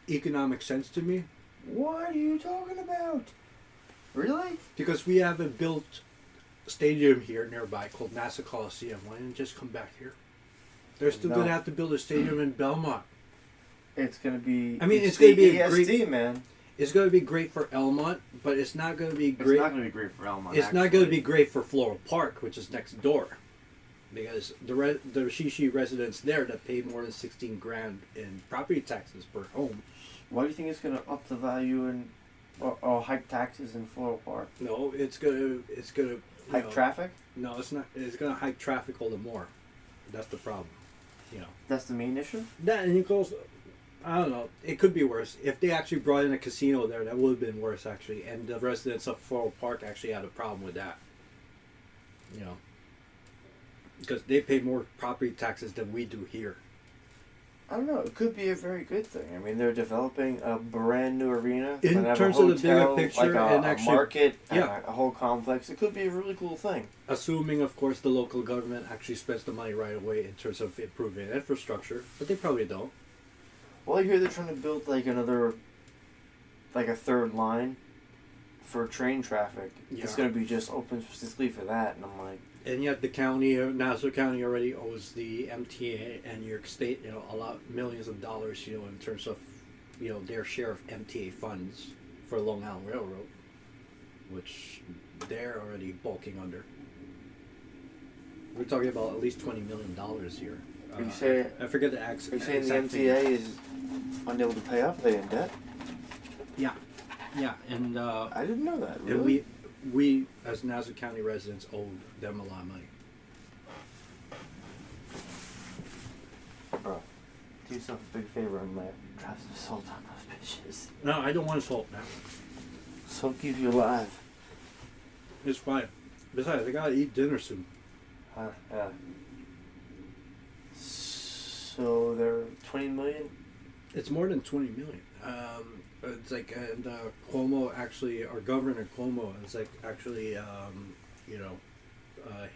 Speaker 1: economic sense to me.
Speaker 2: What are you talking about? Really?
Speaker 1: Because we have a built stadium here nearby called Nassau Coliseum. Why didn't it just come back here? They're still
Speaker 2: No.
Speaker 1: going to have to build a stadium in Belmont.
Speaker 2: It's gonna be.
Speaker 1: I mean, it's gonna
Speaker 2: the
Speaker 1: be a
Speaker 2: EST,
Speaker 1: great-
Speaker 2: man.
Speaker 1: It's going to be great for Elmont, but it's not going to be great.
Speaker 2: It's not gonna be great for Elmont.
Speaker 1: It's not going to be great for Floral Park, which is next door. because the Shishi residents there that pay more than 16 grand in property taxes per home.
Speaker 2: Why do you think it's gonna up the value and or hike taxes in Floral Park?
Speaker 1: No, it's gonna
Speaker 2: Hike traffic?
Speaker 1: No, it's not. It's gonna hike traffic all the more. That's the problem. You know.
Speaker 2: That's the main issue?
Speaker 1: That and it goes. I don't know. It could be worse. If they actually brought in a casino there, that would have been worse actually. And the residents of Floral Park actually had a problem with that. You know. Because they pay more property taxes than we do here.
Speaker 2: I don't know. It could be a very good thing. I mean, they're developing a brand new arena.
Speaker 1: In
Speaker 2: Gonna have
Speaker 1: terms
Speaker 2: a
Speaker 1: of the bigger
Speaker 2: hotel,
Speaker 1: picture
Speaker 2: like a
Speaker 1: and actually-
Speaker 2: market,
Speaker 1: yeah.
Speaker 2: and a whole complex. It could be a really cool thing.
Speaker 1: Assuming, of course, the local government actually spends the money right away in terms of improving infrastructure, but they probably don't.
Speaker 2: Well, I hear they're trying to build like another, like a third line for train traffic. It's
Speaker 1: Yeah.
Speaker 2: going to be just open specifically for that, and I'm like,
Speaker 1: And yet the county, Nassau County already owes the MTA and New York State, millions of dollars, in terms of, their share of MTA funds for Long Island Railroad, which they're already bulking under. We're talking about at least $20 million here.
Speaker 2: Are you saying?
Speaker 1: I forget the
Speaker 2: Are you saying the
Speaker 1: exact figure.
Speaker 2: MTA is unable to pay up? Are they in debt?
Speaker 1: Yeah, and
Speaker 2: I didn't know that.
Speaker 1: and
Speaker 2: Really?
Speaker 1: we as Nassau County residents owe them a lot of money.
Speaker 2: Bro, do yourself a big favor and drop some salt on those bitches.
Speaker 1: No, I don't want salt now.
Speaker 2: Salt keeps you alive.
Speaker 1: It's fine. Besides, I gotta eat dinner soon.
Speaker 2: Yeah. So they're 20 million?
Speaker 1: It's more than 20 million. It's like, and Cuomo actually, our governor Cuomo is like actually,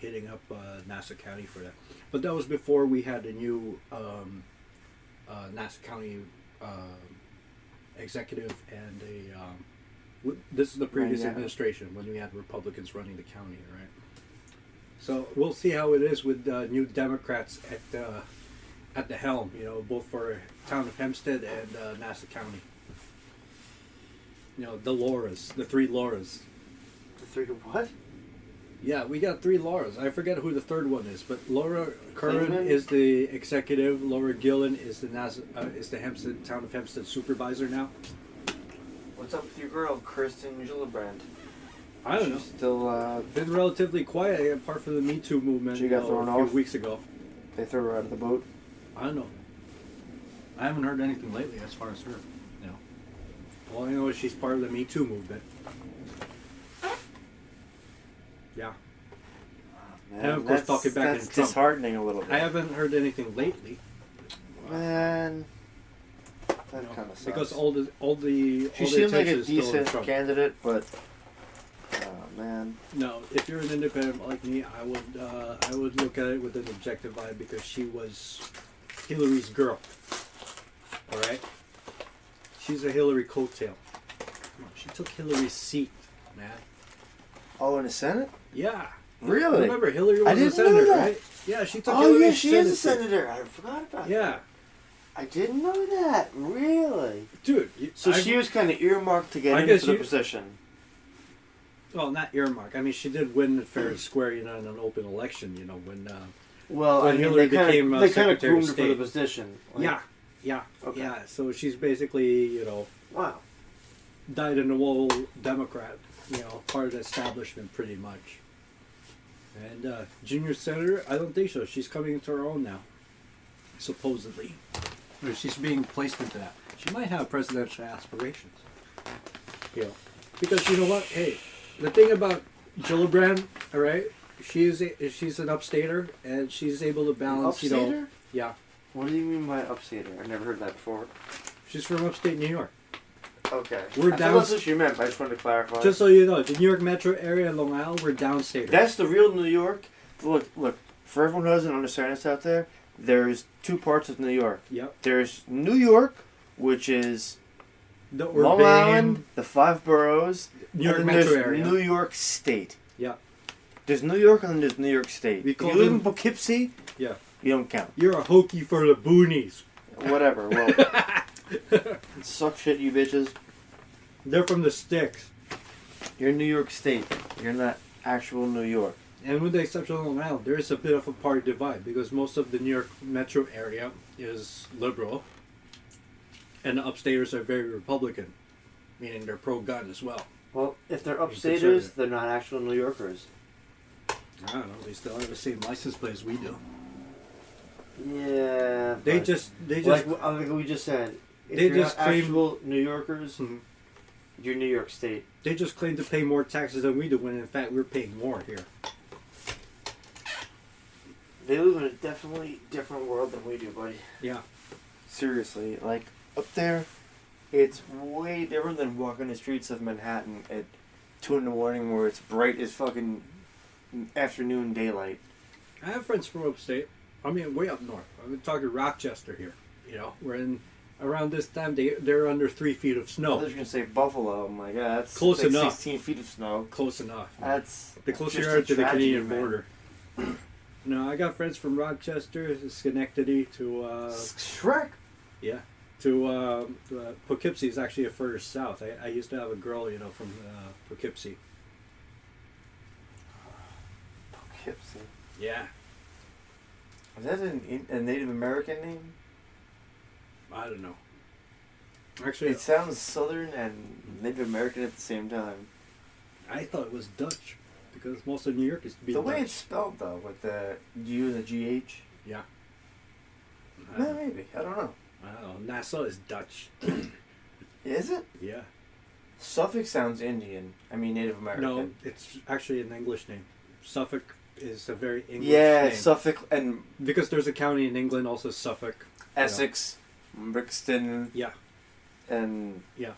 Speaker 1: hitting up Nassau County for that. But that was before we had a new Nassau County executive and this is the previous
Speaker 2: Right, yeah.
Speaker 1: administration when we had Republicans running the county, right? So we'll see how it is with new Democrats at the helm, both for town of Hempstead and Nassau County. The Lauras, the three Lauras.
Speaker 2: The three to what?
Speaker 1: Yeah, we got three Lauras. I forget who the third one is, but Laura Curran
Speaker 2: Klingman?
Speaker 1: is the executive. Laura Gillen is the Hempstead town of Hempstead supervisor now.
Speaker 2: What's up with your girl, Kristen Gillibrand?
Speaker 1: I don't know.
Speaker 2: She's still,
Speaker 1: Been relatively quiet apart from the Me Too movement.
Speaker 2: She got thrown
Speaker 1: a few
Speaker 2: off?
Speaker 1: weeks ago.
Speaker 2: they threw her out of the boat.
Speaker 1: I don't know. I haven't heard anything lately as far as her. All I know is she's part of the Me Too movement. Yeah.
Speaker 2: Man,
Speaker 1: And of course, talking back
Speaker 2: that's
Speaker 1: in Trump.
Speaker 2: disheartening a little bit.
Speaker 1: I haven't heard anything lately.
Speaker 2: Man, that kind of sucks.
Speaker 1: Because all the
Speaker 2: she seems like a
Speaker 1: attention is still on
Speaker 2: decent
Speaker 1: Trump.
Speaker 2: candidate, but man,
Speaker 1: No, if you're an independent like me, I would look at it with an objective eye because she was Hillary's girl. All right, she's a Hillary coattail. Come on, she took Hillary's seat, man.
Speaker 2: oh, in the Senate?
Speaker 1: Yeah.
Speaker 2: Really?
Speaker 1: Remember, Hillary
Speaker 2: I
Speaker 1: was a
Speaker 2: didn't know
Speaker 1: senator,
Speaker 2: that.
Speaker 1: right? Yeah, she took
Speaker 2: Oh
Speaker 1: Hillary's
Speaker 2: yeah, she is a
Speaker 1: Senate seat.
Speaker 2: senator. I forgot about that.
Speaker 1: Yeah,
Speaker 2: I didn't know that. Really?
Speaker 1: dude.
Speaker 2: So she was kind of earmarked to get
Speaker 1: I
Speaker 2: into
Speaker 1: guess
Speaker 2: the
Speaker 1: you-
Speaker 2: position.
Speaker 1: Well, not earmark. I mean, she did win fair and square, in an open election. When
Speaker 2: Well,
Speaker 1: When
Speaker 2: I mean,
Speaker 1: Hillary
Speaker 2: they kinda,
Speaker 1: became,
Speaker 2: they kind of
Speaker 1: Secretary of
Speaker 2: groomed her for the
Speaker 1: State.
Speaker 2: position. Like,
Speaker 1: yeah.
Speaker 2: Okay.
Speaker 1: So she's basically,
Speaker 2: Wow.
Speaker 1: dyed in the wool Democrat, part of the establishment pretty much. And junior senator, I don't think so. She's coming into her own now, supposedly. Or she's being placed into that. She might have presidential aspirations. Because you know what? Hey, the thing about Gillibrand, all right, she's an upstater, and she's able to balance,
Speaker 2: Upstater?
Speaker 1: Yeah,
Speaker 2: What do you mean by upstater? I never heard that before.
Speaker 1: she's from upstate New York.
Speaker 2: Okay.
Speaker 1: We're
Speaker 2: I
Speaker 1: down-
Speaker 2: thought that's what you meant, but I just wanted to clarify.
Speaker 1: Just so you know, the New York metro area and Long Island, we're downstaters.
Speaker 2: That's the real New York. Look. For everyone who doesn't understand this out there, there's two parts of New York.
Speaker 1: Yep.
Speaker 2: There's New York, which is
Speaker 1: The
Speaker 2: Long
Speaker 1: urbane
Speaker 2: Island, the five boroughs,
Speaker 1: New York
Speaker 2: and then
Speaker 1: metro
Speaker 2: there's
Speaker 1: area.
Speaker 2: New York State.
Speaker 1: Yeah.
Speaker 2: There's New York and then there's New York State.
Speaker 1: We
Speaker 2: If
Speaker 1: call
Speaker 2: you live in
Speaker 1: them-
Speaker 2: Poughkeepsie,
Speaker 1: Yeah.
Speaker 2: you don't count.
Speaker 1: You're a hokey for the boonies.
Speaker 2: Whatever. Well, suck shit, you bitches.
Speaker 1: They're from the sticks.
Speaker 2: You're New York State. You're not actual New York.
Speaker 1: And with the exception of Long Island, there is a bit of a party divide because most of the New York metro area is liberal, and the upstaters are very Republican, meaning they're pro-gun as well.
Speaker 2: Well, if they're
Speaker 1: Being
Speaker 2: upstaters,
Speaker 1: conservative.
Speaker 2: they're not actual New Yorkers.
Speaker 1: I don't know. They still have the same license plate as we do.
Speaker 2: Yeah.
Speaker 1: They
Speaker 2: but
Speaker 1: just
Speaker 2: like we just said, if
Speaker 1: they
Speaker 2: you're
Speaker 1: just
Speaker 2: not
Speaker 1: claim-
Speaker 2: actual New Yorkers,
Speaker 1: Mhm.
Speaker 2: you're New York State.
Speaker 1: They just claim to pay more taxes than we do, when in fact we're paying more here.
Speaker 2: They live in a definitely different world than we do, buddy.
Speaker 1: Yeah.
Speaker 2: Seriously, like up there, it's way different than walking the streets of Manhattan at 2 in the morning, where it's bright as fucking afternoon daylight.
Speaker 1: I have friends from upstate. I mean, way up north. I'm talking Rochester here. You know, we're in around this time they're under 3 feet of
Speaker 2: I
Speaker 1: snow.
Speaker 2: was gonna say Buffalo. I'm like, yeah, that's
Speaker 1: Close
Speaker 2: like
Speaker 1: enough.
Speaker 2: 16 feet of snow.
Speaker 1: Close enough.
Speaker 2: That's
Speaker 1: The closer
Speaker 2: just
Speaker 1: you are
Speaker 2: a
Speaker 1: to the
Speaker 2: tragedy,
Speaker 1: Canadian
Speaker 2: man.
Speaker 1: border. No, I got friends from Rochester, Schenectady to
Speaker 2: Shrek.
Speaker 1: yeah, to Poughkeepsie is actually a further south. I used to have a girl, you know, from Poughkeepsie.
Speaker 2: Poughkeepsie.
Speaker 1: Yeah,
Speaker 2: Is that a Native American name?
Speaker 1: I don't know. Actually,
Speaker 2: It sounds Southern and Native American at the same time.
Speaker 1: I thought it was Dutch because most of New York is to be
Speaker 2: The way
Speaker 1: Dutch.
Speaker 2: it's spelled, though, with the U and the GH.
Speaker 1: Yeah.
Speaker 2: No, maybe. I don't know.
Speaker 1: I don't know. Nassau is Dutch.
Speaker 2: Is it?
Speaker 1: Yeah.
Speaker 2: Suffolk sounds Indian. I mean Native American.
Speaker 1: No, it's actually an English name. Suffolk is a very English
Speaker 2: Yeah,
Speaker 1: name.
Speaker 2: Suffolk and
Speaker 1: Because there's a county in England, also Suffolk.
Speaker 2: Essex, Brixton,
Speaker 1: Yeah.
Speaker 2: and
Speaker 1: Yeah.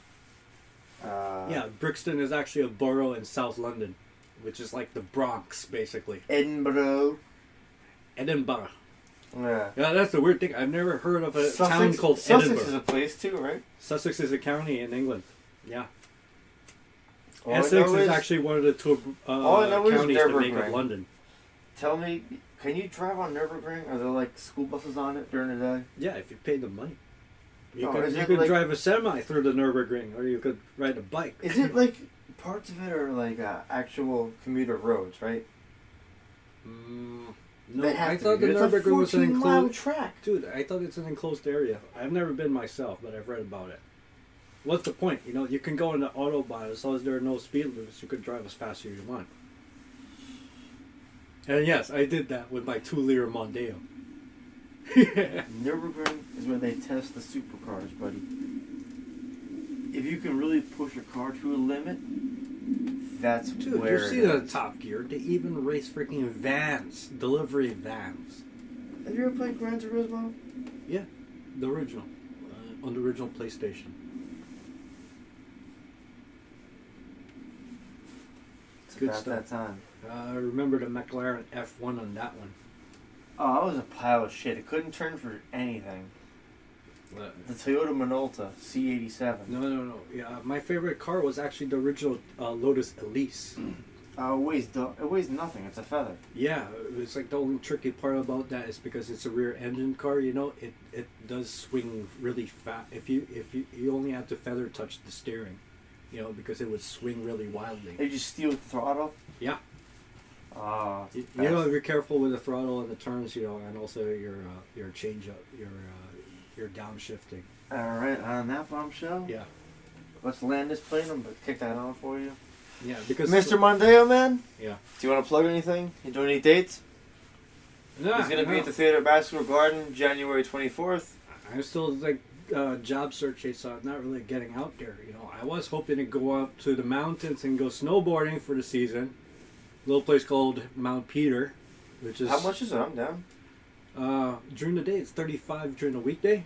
Speaker 2: uh,
Speaker 1: Yeah, Brixton is actually a borough in South London, which is like the Bronx, basically.
Speaker 2: Edinburgh.
Speaker 1: Edinburgh.
Speaker 2: Yeah.
Speaker 1: Yeah, that's the weird thing. I've never heard of a town called
Speaker 2: Sussex
Speaker 1: Edinburgh.
Speaker 2: is a place too, right?
Speaker 1: Sussex is a county in England. Yeah.
Speaker 2: All I
Speaker 1: Essex
Speaker 2: know
Speaker 1: is actually one of the two
Speaker 2: all I know is
Speaker 1: counties that make up
Speaker 2: Nürburgring.
Speaker 1: London.
Speaker 2: Tell me, can you drive on Nürburgring? Are there like school buses on it during the day?
Speaker 1: Yeah, if you pay the money. You
Speaker 2: No,
Speaker 1: could,
Speaker 2: is
Speaker 1: you
Speaker 2: it
Speaker 1: could
Speaker 2: like-
Speaker 1: drive a semi through the Nürburgring, or you could ride a bike.
Speaker 2: Is it like parts of it are like actual commuter roads, right?
Speaker 1: No,
Speaker 2: They have
Speaker 1: I
Speaker 2: to
Speaker 1: thought
Speaker 2: be.
Speaker 1: the
Speaker 2: It's a
Speaker 1: Nürburgring was an
Speaker 2: 14-mile
Speaker 1: enclosed...
Speaker 2: track.
Speaker 1: Dude, I thought it's an enclosed area. I've never been myself, but I've read about it. What's the point? You know, you can go in the Autobahn as long as there are no speed limits. You can drive as fast as you want. And yes, I did that with my 2-liter Mondeo.
Speaker 2: Nürburgring is where they test the supercars, buddy. If you can really push a car to a limit, that's
Speaker 1: Dude,
Speaker 2: where
Speaker 1: you see
Speaker 2: it
Speaker 1: the
Speaker 2: is.
Speaker 1: Top Gear? They even race freaking vans, delivery vans.
Speaker 2: Have you ever played Gran Turismo?
Speaker 1: Yeah, the original, on the original PlayStation.
Speaker 2: It's
Speaker 1: Good
Speaker 2: about
Speaker 1: stuff.
Speaker 2: that time.
Speaker 1: I remember the McLaren F1 on that one.
Speaker 2: Oh, that was a pile of shit. It couldn't turn for anything. The Toyota Minolta C87.
Speaker 1: No. Yeah, my favorite car was actually the original Lotus Elise.
Speaker 2: It weighs nothing. It's a feather.
Speaker 1: Yeah, it's like the only tricky part about that is because it's a rear engine car. You know, it does swing really fast. If you only have to feather touch the steering, you know, because it would swing really wildly.
Speaker 2: They just steal the throttle.
Speaker 1: Yeah.
Speaker 2: Ah,
Speaker 1: You know, be careful with the throttle and the turns, you know, and also your change up, your downshifting.
Speaker 2: all right. On that bombshell,
Speaker 1: Yeah.
Speaker 2: let's land this plane. I'm gonna kick that on for you,
Speaker 1: Yeah, because
Speaker 2: Mr. Mondeo, man.
Speaker 1: Yeah.
Speaker 2: Do you want to plug anything? You doing any dates?
Speaker 1: No,
Speaker 2: He's gonna be at the Theater at Baskerville Garden, January 24th.
Speaker 1: I'm still like job searching, so I'm not really getting out there. You know, I was hoping to go up to the mountains and go snowboarding for the season. A little place called Mount Peter, which is
Speaker 2: How much is it? I'm down.
Speaker 1: during the day it's $35 during the weekday,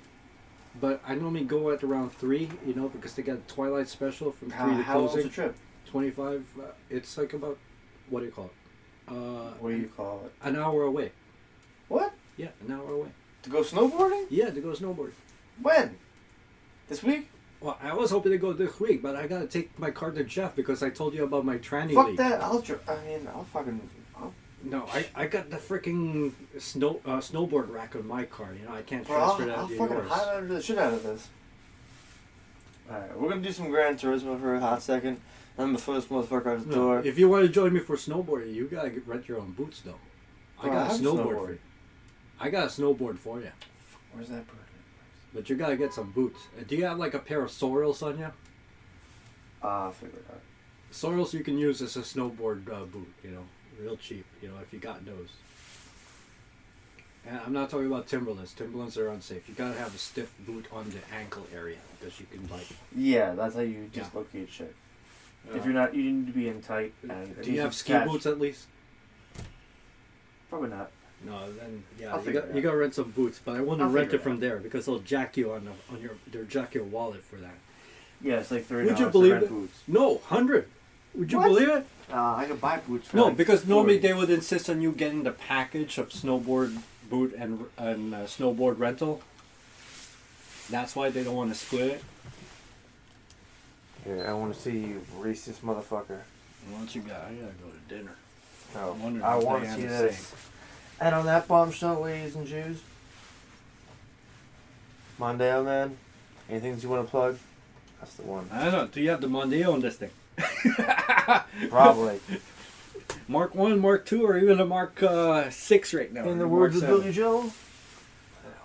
Speaker 1: but I normally go at around 3. You know, because they got a twilight special from 3 to
Speaker 2: How long's the
Speaker 1: closing.
Speaker 2: trip?
Speaker 1: 25. It's like about, what do you call it?
Speaker 2: What do you call it?
Speaker 1: An hour away.
Speaker 2: What?
Speaker 1: Yeah, an hour away.
Speaker 2: To go snowboarding?
Speaker 1: Yeah, to go snowboard.
Speaker 2: When? This week?
Speaker 1: Well, I was hoping to go this week, but I gotta take my car to Jeff because I told you about my tranny
Speaker 2: Fuck
Speaker 1: leak.
Speaker 2: that. I'll fucking.
Speaker 1: No, I got the freaking snowboard rack on my car. You know, I can't
Speaker 2: Bro,
Speaker 1: transfer
Speaker 2: I'll
Speaker 1: that to
Speaker 2: fucking
Speaker 1: yours.
Speaker 2: highlight the shit out of this. Alright, we're gonna do some Gran Turismo for a hot second. I'm the first motherfucker out the
Speaker 1: No,
Speaker 2: door.
Speaker 1: if you want to join me for snowboarding, you gotta rent your own boots, though. I
Speaker 2: Bro,
Speaker 1: got
Speaker 2: I
Speaker 1: a
Speaker 2: have a
Speaker 1: snowboard
Speaker 2: snowboard.
Speaker 1: for you. I got a snowboard for you,
Speaker 2: Where's that bird?
Speaker 1: but you gotta get some boots. Do you have like a pair of Sorels on you?
Speaker 2: I'll figure it out.
Speaker 1: Sorels you can use as a snowboard boot, you know, real cheap, you know, if you got those. And I'm not talking about Timberlands. Timberlands are unsafe. You gotta have a stiff boot on the ankle area because you can like.
Speaker 2: Yeah, that's how you
Speaker 1: Yeah.
Speaker 2: dislocate shit. If you're not, you need to be in tight. And it
Speaker 1: Do you
Speaker 2: needs
Speaker 1: have
Speaker 2: to
Speaker 1: ski
Speaker 2: attach.
Speaker 1: boots at least?
Speaker 2: Probably not.
Speaker 1: No, then yeah,
Speaker 2: I'll
Speaker 1: you
Speaker 2: figure
Speaker 1: got
Speaker 2: it
Speaker 1: you
Speaker 2: out.
Speaker 1: got to rent some boots, but I want to
Speaker 2: I'll
Speaker 1: rent
Speaker 2: figure
Speaker 1: it
Speaker 2: it
Speaker 1: from
Speaker 2: out.
Speaker 1: there because they'll jack you on your they'll jack your wallet for that.
Speaker 2: Yeah, it's like $30
Speaker 1: Would you
Speaker 2: to
Speaker 1: believe
Speaker 2: rent
Speaker 1: it?
Speaker 2: boots.
Speaker 1: No, 100. Would you
Speaker 2: What?
Speaker 1: believe it?
Speaker 2: I could buy boots for
Speaker 1: No,
Speaker 2: like
Speaker 1: because normally
Speaker 2: 40.
Speaker 1: they would insist on you getting the package of snowboard boot and snowboard rental. That's why they don't want to split it.
Speaker 2: Yeah, I want to see you, racist motherfucker.
Speaker 1: Once you got, I gotta go to dinner.
Speaker 2: No,
Speaker 1: wondering
Speaker 2: I
Speaker 1: if
Speaker 2: want
Speaker 1: they
Speaker 2: to
Speaker 1: have
Speaker 2: see
Speaker 1: the
Speaker 2: this. And on that bombshell, ladies and Jews, Mondeo, man, anything you want to plug? That's the one.
Speaker 1: I don't know. Do you have the Mondeo on this thing?
Speaker 2: Probably.
Speaker 1: Mark 1, Mark 2, or even a Mark 6 right now.
Speaker 2: In the
Speaker 1: or
Speaker 2: words of
Speaker 1: Mark 7.
Speaker 2: Billy Joel,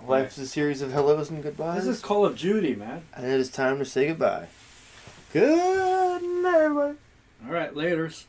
Speaker 2: life's a series of hellos and goodbyes.
Speaker 1: This is Call of Duty, man.
Speaker 2: And it is time to say goodbye. Good night, everybody.
Speaker 1: All right, laters.